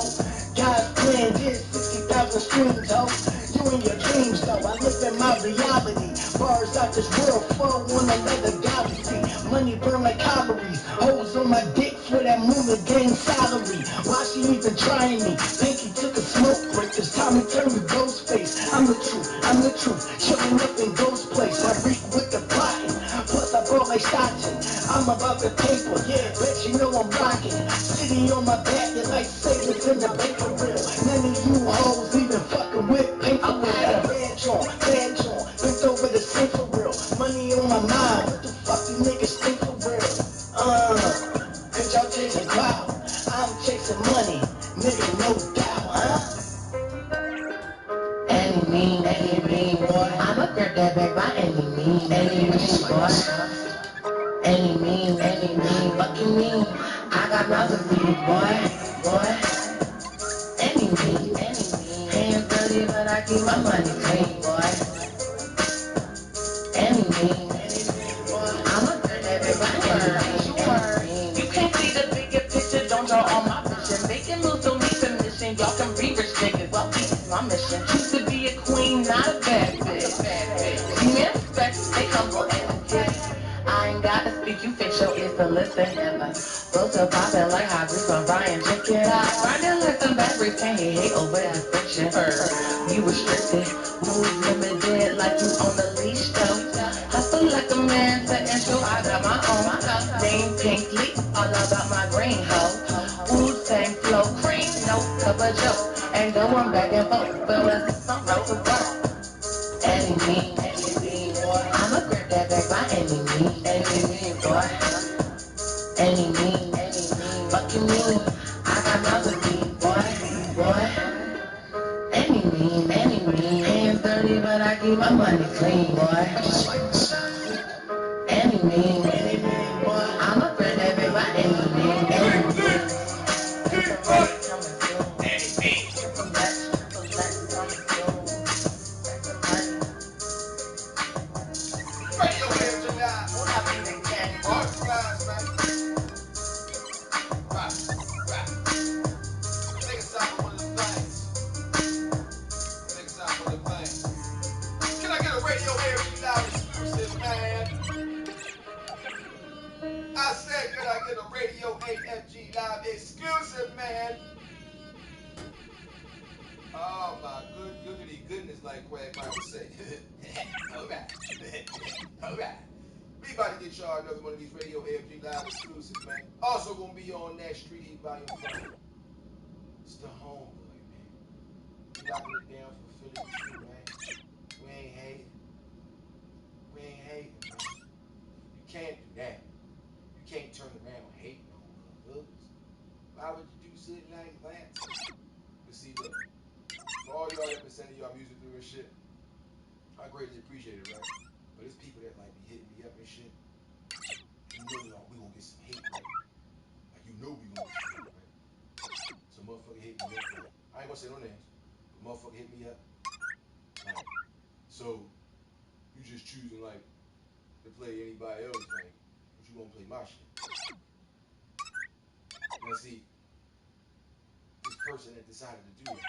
God's plan did 60,000 streams, ho. You in your dreams, though. I live in my reality. Bars out this world, flow on another galaxy. Money burn like calories. Hoes on my dick for that movement, gain salary. Why she even trying me? Pinky took a smoke break. This time it turned to ghost face. I'm the truth. Chilling up in ghost place. I reek with the plotting. Plus I ball like Stockton. I'm about the paper, yeah, bet you know I'm rocking. City on my back, you like savings in the baker reel. None of you hoes even fucking with paper. I got a bad joint, bent over the sink for real. Money on my mind, what the fuck these niggas think for real? Cause y'all chasing clout, I'm chasing money, nigga, no doubt, huh? Any mean, boy. I'm a grab that back by any mean, boy. Any mean, fucking mean. I got mouth to feed, boy. Any mean. Hands dirty, but I keep my money clean, boy. Any mean, I'm a good everybody. You can't see the bigger picture, don't draw on my vision. Making moves don't need permission, y'all can be rich niggas. Well, this is my mission. Choose to be a queen, not a bad bitch. See me respect, they humble and legit. I ain't gotta speak, you fix your ears to listen. Flow to poppin' like hot grease from Brian. Check it out. Grinding like some batteries can't hate over the friction. You restricted, moves limited like you on the leash though. Hustle like a man to intro, I got my own. Name Pink Leaf, all about my green hoe. Wu-Tang flow, cream, no cover joke. And going back and forth, but it's something to work. Any mean, boy. I'ma grab that back by any mean, boy. Any mean, fucking mean. I got mouth to feed, boy. Any mean, hands dirty, but I keep my money clean, boy. Any mean, boy. I'ma grab that back by any mean. I said, could I get a Radio AFG Live exclusive, man? Oh my goodness, like Quagmire would say. Alright. We about to get y'all another one of these Radio AFG Live exclusives, man. Also gonna be on that Street Heat Volume 5. It's the homeboy, man. We locking it down for Philly too, man. We ain't hating, man. You can't do that. You can't turn around hating on motherfuckers. Why would you do shit like that? But see, look, for all y'all that been sending y'all music through and shit, I greatly appreciate it, right? But it's people that like be hitting me up and shit. You know we gonna get some hate, right? Like you know we gonna get some hate, right? So motherfucker hit me up, like, I ain't gonna say no names, but motherfucker hit me up. Like, so you just choosing like to play anybody else, like, but you won't play my shit. Now see, this person that decided to do it,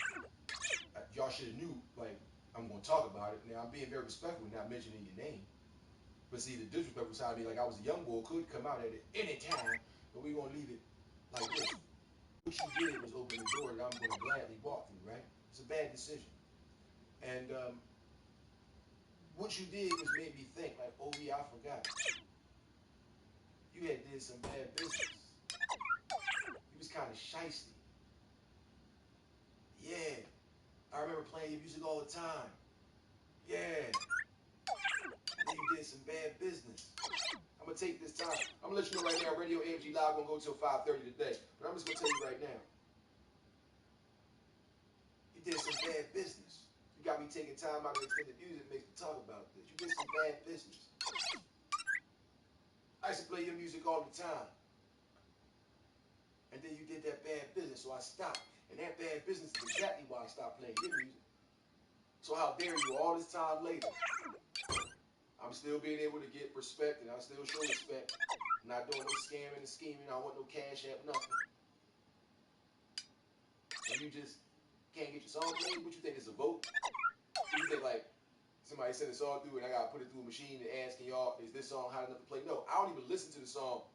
y'all should have knew, like, I'm gonna talk about it. Now I'm being very respectful, not mentioning your name. But see, the disrespectful side of me, like I was a young boy, could come out at it any time, but we gonna leave it like this. What you did was open the door that I'm gonna gladly walk through, right? It's a bad decision. And what you did was made me think, like, oh yeah, I forgot. You had did some bad business. You was kind of shysty. Yeah. I remember playing your music all the time. Yeah. And then you did some bad business. I'm gonna take this time. I'm gonna let you know right now, Radio AFG Live gonna go till 5:30 today. But I'm just gonna tell you right now. You did some bad business. You got me taking time out of extended music mix to talk about this. You did some bad business. I used to play your music all the time. And then you did that bad business, so I stopped. And that bad business is exactly why I stopped playing your music. So how dare you all this time later? I'm still being able to get respect, and I still show respect. I'm not doing no scamming and scheming. I don't want no cash app, nothing. And you just can't get your song played? What you think is a vote? What you think, like, somebody sent a song through and I gotta put it through a machine and asking y'all, is this song hot enough to play? No, I don't even listen to the song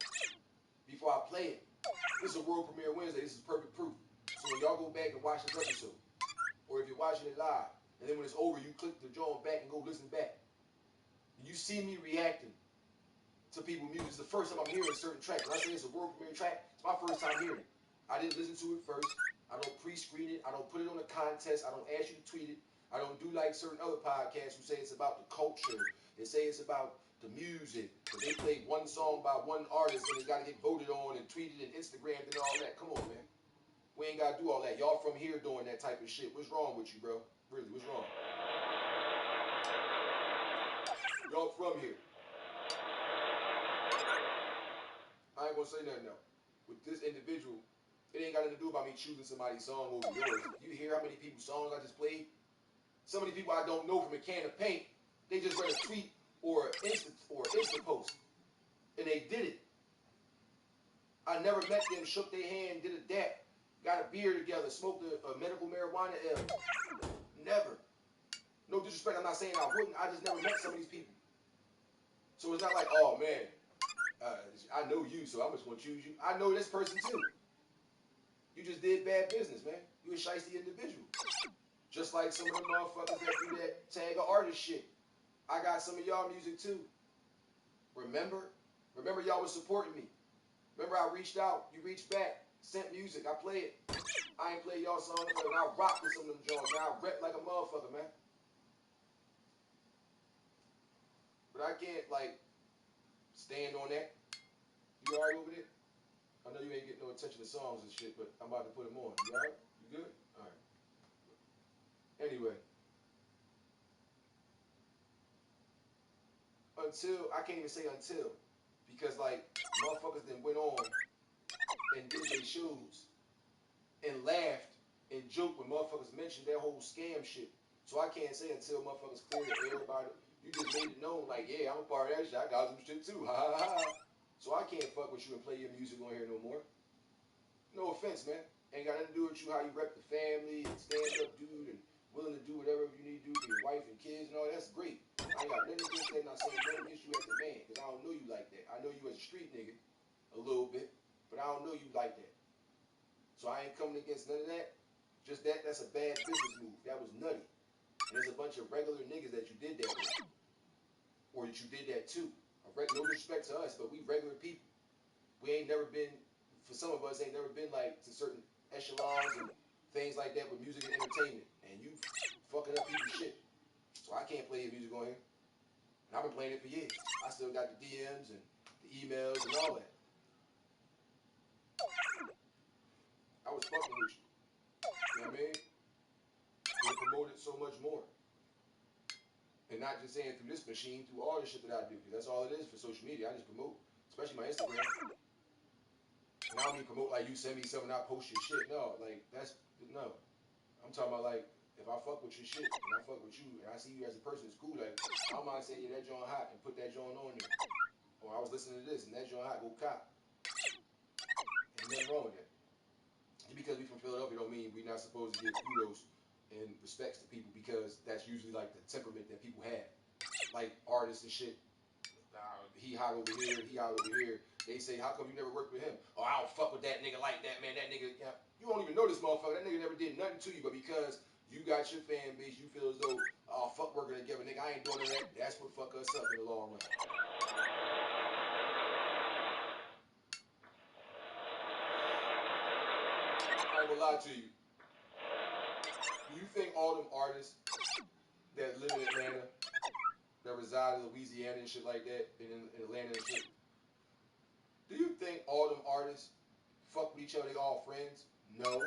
before I play it. This is a World Premiere Wednesday. This is perfect proof. So when y'all go back and watch this episode, or if you're watching it live, and then when it's over, you click the joint back and go listen back. You see me reacting to people's music. It's the first time I'm hearing a certain track. When I say it's a world premiere track, it's my first time hearing it. I didn't listen to it first. I don't pre-screen it. I don't put it on a contest. I don't ask you to tweet it. I don't do like certain other podcasts who say it's about the culture. They say it's about the music. But they play one song by one artist and it's got to get voted on and tweeted and Instagrammed and all that. Come on, man. We ain't got to do all that. Y'all from here doing that type of shit. What's wrong with you, bro? Really, what's wrong? Y'all from here. I ain't gonna say nothing now. With this individual, it ain't got nothing to do about me choosing somebody's song over yours. You hear how many people's songs I just played? So many people I don't know from a can of paint, they just read a tweet or an Insta post. And they did it. I never met them, shook their hand, did a dap, got a beer together, smoked a medical marijuana L. Never. No disrespect, I'm not saying I wouldn't. I just never met some of these people. So it's not like, oh man, I know you, so I'm just gonna choose you. I know this person too. You just did bad business, man. You a shiesty individual. Just like some of the motherfuckers that do that tag of artist shit. I got some of y'all music too. Remember? Remember y'all was supporting me. Remember I reached out, you reached back, sent music, I play it. I ain't play y'all songs, but I rock with some of them joints, man. I rep like a motherfucker, man. But I can't, like, stand on that. You alright over there? I know you ain't getting no attention to songs and shit, but I'm about to put them on. You alright? You good? Alright. Anyway. I can't even say until, because, like, motherfuckers then went on and did their shows and laughed and joked when motherfuckers mentioned that whole scam shit. So I can't say until motherfuckers clear it, everybody, you just made it known, like, yeah, I'm a part of that shit. I got some shit too. Ha ha ha. So I can't fuck with you and play your music on here no more. No offense, man. Ain't got nothing to do with you, how you rep the family and stand up dude and willing to do whatever you need to do for your wife and kids and all that. That's great. I ain't got nothing against that, not saying nothing against you as a man, because I don't know you like that. I know you as a street nigga a little bit, but I don't know you like that. So I ain't coming against none of that. Just that's a bad business move. That was nutty. And there's a bunch of regular niggas that you did that with. Or that you did that to. No disrespect to us, but we regular people. We ain't never been, for some of us, ain't never been like to certain echelons and things like that with music and entertainment. And you fucking up people's shit. So I can't play your music on here. And I've been playing it for years. I still got the DMs and the emails and all that. I was fucking with you. You know what I mean? We promoted so much more. And not just saying through this machine, through all the shit that I do. Because that's all it is for social media. I just promote. Especially my Instagram. And I don't mean promote like you send me something, I post your shit. No, like, no. I'm talking about like, if I fuck with your shit, and I fuck with you, and I see you as a person that's cool, like, I don't mind saying, yeah, that joint hot, and put that joint on there. Or I was listening to this, and that joint hot, go cop. Ain't nothing wrong with that. Just because we from Philadelphia don't mean we're not supposed to give kudos and respects to people, because that's usually like the temperament that people have. Like artists and shit. He hot over here, he hot over here. They say, how come you never worked with him? Oh, I don't fuck with that nigga like that, man. That nigga, yeah, you don't even know this motherfucker. That nigga never did nothing to you, but because you got your fan base, you feel as though, oh, fuck working together, nigga. I ain't doing that. That's what fuck us up in the long run. I ain't gonna lie to you. Do you think all them artists that live in Atlanta, that reside in Louisiana and shit like that, and in Atlanta and shit, do you think all them artists fuck with each other, they all friends? No.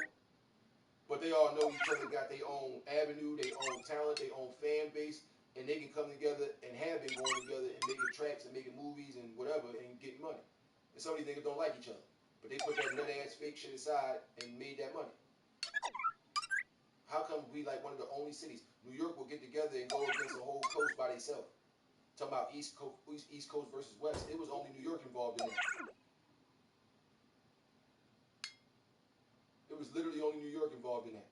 But they all know each other, got their own avenue, their own talent, their own fan base, and they can come together and have been going together and making tracks and making movies and whatever and getting money. And some of these niggas don't like each other. But they put that nut ass fake shit aside and made that money. we like one of the only cities. New York will get together and go against the whole coast by themselves. Talking about East Coast versus West. It was only New York involved in that. It was literally only New York involved in that.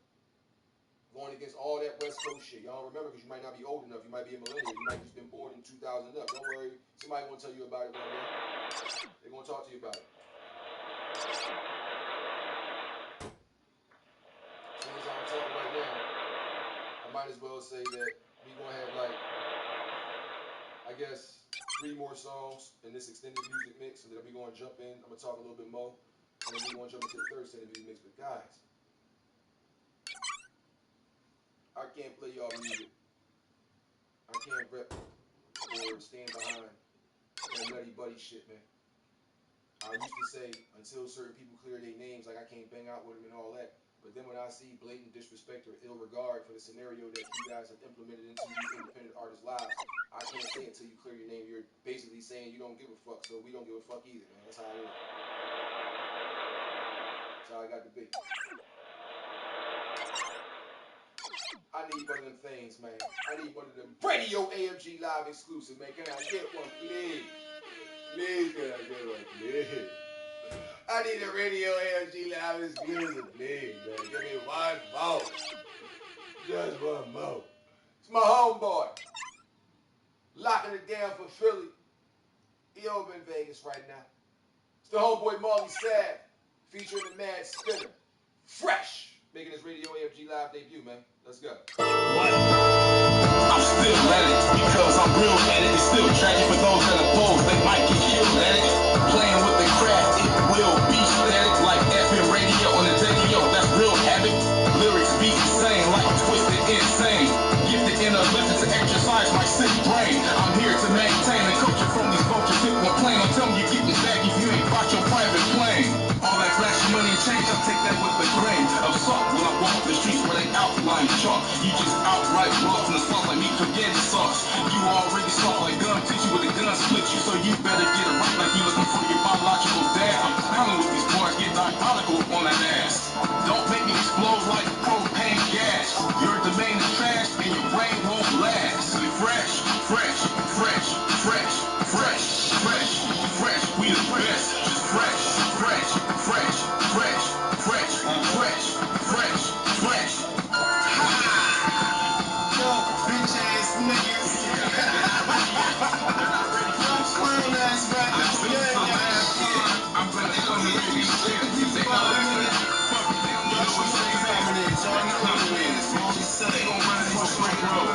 Going against all that West Coast shit. Y'all don't remember because you might not be old enough. You might be a millennial. You might have just been born in 2000 up. Don't worry. Somebody gonna tell you about it one day. They're gonna talk to you about it. As soon as I'm talking right now, I might as well say that we gonna have like, I guess, 3 more songs in this extended music mix, and then we gonna jump in. I'm gonna talk a little bit more, and then we gonna jump into the third extended music mix. But guys, I can't play y'all music. I can't rep or stand behind that nutty buddy shit, man. I used to say until certain people clear their names, like I can't bang out with them and all that. But then when I see blatant disrespect or ill regard for the scenario that you guys have implemented into these independent artists' lives, I can't say it until you clear your name. You're basically saying you don't give a fuck, so we don't give a fuck either, man. That's how it is. That's how I got the beat. I need one of them things, man. I need one of them radio AFG live exclusive, man. Can I get one, please? Please, can I get one, please? I need a radio AFG live exclusive, please, man. Give me one more. Just one more. It's my homeboy. Locking it down for Philly. He over in Vegas right now. It's the homeboy Marley Sav, featuring the Mad Spinner. Fresh. Making his radio AFG live debut, man. Let's go. What? I'm still at it because I'm real at it. It's still tragic for those that oppose. They might get killed at it. Playing with the craft, it will be static like FM radio on the radio. That's real havoc. Lyrics be insane, like twisted insane. Gifted in ability to exercise my sick brain. I'm here to maintain the culture from these vultures. Hit one plane. Don't tell me you're getting back if you ain't bought your private plane. All that flashy money and change, I'll take that with a grain of salt. When I walk the streets where they outline chalk, you just outright lost in the sauce like meat spaghetti sauce. You already soft like gun tissue with a gun split you, so you better get it right like you looking for your biological dad. I'm clowning with these bars, get diabolical on that ass. Don't make me explode like propane gas. Your domain is trash and your brain won't last. Fresh, fresh, fresh, fresh, fresh, fresh, fresh. We the best. Just fresh, fresh, fresh, fresh, fresh, fresh, fresh, fresh. Yo, bitch ass niggas. Clown ass rappers. I'm gonna come here and shit. You say, fuck it. So I know how it is. She said they gon' run this whole straight road.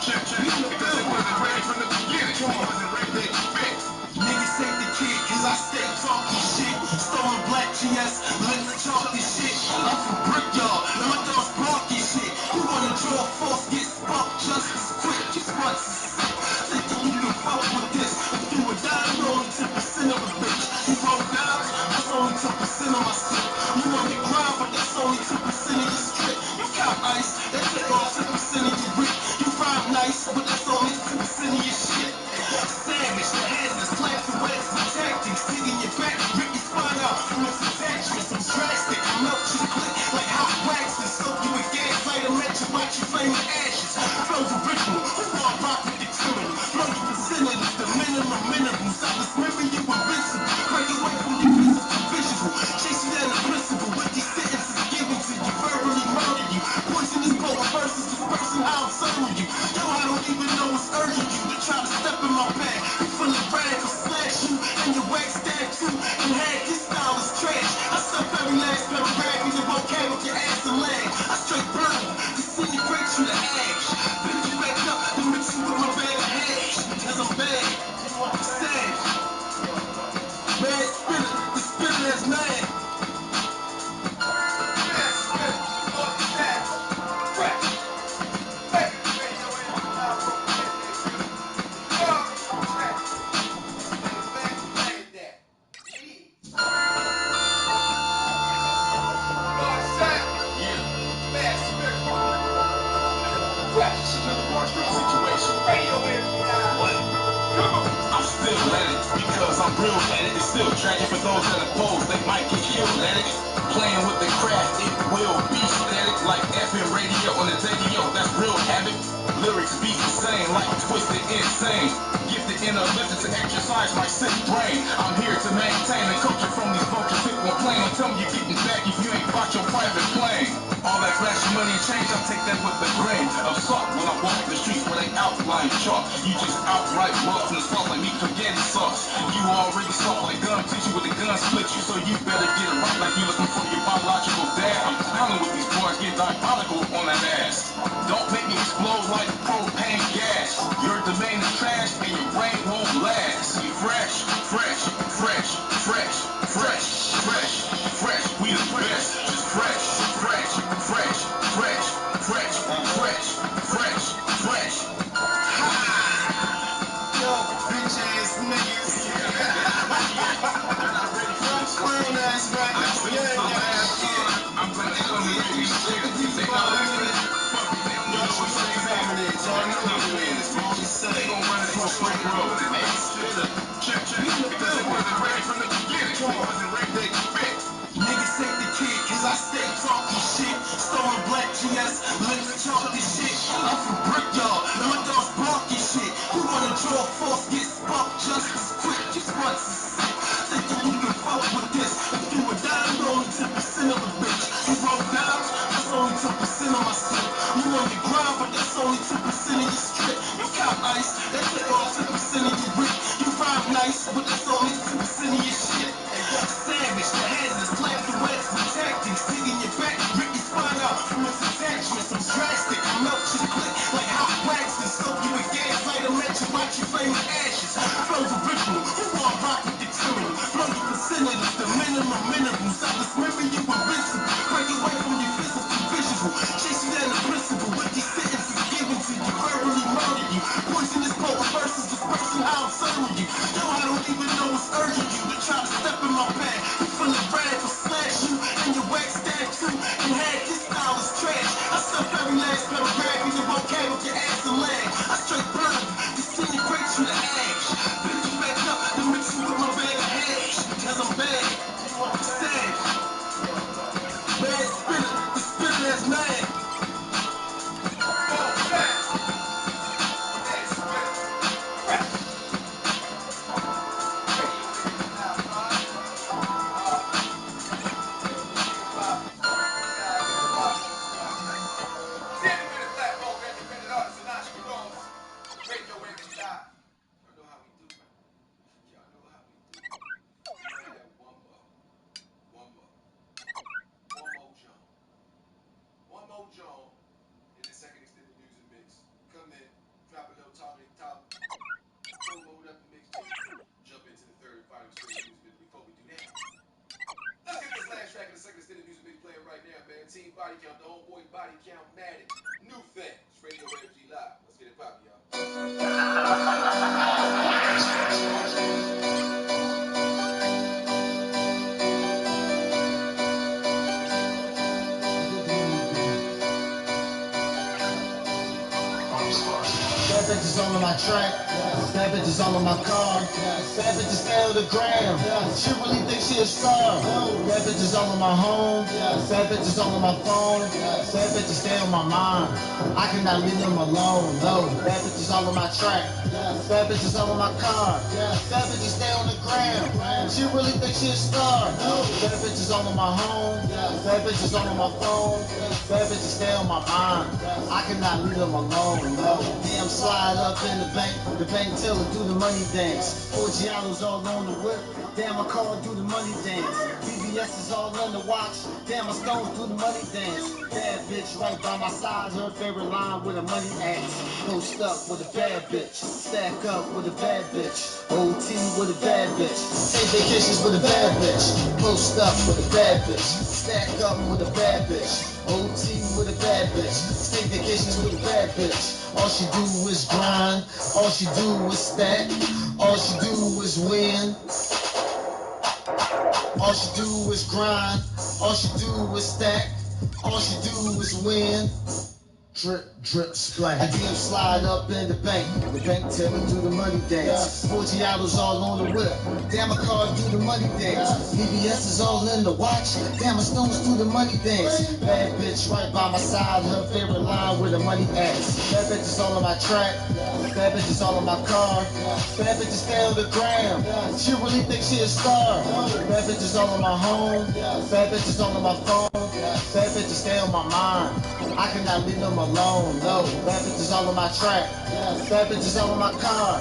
Check. Because it wasn't ready from the beginning. It wasn't ready to expect. Niggas take the kid, cause I stay talking shit. Stolen black GS, let's talk this shit. I'm from Brickyard, and my dog's barking shit. You wanna draw force, get sparked just as quick. Just once is sick. Thinking you can fuck with this. If you would die, you only 10% of a bitch. You broke down, that's only 10% of my slip. You want to grind, but that's only 2% of your strip. You count ice, that take off 10% of your whip. You rhyme nice, but that's only 2% of your shit. Savage, the hazards, plans and ways of tactics. Digging your back, rip your spine out from its attachments. I'm drastic, I melt you to click like hot wax and soak you with gaslight and let you watch you flame in ashes. Flows original, who want rock with the criminal? Blow you percentages, the minimum minerals. I dismember you invincible. Break away from your piece of visual. Chase you down the principle with these sentences given to you. Verbally murder you. Poisonous poet versus this person how I'm serving you. Yo, I don't even know what's urging you to try to step in my bag. You full of rag, I'll slash you and your wax stand too. And had this style is trash. I stuff every last paragraph in your vocab with your ass and leg. I straight burn you, disintegrate you to ash. Pick you back up and mix you with my bag of hash. Cause I'm bad, sad. Mad spinner, the spinner is mad. Mad spinner, fuck is that? Fresh. Hey. I'm still at it because I'm real at it. It's still tragic for those that oppose. They might get killed at it. Playing with the craft, it will be static like FM radio. twisted, insane. Gifted in ability to exercise my sick brain. I'm here to maintain and coach you from these vultures. Pick one plane, don't tell me you're getting back if you ain't bought your private plane. All that flashy money and change, I take that with a grain of salt when I walk the streets where they outline chalk. You just outright rough and the sauce like meat spaghetti sauce. You already soft like gum tissue with the gun split you, so you better get it right like you looking for your biological dad. I'm clowning with these boys, get diabolical on that ass. Don't make me explode like propane gas. Your domain is trash and your brain won't last. Fresh, fresh, fresh, fresh, fresh, fresh, fresh. We the best. Just fresh, fresh, fresh, fresh, fresh, fresh, fresh, fresh. Ha! Yo, bitch ass niggas. Clown ass rappers. I'm gonna come here and these they not listening. Fuck me, they don't know what I'm saying. They gon' run it for a straight road. Check, because they wasn't ready from the beginning. They wasn't ready to expect. Niggas take the kid, cause I stay talking shit. Stolen black GS, lips talking shit. I'm from Brick Yard, and my dogs barking shit. Who wanna draw force, get sparked just as quick. Just once is sick. Think that you can fuck with this. If you a dime, you only 10% of the bitch. You broke down, that's only 10% of my slip. You on your grind, but that's only 10% of your strip. You cop ice, that take off 10% of your whip. You vibe nice, but that's only 10% of your shit. Savage, the hazards, clap the wets, the tactics, digging your back, rip your spine out from its attachments. I'm drastic, I melt your click like hot wax and soak you with gaslight and let you watch you flame the ashes. Flows original, who want rock with the criminal? Blow you percentages, the minimum minerals. I dismember you invincible, break away from your physical visual. Chase you down the principle with these sentences given to you, verbally murder you. Poisonous potent versus dispersing how I'm serving you. Yo, I don't even know what's urging you to try to step in my path. You full of rap will slash you and your wax statue. And had this style is trash. I stuff every last paragraph in your vocab with your ass and leg. I straight burn you, disintegrate you to ash. Pick you back up, then mix you with my bag of hash. Cause I'm bad, sad. Bad spirit, the spirit that's mad. Team Body Count, the homeboy Body Count Matic. New thing. It's Radio AFG Live. Let's get it poppin', y'all. Bad bitches all on my track, bad bitches all on my car, bad bitches stay on the gram, she really thinks she a star. Bad bitches all on my home, bad bitches all on my phone, bad bitches stay on my mind, I cannot leave them alone, no. Bad bitches all on my track, bad bitches all on my car, bad bitches stay on the gram, she really thinks she a star. Bad bitches all on my home, bad bitches all on my phone, bad bitches stay on my mind, I cannot leave them alone, no. Damn, slide up in the bank teller do the money dance. Giallos all on the whip, damn, my car do the money dance. BBS is all on the watch, damn, my stones do the money dance. Bad bitch right by my side, her favorite line with a money ass. Post up with a bad bitch, stack up with a bad bitch, OT with a bad bitch, take vacations with a bad bitch, post up with a bad bitch, stack up with a bad bitch, OT with a bad bitch, take vacations with a bad bitch. All she do is grind, all she do is stack, all she do is win. All she do is grind, all she do is stack, all she do is win. Drip, drip, splash. I DM slide up in the bank tell me do the money dance. 40 autos all on the whip, damn my cars do the money dance. VVS is all in the watch, damn my stones do the money dance. Bad bitch right by my side, her favorite line with the money ass. Bad bitch is all on my track, bad bitch is all on my car. Bad bitch is stay on the gram, she really thinks she a star. Bad bitch is all on my home, bad bitch is all on my phone. Bad bitches stay on my mind, I cannot leave them alone, no. Bad bitches all on my track, bad bitches all on my car.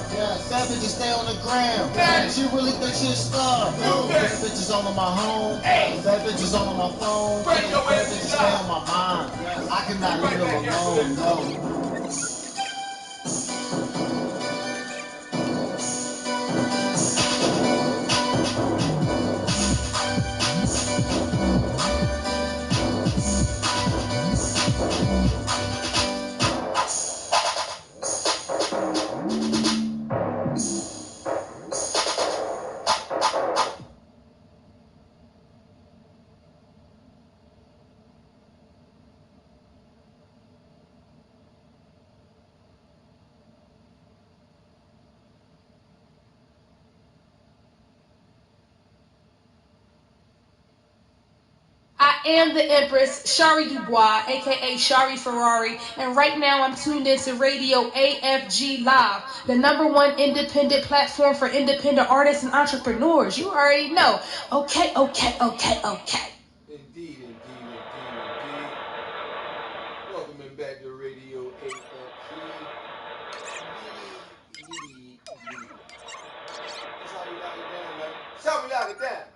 Bad bitches stay on the gram, she really thinks she a star. Bad bitches all on my home, bad bitches all on my phone. Bad bitches stay on my mind, I cannot leave them alone, no. I am the Empress, Shari Dubois, aka Shari Ferrari, and right now I'm tuned into Radio AFG Live, the #1 independent platform for independent artists and entrepreneurs. You already know. Okay. Indeed. Welcome in back to Radio AFG. That's how we lock it down, man. That's how we lock it down.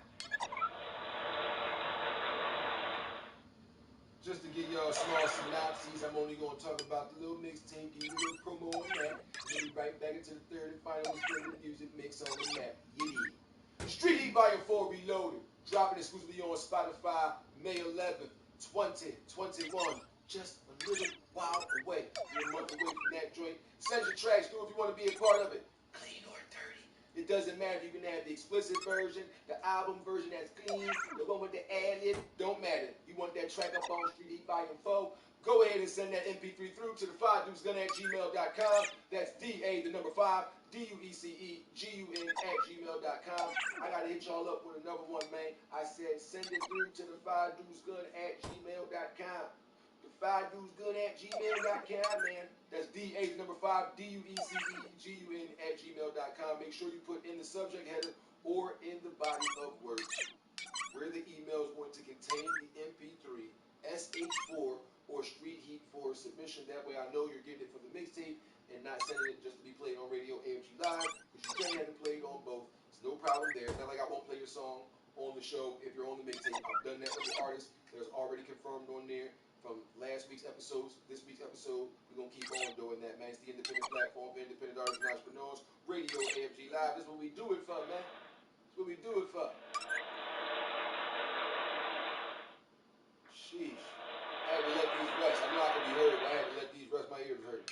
Just to give y'all a small synopsis, I'm only going to talk about the little mixtape, give you a little promo on that, and then we right back into the third and final extended music mix on the map. Yeah. Street Heat Volume 4 Reloaded, dropping exclusively on Spotify May 11th, 2021. Just a little while away. You're a month away from that joint. Send your tracks through if you want to be a part of it. Clean or dirty. It doesn't matter. You can have the explicit version, the album version that's clean, the one with the ad-lib, don't matter. You want that track up on Street Heat Volume 4, go ahead and send that MP3 through to the 5deucegun@gmail.com. That's DA, the number 5, DUECEGUN@gmail.com. I got to hit y'all up with another one, man. I said send it through to the 5deucegun@gmail.com. The 5deucegun@gmail.com, man. That's DA, the number 5, DUECEGUN@gmail.com. Make sure you put in the subject header or in the body of words where the email is going to contain the MP3, SH4, or Street Heat 4 submission. That way I know you're getting it for the mixtape and not sending it just to be played on Radio AFG Live, because you can have it played on both. It's no problem there. It's not like I won't play your song on the show if you're on the mixtape. I've done that with the artists. There's already confirmed on there from last week's episodes, this week's episode. We're going to keep on doing that, man. It's the independent platform for independent artists and entrepreneurs. Radio AFG Live. This is what we do it for, man. This is what we do it for. Sheesh. I had to let these rest. I know I can be heard, but I had to let these rest. My ears hurt.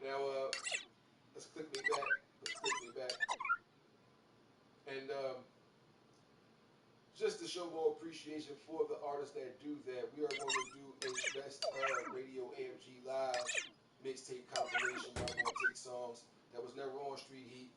Now, let's click me back. And just to show more appreciation for the artists that do that, we are going to do a best of Radio AFG Live mixtape compilation. Where I'm going to take songs that was never on Street Heat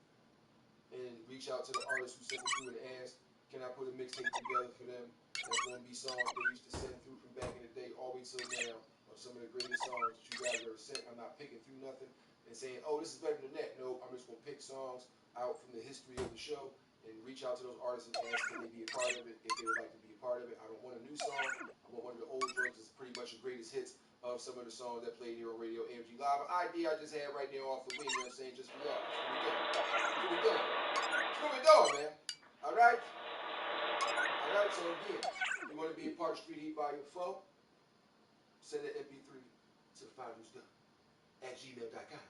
and reach out to the artists who sent me through and ask, can I put a mixtape together for them? That's going to be songs they used to send through from back in the day all the way till now, or some of the greatest songs that you guys ever sent. I'm not picking through nothing and saying, oh, this is better than that. No, I'm just going to pick songs out from the history of the show and reach out to those artists and ask can they be a part of it, if they would like to be a part of it. I don't want a new song. I want one of the old joints that's pretty much the greatest hits of some of the songs that played here on Radio AFG Live. An idea I just had right there off the wing, you know what I'm saying, just for y'all. That's what we doing. That's what we doing, man. All right? So again, you want to be a part of Street Heat Volume 4, send an MP3 to the 5deucegun@gmail.com.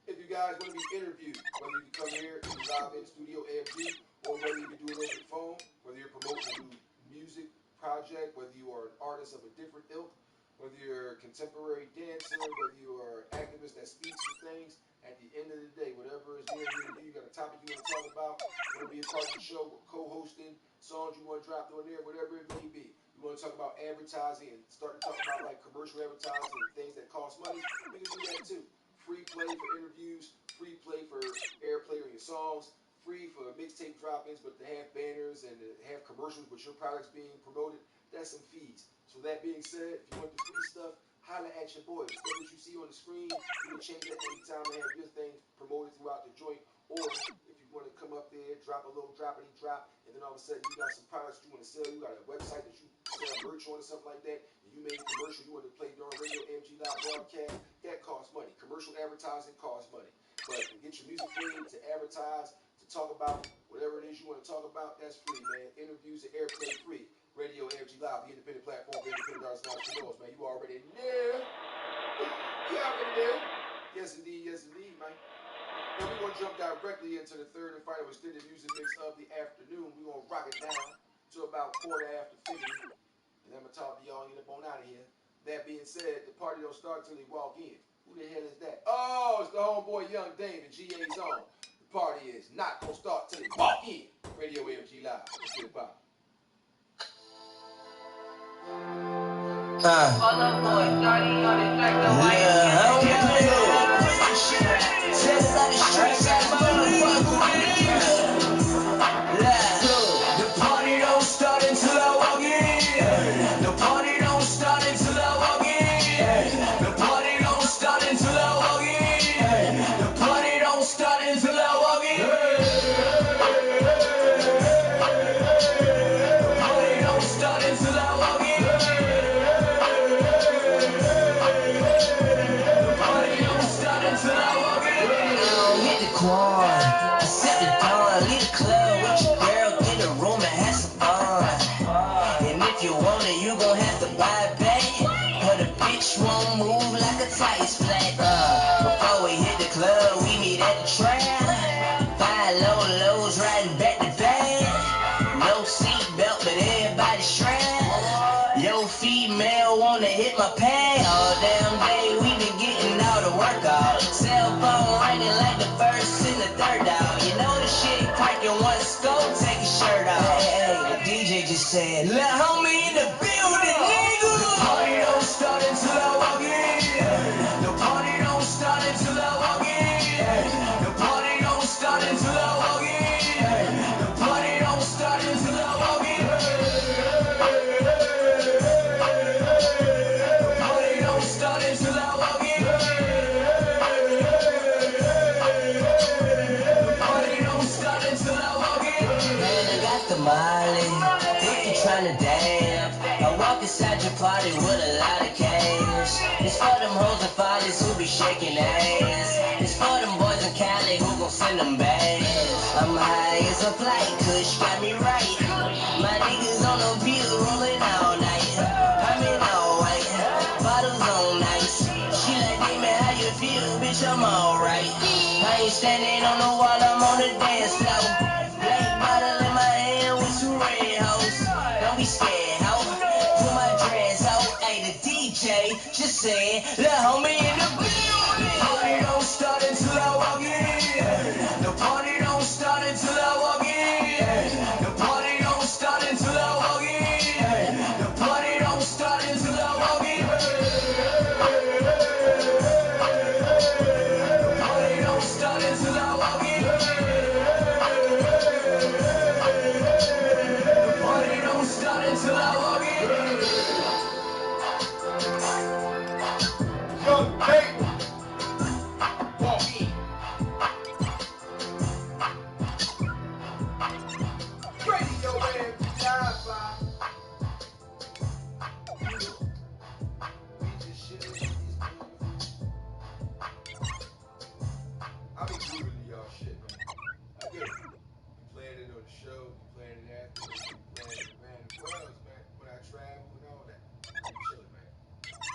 If you guys want to be interviewed, whether you can come here and live in Studio AFG, or whether you can do it over the phone, whether you're promoting a new music project, whether you are an artist of a different ilk, whether you're a contemporary dancer, whether you are an activist that speaks for things, at the end of the day, whatever is near you to you got a topic you want to talk about, you want to be a part of the show, co-hosting, songs you want to drop on there, whatever it may be. You want to talk about advertising and start to talk about like commercial advertising and things that cost money, we can do that too. Free play for interviews, free play for airplay on your songs, free for mixtape drop-ins, but to have banners and to have commercials with your products being promoted, that's some fees. So that being said, if you want the free stuff, holla at your boy. The stuff that you see on the screen, you can change that anytime and have your thing promoted throughout the joint. Or if you want to come up there, drop a little droppity drop, and then all of a sudden you got some products you want to sell, you got a website that you sell merch on or something like that, and you made a commercial you want to play during radio AFG Live broadcast, that costs money. Commercial advertising costs money. But to get your music played, to advertise, to talk about whatever it is you want to talk about, that's free, man. Interviews and airplay free. Radio AFG Live, the independent platform for independent artists and entrepreneurs, man. You already know. You already know. Yes, indeed, man. Now we're going to jump directly into the third and final extended music mix of the afternoon. We're going to rock it down to about 50. And I'm going to talk to y'all and get up on out of here. That being said, the party don't start till they walk in. Who the hell is that? Oh, it's the homeboy Young Dame and GA's on. The party is not going to start till they walk in. Radio AFG Live. Let's get it poppin'. All up, boy, starting on the track, the white. The party don't start until I walk in. The party don't start until I walk in. The party don't start until I walk in. The party don't start until I walk in. The party don't start until I walk in. The party don't start until I walk in. I don't hit the quad. I set the dawn. Leave the club with your girl. Get a room and have some fun. And if you want it, you gon' have to buy it back. But a bitch won't move like a tice flat. Before we hit the club, we meet at the trap. 5 low lows riding back to back. No seatbelt, but everybody strapped. Yo, female wanna hit my pad. All damn day we been getting all the work out. Cell phone ringing like the first and the third out. You know the shit cracking once go, take your shirt off. Hey, the DJ just said, let homie in the building, nigga. The party don't start until I walk in. The party don't start until I walk in. The party don't start until I walk in. The party don't start until I walk in. The party don't start until I walk in. The party don't start until I walk in. Man, I got the Molly. If you tryna dance, I walk inside your party with a lot of cash. It's for them hoes and follies who be shaking ass. It's for them boys in Cali who gon' send them back. I'm high as a flight, kush got me right. My niggas on the pill rolling all night. I'm in all white, bottles on ice. She like, hey man, how you feel? Bitch, I'm alright. I ain't standing on the wall, I'm on the dance floor. Black bottle in my hand with 2 red hoes. Don't be scared, ho. Put my dress out. Hey, the DJ just said, let homie in the building. The party don't start until I walk in. The party don't start until I walk in. The party don't start until I walk in. The party don't start until I walk in. The party don't start until I walk in. The party don't start until I walk in. Young Dame. Walk in. Radio AFG Live, bye. We just shit in these I be grooving to y'all shit, man. I get it. We playing it on the show, we playing it after, we playing it around the world, man. When I travel and all that. I'm chilling, man.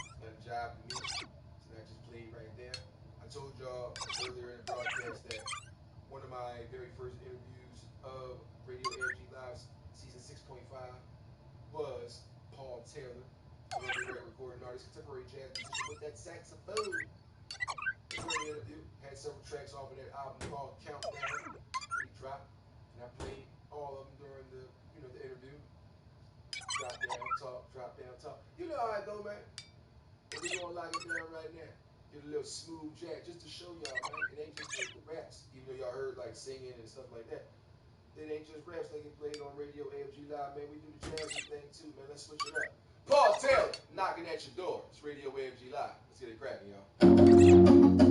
It's not a job for me. It's not just played right there. I told y'all earlier in the broadcast that one of my very first interviews of Radio AFG Live season 6.5 was Paul Taylor, a recording artist, contemporary jazz musician with that saxophone. During the interview, had several tracks off of that album called Countdown that he dropped, and I played all of them during the interview. drop down, talk, drop down, talk. You know how I go, man. And we gonna lock it down right now. Get a little smooth jack just to show y'all, man. It ain't just the raps, even though y'all heard like singing and stuff like that. It ain't just raps that get played on radio, AFG Live, man. We do the jazzy thing too, man. Let's switch it up. Paul Taylor, knocking at your door. It's radio AFG Live. Let's get it cracking, y'all.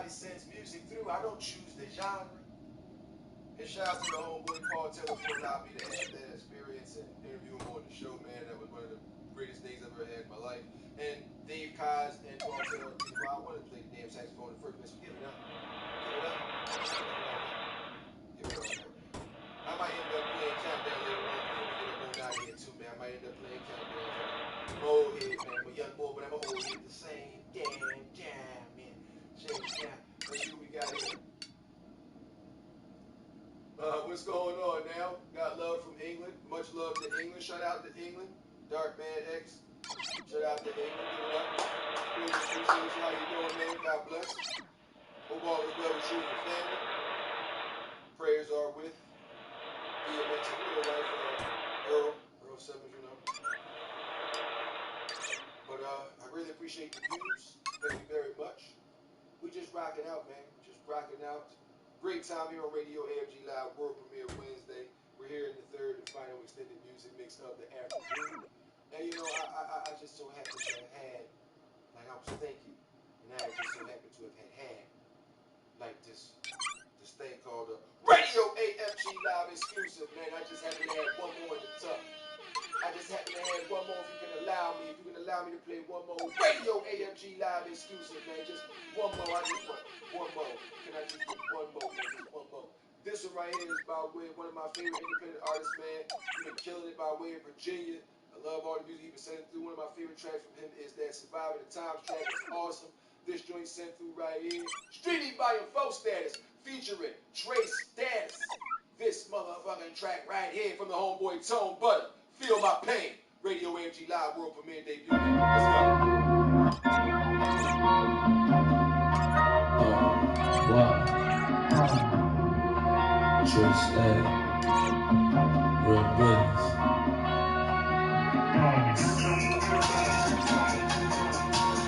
everybody sends music through. I don't choose the genre. And shout out to the homeboy Paul Taylor for allowing me to have that experience and interview him on the show, man. That was one of the greatest things I've ever had in my life. And Dave Kaz and Paul Taylor, I wanted to play the damn saxophone in the first place. So give it up. Give it up. Give it up. I might end up playing Countdown later on before we get up on out of here too, man. I might end up playing Countdown. I'm an old head, man. I'm a young boy, but I'm an old head at the same damn time, man. Let's see what we got here. What's going on now? Got love from England. Much love to England. Shout out to England. Dark Man X. Shout out to England. Give it up. Really appreciate you. How you doing, man? God bless. Hope all is well with you and your family. Prayers are with DMX and real life. Earl Simmons, you know. But I really appreciate the views. Thank you very much. We just rocking out, man. Just rocking out. Great time here on Radio AFG Live World Premiere Wednesday. We're here in the third and final extended music mix of the afternoon. And you know, I just so happen to have had, like I was thinking, and I just so happen to have had, like this thing called a Radio AFG Live exclusive, man. I just happen to have one more in the tuck. I just happen to have one more if you can allow me to play one more Radio AFG Live exclusive, man. Just one more. I just want one more. Can I just get one more, man? Just one more. This one right here is by way of one of my favorite independent artists, man. He's been killing it by way of Virginia. I love all the music he's been sending through. One of my favorite tracks from him is that Surviving the Times track. It's awesome. This joint sent through right here. Streety Volume 4 status featuring Trace Status. This motherfucking track right here from the homeboy ToneButta. Feel My Pain. Radio AFG Live World Premiere debut. Let's go. What? Trace Status. Real business.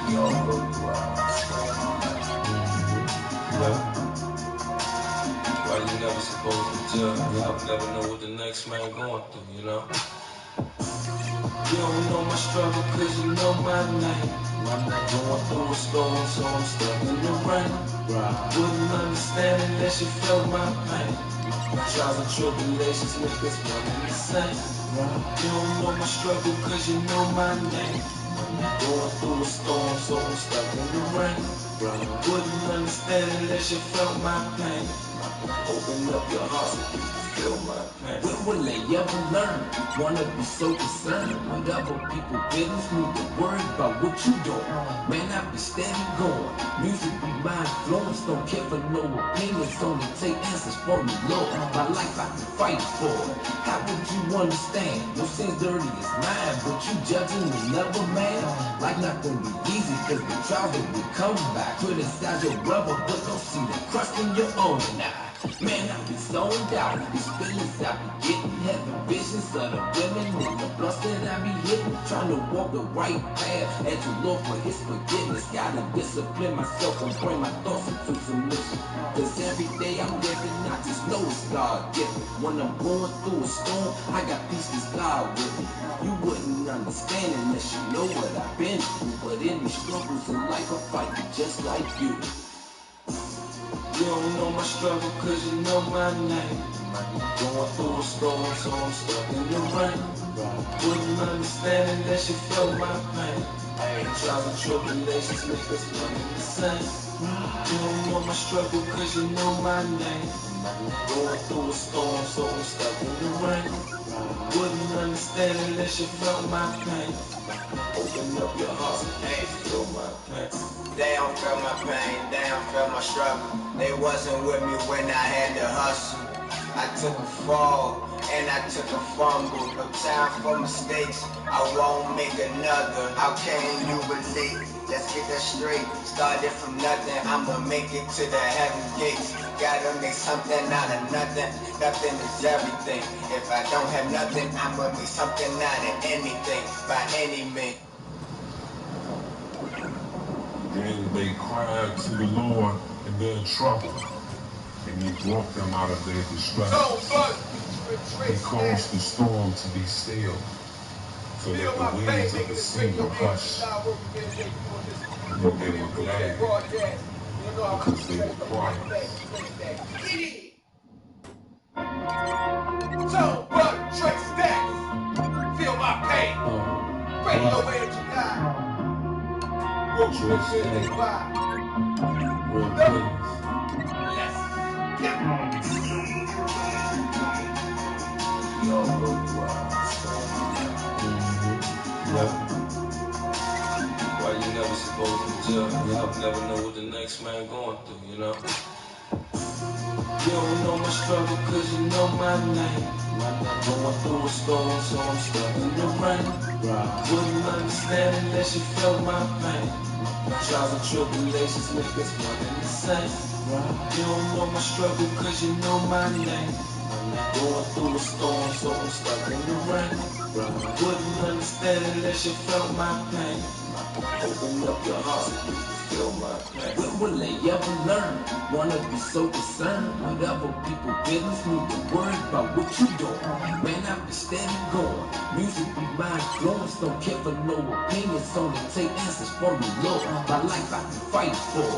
Y'all go why you never supposed to judge? I'll never know what the next man going through, you know? You don't know my struggle cause you know my name. I'm not going through a storm, so I'm stuck in the rain. Wouldn't understand unless you felt my pain. Trials and tribulations make us one and the same. You don't know my struggle cause you know my name. I'm not going through a storm, so I'm stuck in the rain. Wouldn't understand unless you felt my pain. Open up your heart so you can feel my pain. When will they ever learn? Wanna be so concerned with other people's business, need to worry about what you doing. Man, I be steady going. Music be my influence, don't care for no opinions, only take answers from the Lord. My life I can fight for it. How would you understand? No sin's dirty as mine, but you judging another man? Like not gonna be easy, cause the trials that we come by. Criticize your brother, but don't see the crust in your own eye. Man, I be zoned out. These feelings I be getting, having visions of the women and the bus that I be hitting. Trying to walk the right path, and to Lord for his forgiveness. Gotta discipline myself and bring my thoughts into submission. Cause every day I'm living, I just know it's God given. When I'm going through a storm, I got peace cause God with me. You wouldn't understand unless you know what I've been through. But in the struggles of life, I fight just like you. You don't know my struggle cause you know my name. Going through a storm, so I'm stuck in the rain. Wouldn't understand unless you felt my pain. Trials and tribulations make us one and the same. You don't know my struggle cause you know my name. Going through a storm, so I'm stuck in the rain. Wouldn't understand unless you felt my pain. Open up your heart and feel my pain. They don't feel my pain, they don't feel my struggle. They wasn't with me when I had to hustle. I took a fall and I took a fumble. No time for mistakes, I won't make another. How can you relate? Let's get that straight. Started from nothing, I'ma make it to the heaven gates. Gotta make something out of nothing. Nothing is everything. If I don't have nothing, I'ma make something out of anything. By any means. And they cried to the Lord in their trouble, and he brought them out of their distress. He caused the storm to be still, so that the winds of the sea were hushed, and they were glad. because they were quiet. ToneButta Gibbs Medik8. Feel my pain. Radio AFG live. Real quick, Real quick. Let's get Why you never supposed to judge? I'll never know what the next man going through, you know? You don't know my struggle cause you know my name. Going through a storm, so I'm stuck in the rain. Wouldn't understand unless you felt my pain. Trials and tribulations make us one and the same. You don't know my struggle cause you know my name. Going through a storm, so I'm stuck in the rain. Wouldn't understand unless you felt my pain. Open up your heart so you can feel my pain. When will they ever learn? Wanna be so concerned. Whatever people business, need to worry about what you doing. Man, I be steady going. Music be my influence. Don't care for no opinions. Only take answers from the Lord. My life I can fight for.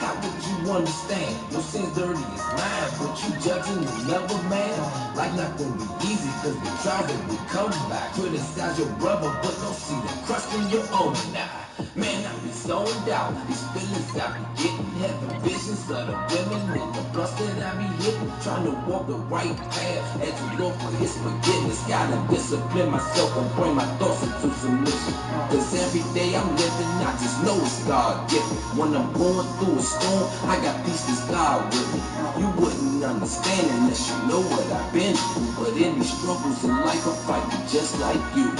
How would you understand? Your sins dirty as mine, but you judging another man? Life not gonna be easy, cause the trials that we come back. Criticize your brother, but don't see the crust in your own eye. Man, I be zoned out. These feelings I be getting, having visions of the women and the bus that I be hitting. Trying to walk the right path as the Lord for his forgiveness. Gotta discipline myself and bring my thoughts into submission. Cause every day I'm living, I just know it's God given. When I'm going through a storm, I got peace that's God with me. You wouldn't understand unless you know what I've been through. But in these struggles in life, I'm fighting just like you.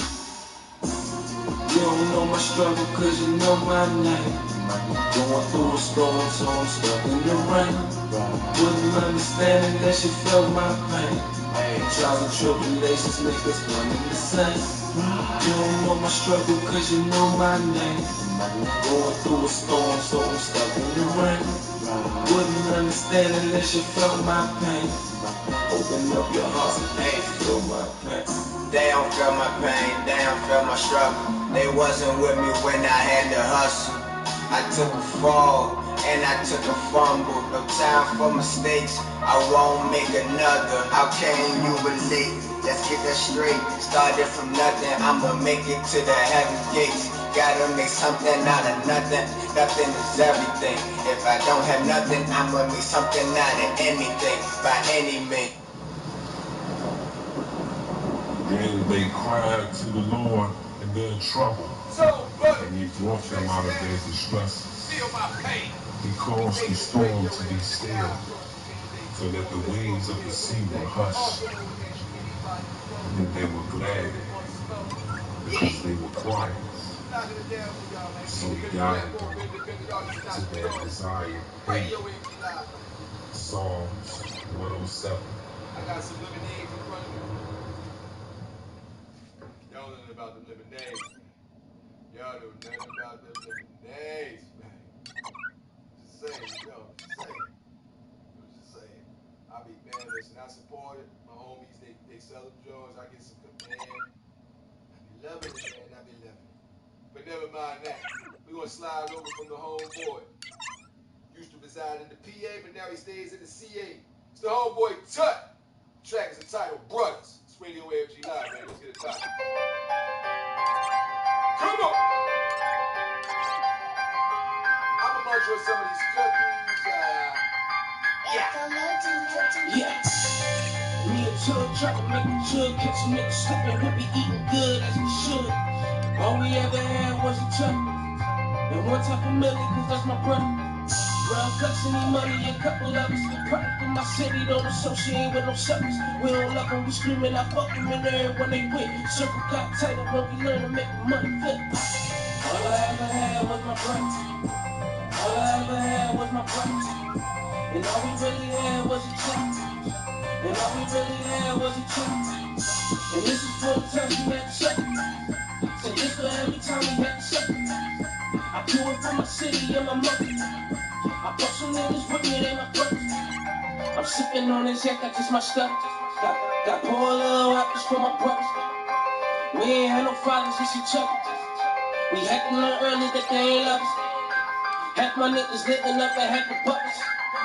You don't know my struggle cause you know my name. Going through a storm, so I'm stuck in the rain. Wouldn't understand unless you felt my pain. Trials and tribulations make us one and the same. You don't know my struggle cause you know my name. Going through a storm, so I'm stuck in the rain. Wouldn't understand unless you felt my pain. Open up your heart and feel my pain. They don't feel my pain, they don't feel my struggle. They wasn't with me when I had to hustle. I took a fall and I took a fumble. No time for mistakes, I won't make another. How can you relate? Let's get that straight. Started from nothing, I'ma make it to the heaven gates. Gotta make something out of nothing. Nothing is everything. If I don't have nothing, I'ma make something out of anything. By any means. Then they cried to the Lord in their trouble, and he brought them out of their distresses. He caused the storm to be still, so that the waves of the sea were hushed. And they were glad, because they were quiet. So he guided them to their desired fate. Psalms 107. I got some lemonade in front of me. Y'all know nothing about the lemonades, man. Y'all know nothing about the lemonades, man. Just saying, just saying. I be, man, listen, I support it. My homies, they sell them joints. I get some, man. I be loving it, man. I be loving it. But never mind that. We're going to slide over from the homeboy. Used to reside in the PA, but now he stays in the CA. It's the homeboy Tut. Track is entitled Brothers. It's Radio AFG Live, man. Let's get it started. Come on! I'm gonna munch on some of these cookies. Yeah. Me and Chug try to make a jug, catch a nigga slipping, we be eating good as we should. All we ever had was each other, and one type of millie, cause that's my brother. Round cuts, any money, a couple of us. Product in my city, don't associate with no suckers. We don't love them, we screaming, I fuck them in there when they win. Circle got tighter when we learn to make money flip. All I ever had was my brother. All I ever had was my brother. And all we really had was each other. And all we really had was each other. And this is for the times we had to suffer. So this for every time we had to suffer. I do it for my city and my mother. I brought some niggas with me, they my brothers. I'm sipping on this yak, I just my stuff. Got poor little rappers for my brothers. We ain't had no fathers, just each other. We had to learn early that they ain't love us. Half my niggas living up at half the bucks.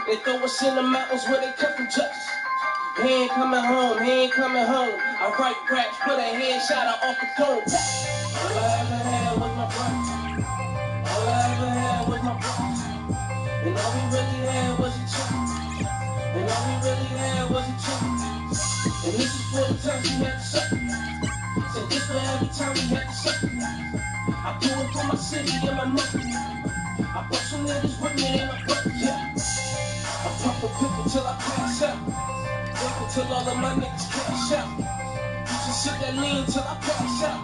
They throw us in the mountains where they cut from trucks. He ain't coming home, he ain't coming home. I write raps, put a headshot off the phone. All I ever had was my brothers. All I ever had was my brothers. And all we really had was each other. And all we really had was each other. And this is for the times we had to suffer. Said this for every time we had to suffer. I do it for my city and my mother. I brought some niggas with me and my brother, yeah. I pump a pick until I pass out. Work until all of my niggas cash out. Used to sip that lean till I pass out.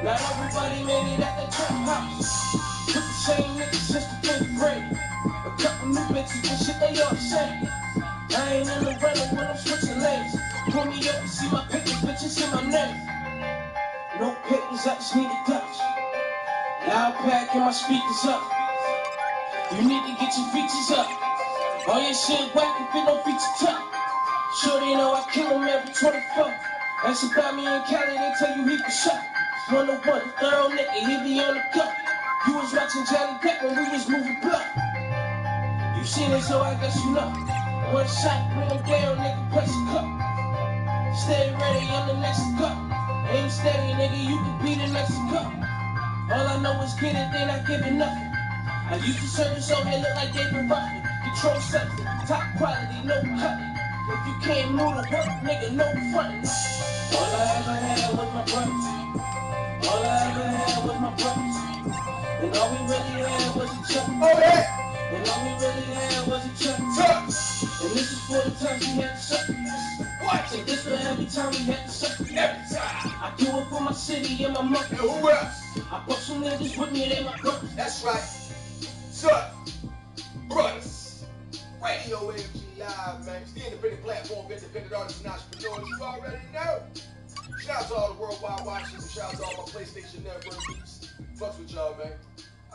Not everybody made it at that trap house. With the same niggas since the 5th grade. A couple new bitches, but shit they all the same. I ain't in the rental when I'm switching lanes. Pull me up and see my pictures, bitches in my name. No papers, I just need a Dutch. Loud pack and my speakers up. You need to get your features up. All your shit whack if it don't feature tough. Sure they know I kill them every 24. That's about me in Cali, they tell you he can shut. 101, thorough nigga, he be on the go. You was watching Johnny Depp when we was moving blood. You seen it, so I guess you know. One shot, bring him down, nigga, place a cup. Stay ready, I'm the next to go. Aim steady, nigga, you can be the next to go. All I know is get it, they not giving nothing. I used to serve so they look like they been roughin'. Control substance, top quality, no cutting. If you can't move the work, nigga, no frontin'. All I ever had was my brothers. All I ever had was my brothers. And all we really had was each other. Oh, yeah. And all we really had was each other. And this is for the times we had to suffer. What? So this for every time we had to suffer. Every time. I do it for my city and my mother. And who else? I brought some niggas with me, they my brothers. That's right. Son, brothers. Radio AFG Live, man. It's the independent platform of independent artists and entrepreneurs. You already know. Shout out to all the worldwide watchers and shout out to all my PlayStation Network geeks. Fucks with y'all, man.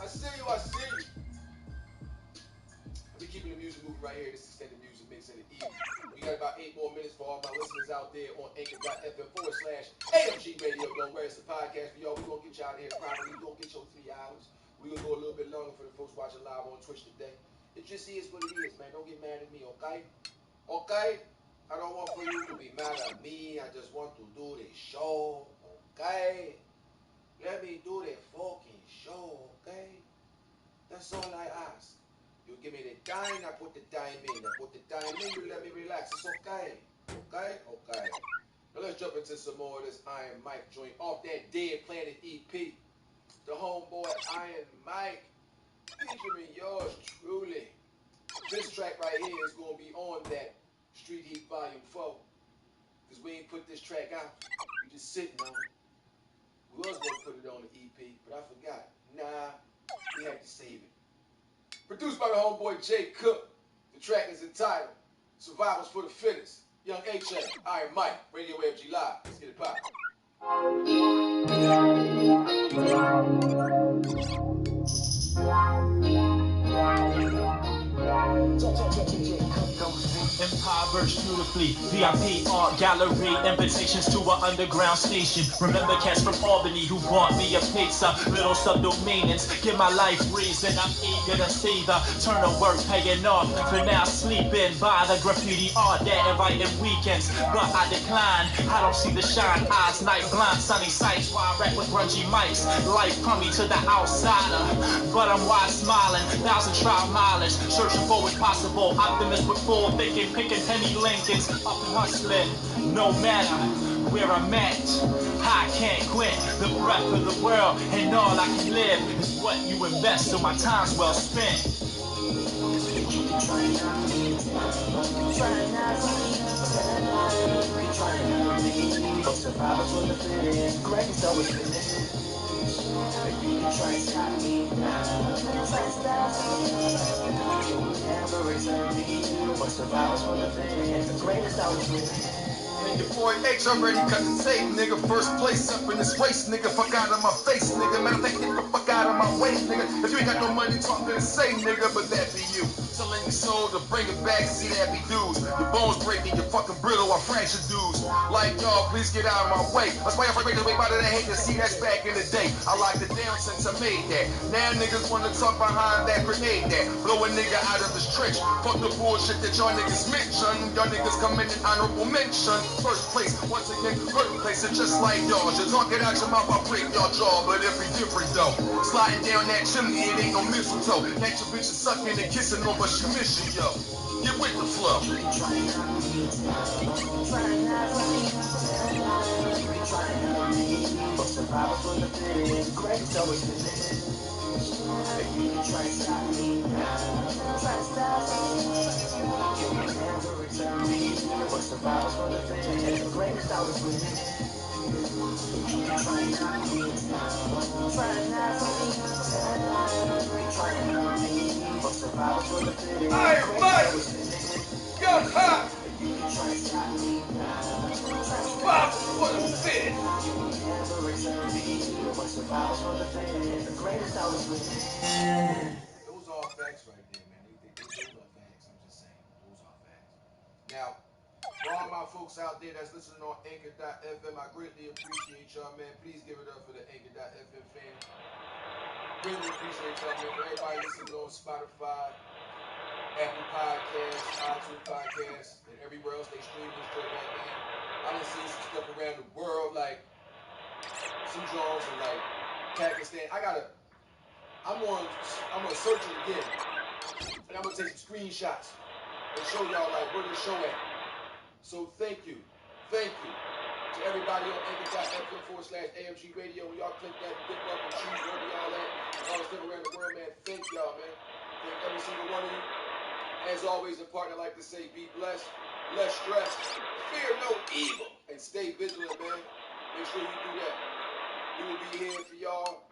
I see you, I see you. I'll be keeping the music moving right here. This is extended music mix in the evening. We got about 8 more minutes for all my listeners out there on anchor.fm/AFG Radio. Don't worry, it's the podcast for y'all. We're going to get you out of here properly. We're going to get your 3 hours. We're going to go a little bit longer for the folks watching live on Twitch today. It just is what it is, man. Don't get mad at me, okay? Okay? I don't want for you to be mad at me. I just want to do the show, okay? Let me do the fucking show, okay? That's all I ask. You give me the dime, I put the dime in. I put the dime in, you let me relax. It's okay. Okay? Okay. Now let's jump into some more of this Iron Mike joint off that Dead Planet EP. The homeboy Iron Mike featuring yours truly. This track right here is going to be on that Street Heat Volume 4. Because we ain't put this track out. We just sitting on it. We was going to put it on the EP, but I forgot. Nah, we had to save it. Produced by the homeboy Jay Cook. The track is entitled Survivors for the Fittest. Young H.A., Iron Mike, Radio AFG Live. Let's get it poppin'. Impoverished beautifully, VIP art gallery, invitations to an underground station. Remember cats from Albany who bought me a pizza. Little subtle meanings, give my life reason. I'm eager to see the turn of work paying off. For now sleeping by the graffiti art that inviting weekends, but I decline. I don't see the shine, eyes night blind, sunny sights. While I rap with grungy mics, life crummy to the outsider, but I'm wide smiling. 1,000 trial mileage, searching for what's possible. Optimist with full thinking. Picking penny Lincolns, up and hustling, no matter where I'm at. I can't quit the breath of the world, and all I can live is what you invest, so my time's well spent. Survivors for the fittest. Greg is always finished. You can try and stop me now. You will never return me. But survivors for the fittest. The greatest always wins. Man, your boy H already cut the tape, nigga. First place up in this race, nigga. Fuck out of my face, nigga. Matter of fact, get the fuck out of my way, nigga. If you ain't got no money, talk to the same, nigga. But that be you. selling your soul to bring it back, see that be dudes. Your bones breaking, your fucking brittle, I fracture dudes. Like y'all, please get out of my way. That's why I'm breaking the way out of the hate to see that's back in the day. I locked it down since I made that. Now niggas wanna talk behind that grenade that. Blow a nigga out of his trench. Fuck the bullshit that y'all niggas mention. Y'all niggas come in honorable mention. First place, once again, birthplace, it's just like y'all. You talk it out your mouth, I break y'all jaw, but it be different though. Sliding down that chimney, it ain't no mistletoe. That your bitch is sucking and kissing on, but she miss you, yo. Get with the flow. Iron Mike, Young Hot, Bob for the fit. Those are facts right there, man. Those are facts. I'm just saying. Those are facts. Now, for all my folks out there that's listening on Anchor.fm, I greatly appreciate y'all, man. Please give it up for the Anchor.fm fam. Really appreciate y'all, man. For everybody listening on Spotify, Apple Podcasts, iTunes Podcasts, and everywhere else they stream this show, man. I done seen some stuff around the world, like some Jones in like Pakistan. I'm gonna search it again, and I'm gonna take some screenshots and show y'all like where the show at. So thank you to everybody on Anchor.fm/AFG Radio. When y'all click that dip up and choose wherever y'all at, and all the stuff around the world, man. Thank y'all, man. Thank every single one of you. As always, a partner like to say, be blessed, less stress, fear no evil, and stay vigilant, man. Make sure you do that. We will be here for y'all.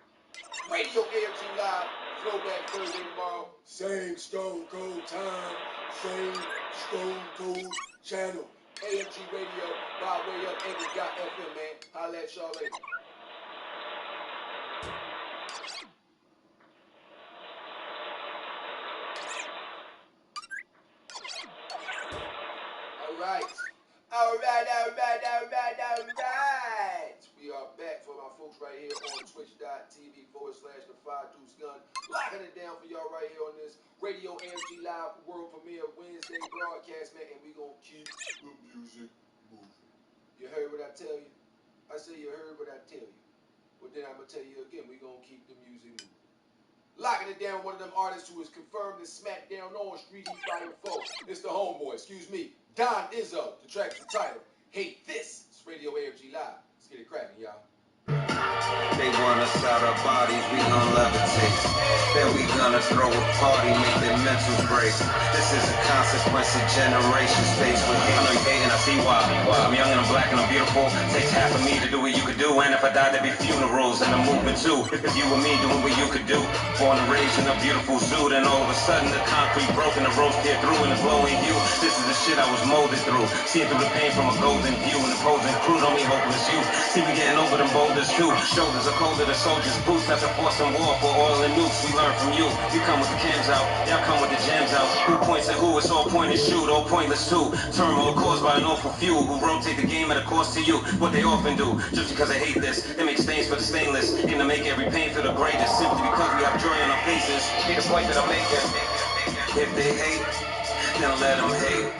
Radio AFG Live, throwback Thursday tomorrow. Same Stone Cold time, same Stone Cold channel. AFG Radio, by way of Anchor.fm, man. Holla at y'all later. Alright. We are back for my folks right here on twitch.tv/the5deuce gun. Locking it down for y'all right here on this Radio AFG Live World Premiere Wednesday broadcast, man. And we gonna keep the music moving. You heard what I tell you? I say you heard what I tell you. Well, then I'm gonna tell you again, we gonna keep the music moving. Locking it down, one of them artists who is confirmed and smacked down on Street Heat Fire 4. It's the homeboy, excuse me, Don Izzo. The track's entitled Hate This. It's Radio AFG Live. Let's get it cracking, y'all. They want us out our bodies, we gon' levitate. Then we gonna throw a party, make their mentals break. This is a consequence of generations faced with hate. I know you hate and I see why. I'm young and I'm black and I'm beautiful. Takes half of me to do what you could do. And if I died, there'd be funerals and a movement too. If you and me doing what you could do. Born and raised in a beautiful zoo. Then all of a sudden the concrete broke and the ropes tear through in a glowing hue. This is the shit I was molded through. Seeing through the pain from a golden view. And opposing crew don't mean hopeless youth. See me getting over them boulders too. Shoulders are colder than soldiers' boots. That's a force and war for oil and nukes. We learn from you. You come with the cams out. Y'all come with the jams out. Who points at who? It's all point and shoot. All pointless too. Turmoil caused by an awful few who rotate the game at a cost to you. What they often do. Just because they hate this. They make stains for the stainless. Aim to make every pain for the greatest. Simply because we have joy on our faces. See the point that I'm making. If they hate, then let them hate.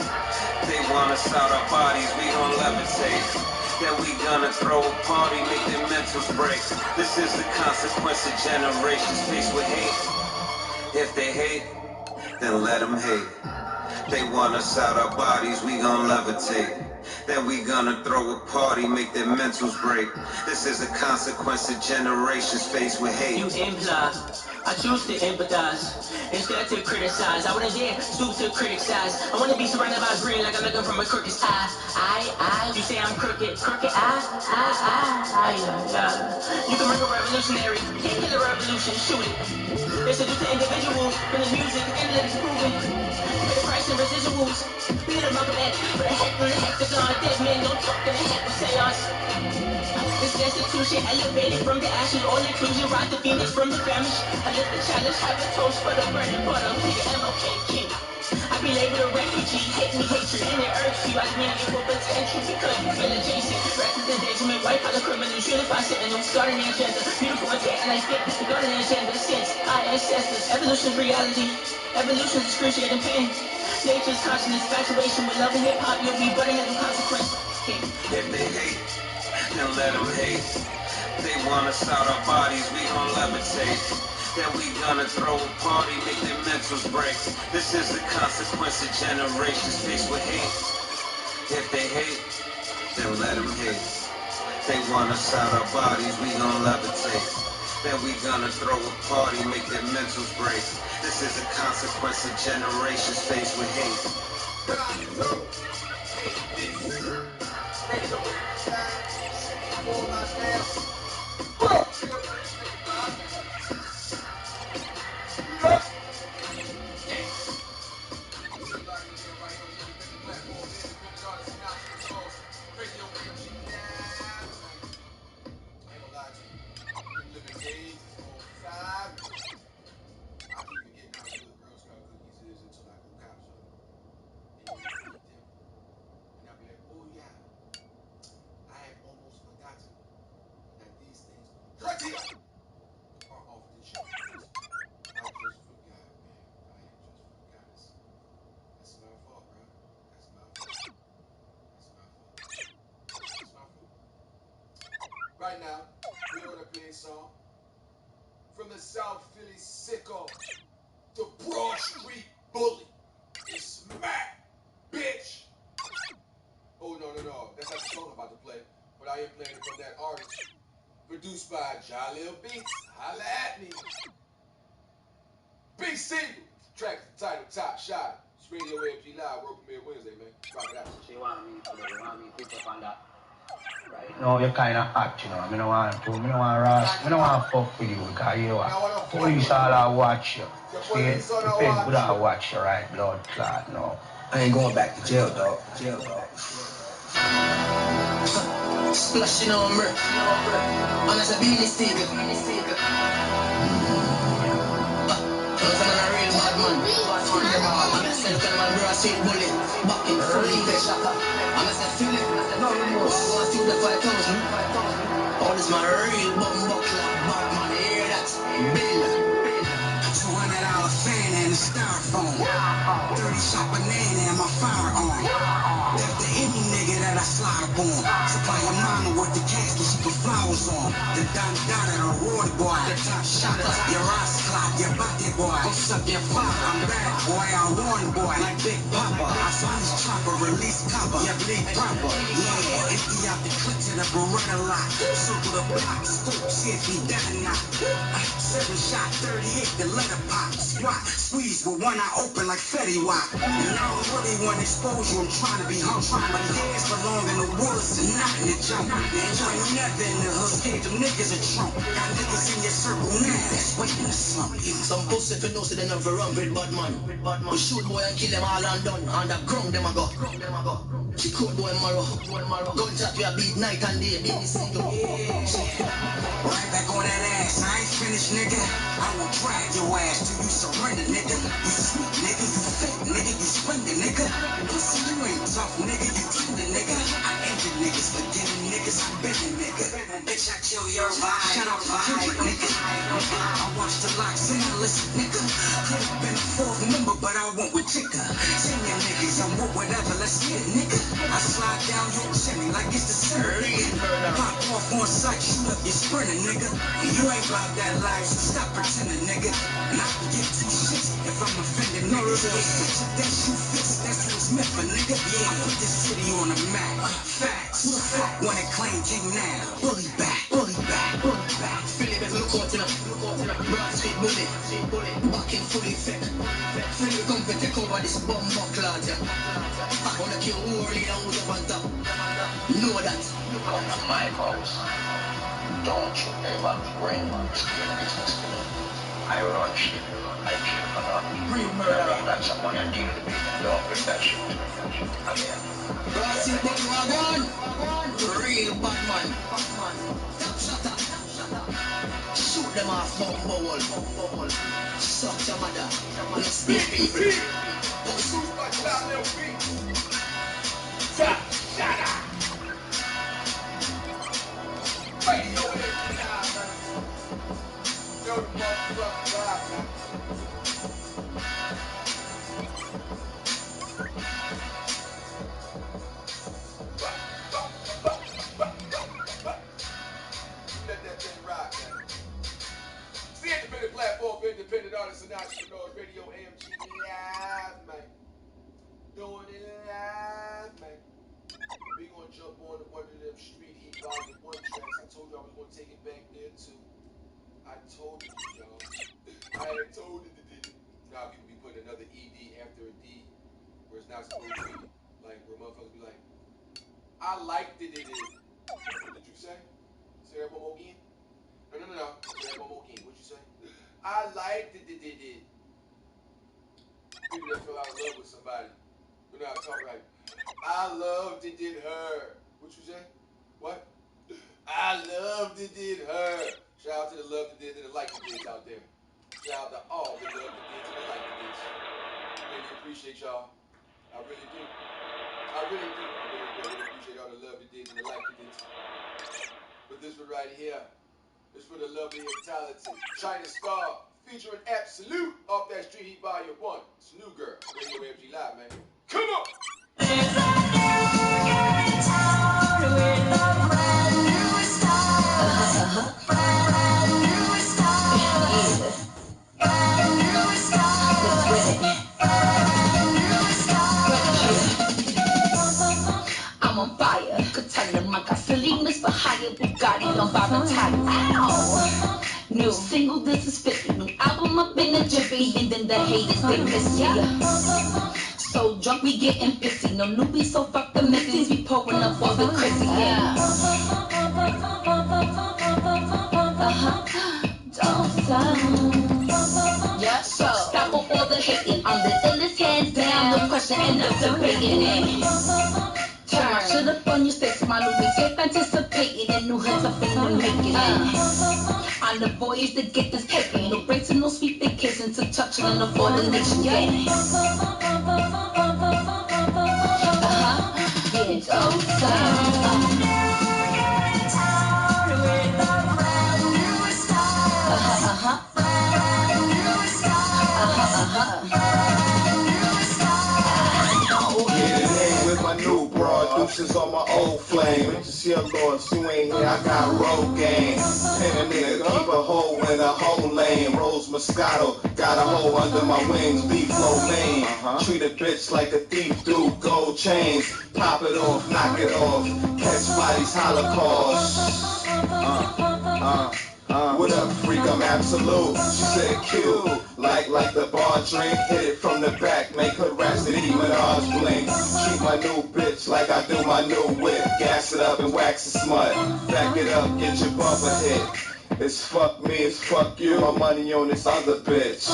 They want us out our bodies. We gon' levitate. That we gonna throw a party, make their mentals break. This is the consequence of generations faced with hate. If they hate, then let them hate. They want us out our bodies, we gon' levitate. Then we gonna throw a party, make their mentals break. This is a consequence of generations faced with hate. You imply, I choose to empathize instead to criticize. I wouldn't dare stoop to criticize. I wanna be surrounded by green like I'm looking from a crooked eye. You say I'm crooked, yeah. You can bring a revolution. revolutionary. Can't kill a revolution, shoot it. They seduce the individuals from the music, analytics proven. Pay the price in residuals. We hit a Malcolm X, but a heck with a hexagon. Dead men don't talk in a heck with seance. This institution elevated from the ashes, all inclusion, rise the phoenix from the famish. I lift the challenge, have a toast for the burning bottom, nigga MLK King. I be labeled a refugee, hate me, hatred, and it irks you. I demand your full potential because you feel adjacent. Reckless endangerment, white collar criminals, unified sentinels, starting the agenda. Beautiful intent, and I think regarding the agenda since our ancestors. Evolution's reality, evolution's excruciating pain. Nature's consciousness, infatuation with love and hip hop, you'll be butting head with consequence. King. If they hate, then let them hate. They want us out our bodies, we gon' levitate. Then we gonna throw a party, make their mentals break. This is the consequence of generations faced with hate. If they hate, then let them hate. They want us out our bodies, we gon' levitate. Then we gonna throw a party, make their mentals break. This is the consequence of generations faced with hate. Right now, we're gonna play a song from the South Philly sicko, the Broad Street Bully. It's Mac, bitch. Oh no, that's not the song I'm about to play, but I am playing it from that artist, produced by Jalil Beats. Holla at me. Big single. Track title Top Shot. It's Radio AFG Live, world premiere Wednesday, man. Rock it out. She want me to put up on that. No, you're kind of hot, you know. I don't want to fuck with you because you are police all I watch you. See, the feds would all watch you, right? Blood clot, no. I ain't going back to jail, dog. Splashing on me. And as a beanie sticker. Cause I'm a real bad man. I'm a self-man, bro, I see it bullet. Back in fully fish. I'm a self-feeling. No remorse. I see the 5,000. All this my real bum buckler. Bad man, hear that? Bill. $200 fan and a styrofoam. 30 shot banana and my firearm. Left to any nigga that I slide up on. Supply your mama with the casket she put flowers on. The Don Dada, the road boy, the top shot. Your eyes clock, your body boy. Go suck your father. I'm bad boy, I'm one boy. Like Big Papa. I saw this chopper, release copper. You bleed proper. Yeah, empty out the clip to the Beretta lot. Circle the block, scope, see if he dead or not. 7 shot, 38, the letter pop. Squat, squeeze with one eye open like Fetty Wap. And I don't really want to expose you, I'm trying to be hung. My days belong in the woods and not in the jump. And you ain't never in the hood, gave them niggas a trump. Got niggas in your circle now, that's waiting to slump. Some pussy for no, so they never run with bad man. We shoot boy and kill them all and done. Underground them a go. She court boy marrow. Gunshot we a beat night and day. Baby single. Right back on that ass, I ain't finished, nigga. I will drag your ass till you surrender, nigga. You sweet, nigga, you fake, nigga, you splendid, nigga. Pussy, you ain't tough, nigga, you tender, nigga. I ended niggas, forgetting niggas, I been a nigga. Bitch, I kill your vibe. Shout out to Kendrick, nigga. I watch the locks and I listen, nigga. Could have been a 4th member, but I went with Chica. Senior niggas, I'm with whatever, let's get it, nigga. I slide down your chimney like it's the summer, nigga. Pop off on sight, shoot up your sprinter, nigga. And you ain't about that life, so stop pretending, nigga. And I can give 2 shits if I'm offending niggas. It's such a that shoe fits, that's what's meant for, nigga. Yeah, I put this city on the map. Facts. Who the fuck wanna claim king now? Bully back. Philly, baby, look out to them. Broad Street Bully. Back in fully effect. Philly, come and take over this bum buckler, yeah. I wanna kill who really and who's up on top. Know that. Come to my house. don't shoot everybody's brain. I run shit. I kill for nothing. Real murder. That's someone I deal with. Don't with that shit. Again. Brassy but wagon. Real bad man. Top shutter. Shoot them off bubble. Suck your mother. Let's be people. Super Channel B. Top shutter. Radio AFG live, man. Yo, the motherfucking live, man. Let that thing rock, man. It's the independent platform for independent artists and entrepreneurs. Radio AFG live, man. Doing it live, man. We gonna jump on one of them street heat volume 1 tracks. I told you I was gonna take it back there too. I told you, y'all. I had told you to do it. Now people be putting another ED after a D where it's not supposed to be. Like where motherfuckers be like, I liked it. What did you say? Say that one more again? No. Say that one more again. What'd you say? I liked it. People that fell out of love with somebody. But now I talk like, I loved it her. What you say? What? I loved it her. Shout out to the love it did and the like it did out there. Shout out to all the love it did and the like it did. Really appreciate y'all. I really do. I really appreciate all the love it did and the like it did. But this one right here is for the lovely and talented China Star featuring Absolute off that Street Heat Volume 1. It's New Girl. Radio AFG Live, man. Come on! I'm on fire, could tell them I got Salinas for hire, Bugatti on Valentine. Ow! New single, this is 50. New album up in the jiffy, and then the haters, they miss me. So drunk, we getting pissy. No newbies, so fuck the messies. We pouring up all the crazy, yeah. Don't sound. Yeah, so stop all the hating. I'm the illest, hands down. No question, end up debating it. Turn my shit up on your face, my new mixtape anticipating and new hits up in the making. On the voyage to get this cake, no breaks and no sweet vacations to touch on the for the nation. Yeah, don't sound. With my new broad, deuces on my old flame. Just your lords, you ain't here, I got road game. Pin a nigga, keep a hole in a whole lane. Rose Moscato, got a hole under my wings. Beef low lane, treat a bitch like a thief do. Gold chains, pop it off, knock it off. Catch bodies, Holocaust. What up, freak? I'm Absolute. She said Q, like the bar drink. Hit it from the back, make her Rhapsody Minaj blink. Treat my new bitch like I do my new whip. Gas it up and wax the smut. Back it up, get your bumper hit. It's fuck me, it's fuck you. My money on this other bitch.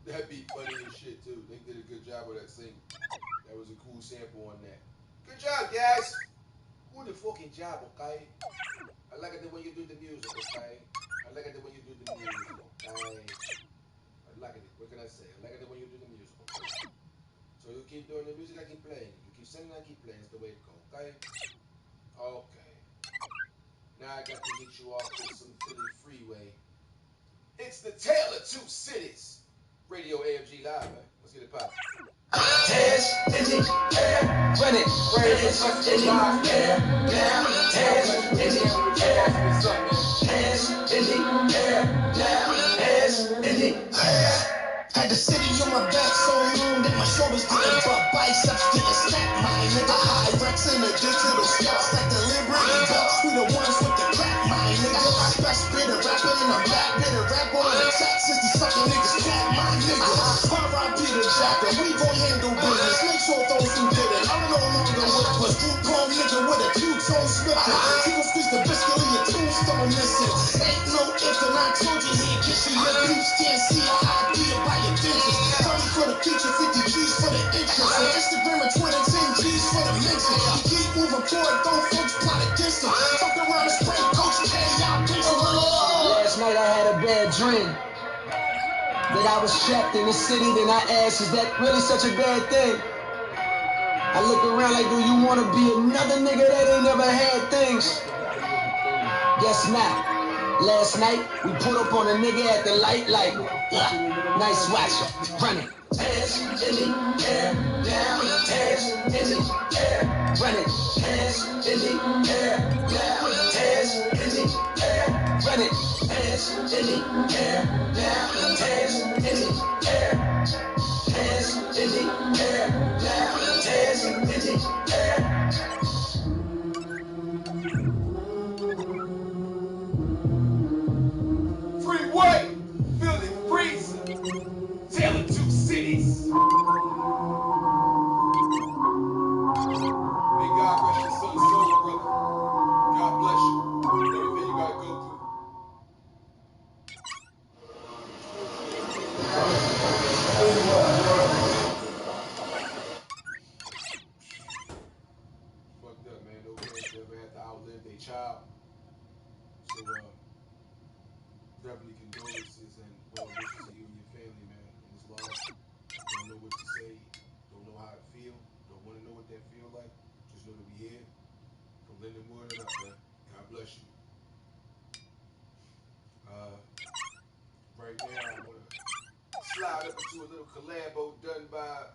That beat funny as shit too. They did a good job with that single. That was a cool sample on that. Good job, guys. Good fucking job, okay? I like it when you do the music, okay? I like it when you do the music, okay? I like it. What can I say? I like it when you do the music, okay? So you keep doing the music, I keep playing. You keep singing, I keep playing. It's the way it goes, okay? Okay. Now I got to hit you off with some Philly Freeway. It's the Tale of Two Cities. Radio AFG Live, man. Let's get it poppin'. Hands in the air, run it. Hands in the air, now. Hands in the air, hands in the air, now. Hands in the air. Had the city on my back so long that my shoulders didn't buck, biceps didn't snap. My nigga, high Rex in the digital scouts like the Liberty Bell. We the ones with the crack, my nigga. Best bit of rapper and I'm back, bit of rapper on the track since these fucking niggas cat, my nigga. R.I.P. the Jacker, we gon' handle business. Make sure those who did it, I'm no longer with us. Group home nigga with a two-tone slipping. He gon' squeeze the biscuit in your tombstone missing. Ain't no if and I told you he get you. Your peeps can't see how I be by your digits. 30 for the feature, 50 G's for the interest. On Instagram and Twitter, 10 G's for the mention. You keep moving forward, don't folks plot against him. Fuck around and spray Coach K, y'all bitch. Last night I had a bad dream that I was trapped in the city. Then I asked, is that really such a bad thing? I look around like, do you want to be another nigga that ain't never had things? Guess not. Last night, we put up on a nigga at the light like, nice watch, run it. Hands in the air, down. Hands in the air, Run it. hands in the air, down. Hands in the air, Run it. hands in the air, down. Hands in the air, hands in the air, down. Hands in the air. Freeway, feel it freezing. Tailing 2 cities. May God rest your son's soul, brother. God bless you. Everything you gotta go through. Fucked up, man. No parents ever had to outlive their child. So, definitely condolences and well wishes to you and your family, man, in this loss. Don't know what to say, don't know how to feel, don't want to know what that feel like. Just know that we here. From Linden Wood up, man. God bless you. Right now, I want to slide up into a little collabo done by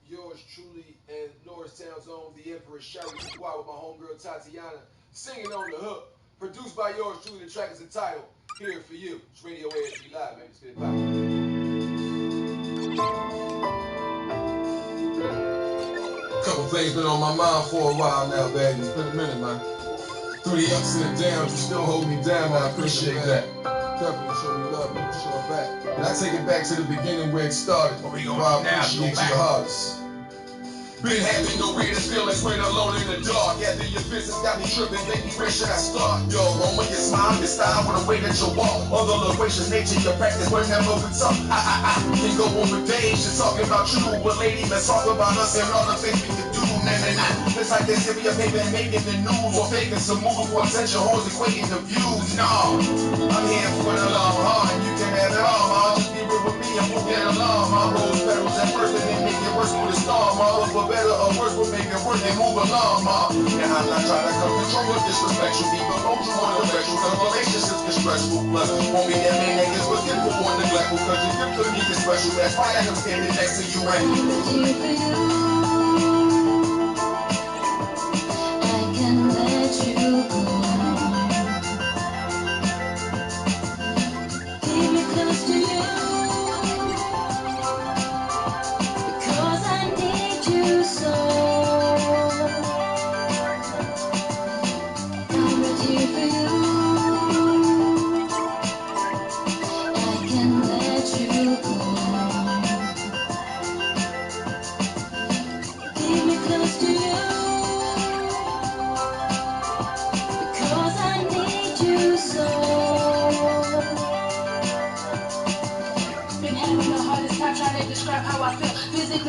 yours truly and Norristown's own, the Emperor Shouty Dubois with my homegirl Tatiana, singing on the hook. Produced by yours truly, the track is entitled Here For You. It's Radio AFG Live, man. Let's get it poppin'. Couple things been on my mind for a while now, baby. It's been a minute, man. Through the ups and the downs, you still hold me down, man. I appreciate that. Definitely show me love, man. Show it back. And I take it back to the beginning where it started. Where I appreciate you the hardest. Been having no greatest feelings when alone in the dark. Yeah, your business got me tripping, baby, where should I start? Your aroma, your smile, your style, with the way that you walk. All the loquacious nature, your practice, whenever we talk. I can go on for days just talking about you. But lady, let's talk about us and all the things we can do. Nah. It's like this, if you're maybe making the news or faking some move for attention, hoes equating the views. No, I'm here for the long haul, and you can have it all, ma. Just be real with me and we'll get along. My rose petals at first and then make it worse with a storm, ma. For better or worse, we'll make it work and move along, ma. Now I'm not trying to come control or disrespect you, people. Don't you want to affect you, cause relationships get stressful. Plus, won't be that many niggas with gifted or neglectful, cause your gift to me is special. That's why I'm standing next to you and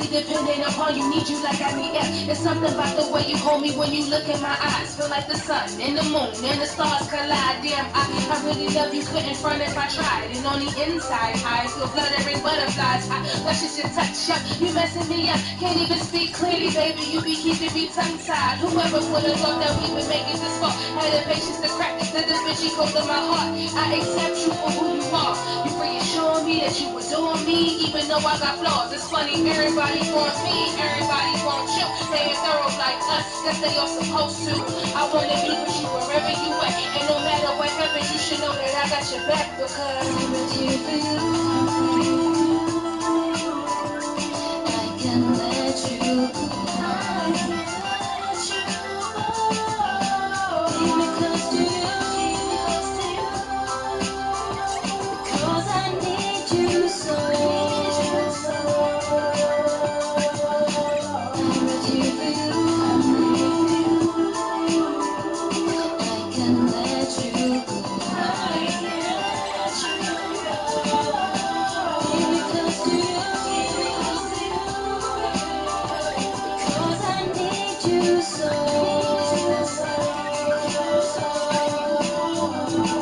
depending upon you, need you like I need air. It's something about the way you hold me when you look in my eyes. Feel like the sun and the moon and the stars collide. Damn, I really love you, couldn't front if I tried. And on the inside, I feel fluttering butterflies. I luscious your touch, yeah, you messing me up. Can't even speak clearly, baby, you be keeping me tongue-tied. Whoever would've thought that we would make it this far? Had the patience to crack the Da Vinci code of my heart. I accept you for who you are. You reassuring me that you adore me, even though I got flaws. It's funny, everybody wants me, everybody wants you. They ain't thorough like us, cause they are supposed to. I wanna be with you wherever you at, and no matter what happens, you should know that I got your back because I'm here for you. I can let you go. I can let you go. Keep me close to you. Because I need you so. I'm here for you. I can let you go. I can let you go. Keep me close to you. Because I need you so.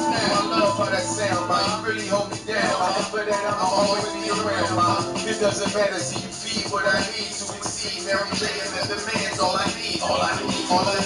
I love how that sound, man. You really hold me down. For that, I'ma always be around, man. It doesn't matter, see you feed what I need to exceed. Mary J and the demands, all I need. All I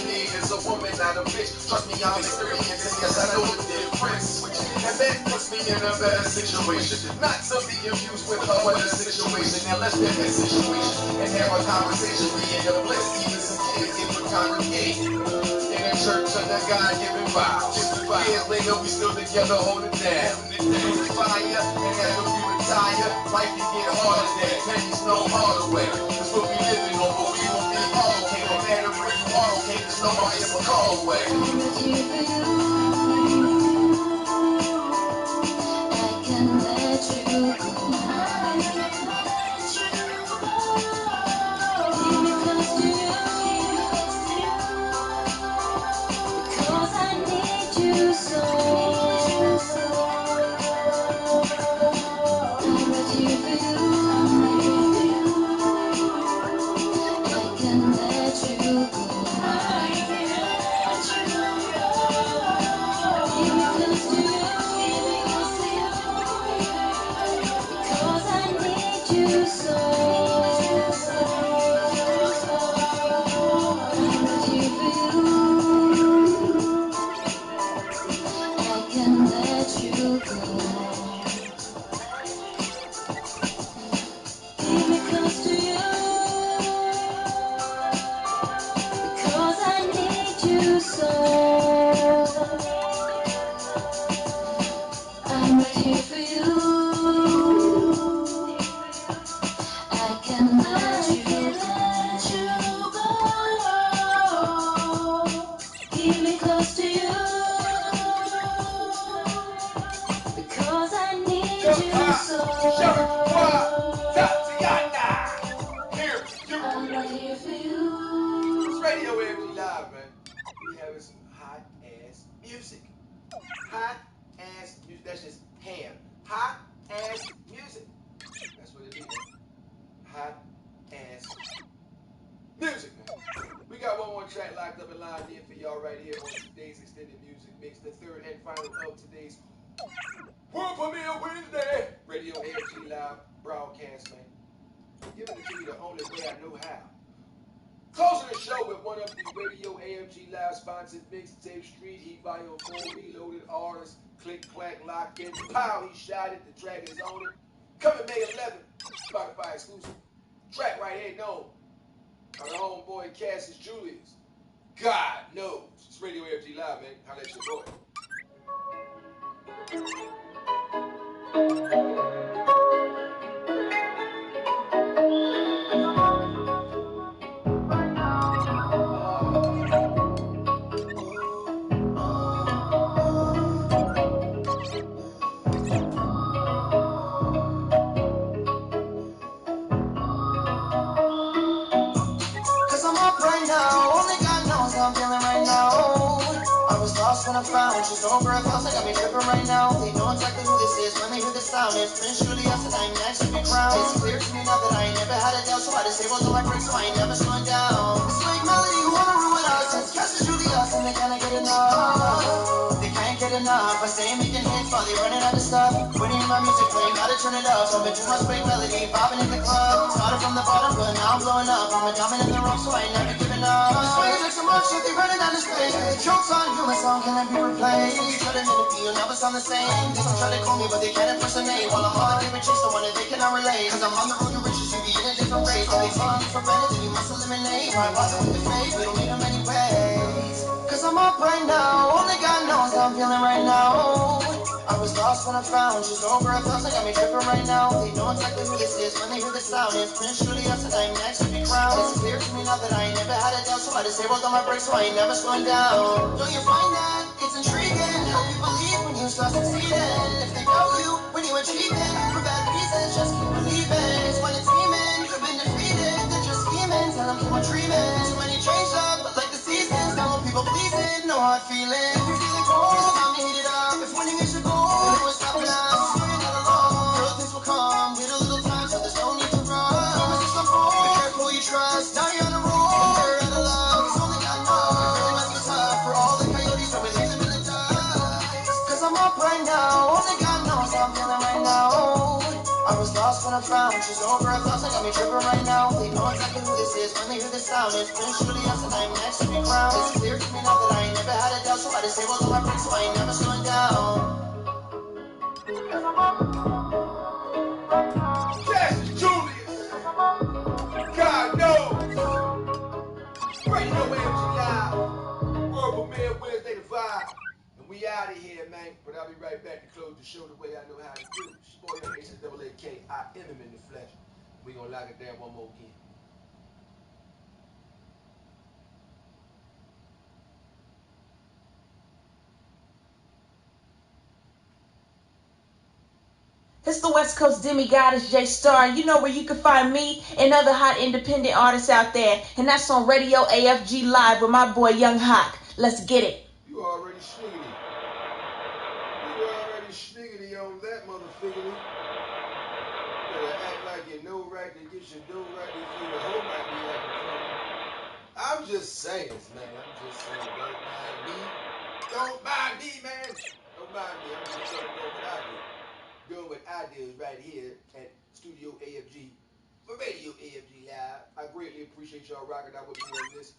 need is a woman, not a bitch. Trust me, I'm experienced, and yes, I know the difference. And that puts me in a better situation. Not to be confused with her other situation. Now let's get that situation and have a conversation. We end up blessed, even some kids get to congregate in a church under God-given vows. Years later, we still together, hold it down. Through the fire, and after we retire, life can get harder than pennies no harder way. Cause what we living on, but we gon' be all okay. No matter where you are, okay, there's nobody ever call away. I can let you go. I can let you go. Keep me close to you. Because I need you so. I'm right here for you. I can let you go. I can let you go. Keep me close to you. Because I need you so. I'm right here for you. I can let you go. Keep me close to you. Because I need you so. I'm right here for you. I can let you go. Keep me close to you. Because I need you so. I'm right here for you. It's Radio AFG Live, man. We having some hot ass music. Hot ass music. That's just ham. Hot ass music. That's what it is. Hot ass music, man. We got one more track locked up and lined in for y'all right here on today's extended music mix, the third and final of today's World Premiere Wednesday Radio AFG Live broadcast, man. Giving it to you the only way I know how. Closing the show with one of the Radio AFG Live sponsored mixtape Street Heat Volume 4 Reloaded Artists. Click, clack, locked in. Pow, he shot it. The track is on it. Coming May 11th. Spotify exclusive. Track right here known. Our homeboy Cassius Julius. God knows. It's Radio AFG Live, man. Holla at your boy. Cause I'm up right now, only God knows how I'm feeling right now. I was lost when I found she's over a thousand, got me tripping right now. They know exactly who this is when they hear the sound. It's Prince Julius and I'm next to be crowned. It's clear to me now that I ain't never had a doubt, so I disabled all my brakes, so I ain't never slowing down. It's like Melody who wanna ruin us, it's Cassius Julius and they can't get enough. They can't get enough. I say making hits while they running out of stuff. When you hear my music playing, gotta turn it up. I've been too much great melody, bobbing in the club. Started from the bottom, but now I'm blowing up. I'm a diamond in the rough, so I ain't never giving up. I'm swinging like so much, shit, they running out of space. Jokes on you, my song cannot be replaced. Shut it in the beat. you'll never sound the same. People try to call me, but they can't impersonate. While I'm on the favorite chicks, the one that they cannot relate. Cause I'm on the road to riches, you be in a different race. If they take you for granted, then you must eliminate. Why bother with the fake? We don't need them anyways. Cause I'm up right now, only God knows how I'm feeling right now. I was lost when I found just over 1,000, got me tripping right now. They know exactly who this is when they hear the sound. It's Prince Julius and I'm next to be crowned. It's clear to me now that I ain't never had a doubt, so I disabled on my brakes, so I ain't never slowing down. Don't you find that it's intriguing how you believe when you start succeeding? If they doubt you when you achieve it for bad reasons, just keep believing. It's when it's demons you've been defeated, they're just scheming. Tell them keep on dreaming. Too many changed up like the seasons. Don't want people pleasing, no hard feelings. If you're feeling cold, it's time to heat it up. If winning is your goal, then it was stop last. You're not alone, girl, things will come. Wait a little time, so there's no need to rush. Promises unfold, be careful you trust. Now you're on a roll, you're out of luck. It's only God knows, it really must be tough for all the coyotes that we leave them in the dust. Cause I'm up right now, only God knows how I'm feeling right now. I was lost when I found she's over 1,000, got me tripping right now. They know exactly who this is when they hear the sound. It's Prince Julius and I'm next to be crowned. It's clear to me now that I ain't never had a doubt, so I disabled all my brakes, so I ain't never slowing down. Cassius Julius. God knows. Radio AFG Live. World premiere Wednesday the 5. And we out of here, man. But I'll be right back to close the show the way I know how to do. It's your boy, AAK. I am him in the flesh. We gonna lock it down one more again. It's the West Coast demigod, J Star. You know where you can find me and other hot independent artists out there. And that's on Radio AFG Live with my boy Young Hawk. Let's get it. You already sniggity. You already sniggity on that, motherfiggity. Better act like you know right to get your dough right before your hoe might be acting funny. I'm just saying, man. I'm just saying, don't mind me. Don't mind me, man. Don't mind me. I'm just doing what I do. Doing what I do right here at Studio AFG for Radio AFG Live. I greatly appreciate y'all rocking out with me on this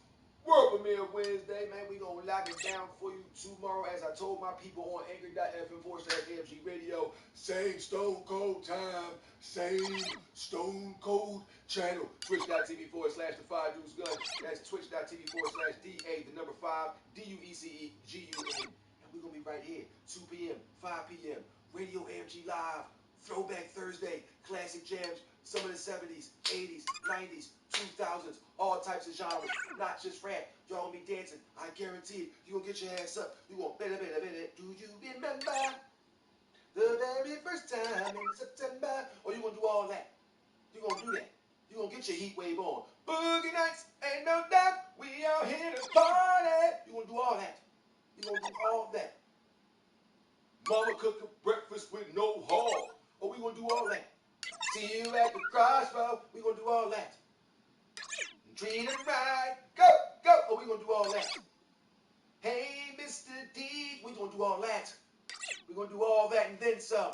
World Premiere Wednesday, man. We gonna lock it down for you tomorrow, as I told my people on Anchor.fm/AFG Radio. Same Stone Cold time, same Stone Cold channel. Twitch.tv/The 5 Deuce Gun. That's Twitch.tv/DA, the number 5, DUECEGUN. And we're gonna be right here, 2 p.m., 5 p.m. Radio AFG Live, Throwback Thursday, classic jams, some of the 70s, 80s, 90s, 2000s, all types of genres, not just rap. Y'all gonna be dancing, I guarantee it. You gonna get your ass up. You gonna better. Do you remember the very first time in September? Or you gonna do all that? You gonna do that. You gonna get your heat wave on. Boogie nights, ain't no doubt, we out here to party. You gonna do all that. You gonna do all that. Mama cook a breakfast with no hog. Oh, we gonna do all that. See you at the crossroad. We gonna do all that. Treat it right. Go, go. Oh, we gonna do all that. Hey, Mr. D. We gonna do all that. We gonna do all that and then some.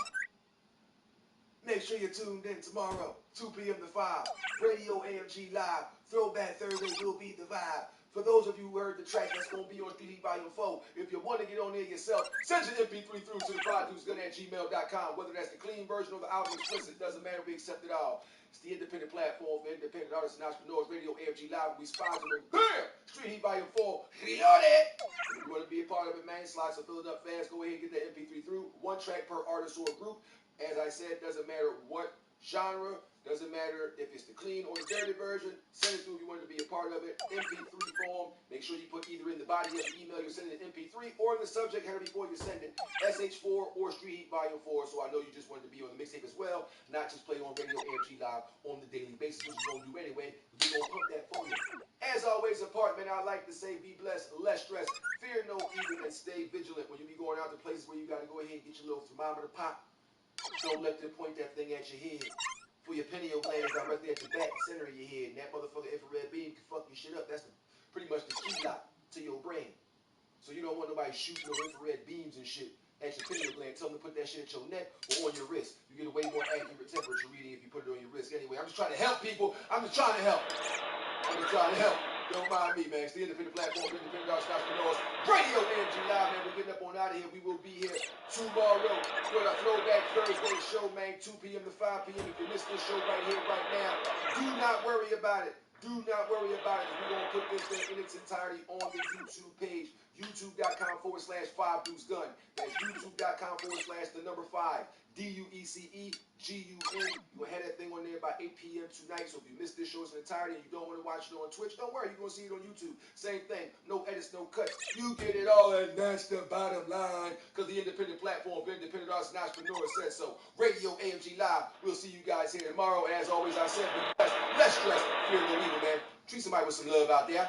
Make sure you're tuned in tomorrow, 2 p.m. to 5. Radio AFG Live. Throwback Thursday will be the vibe. For those of you who heard the track that's going to be on 3D Volume 4, if you want to get on there yourself, send your MP3 through to the 5deucegun@gmail.com. Whether that's the clean version or the album explicit, doesn't matter, we accept it all. It's the independent platform for independent artists and entrepreneurs. Radio AFG Live. We sponsor it. Bam! Street Heat Volume 4. Reloaded! If you want to be a part of it, man, slides are filled up fast. Go ahead and get that MP3 through. 1 track per artist or group. As I said, doesn't matter what genre, doesn't matter if it's the clean or the dirty version. Send it through if you want to be a part of it. MP3 form. Make sure you put either in the body of the email you're sending an MP3 or in the subject header before you send it. SH4 or Street Heat Volume 4. So I know you just wanted to be on the mixtape as well, not just play on Radio AFG Live on the daily basis, which you're going to do anyway. We're going to pump that for you. As always, apart, man, I like to say be blessed, less stress, fear no evil, and stay vigilant when you be going out to places where you got to go ahead and get your little thermometer pop. Don't let them point that thing at your head. For your pineal glands directly at your back, center of your head. And that motherfucker infrared beam can fuck your shit up. That's pretty much the key lock to your brain. So you don't want nobody shooting no infrared beams and shit at your pineal gland. Tell them to put that shit at your neck or on your wrist. You get a way more accurate temperature reading if you put it on your wrist. Anyway, I'm just trying to help people. I'm just trying to help. I'm just trying to help. Don't mind me, man. It's the independent platform, independent artists, entrepreneurs. Radio AFG Live, man. We're getting up on out of here. We will be here tomorrow for the Throwback Thursday show, man. 2 p.m. to 5 p.m. If you missed this show right here, right now, do not worry about it. Do not worry about it. We're going to put this thing in its entirety on the YouTube page. YouTube.com/5deucegun. That's YouTube.com/5 DUECEGUN. You'll have that thing on there by 8 p.m. tonight. So if you missed this show in its entirety and you don't want to watch it on Twitch, don't worry. You're going to see it on YouTube. Same thing. No edits, no cuts. You get it all, and that's the bottom line. Because the independent platform, independent artists and entrepreneurs said so. Radio AFG Live. We'll see you guys here tomorrow. And as always, I said, be blessed, less stress, fear no evil, man. Treat somebody with some love out there.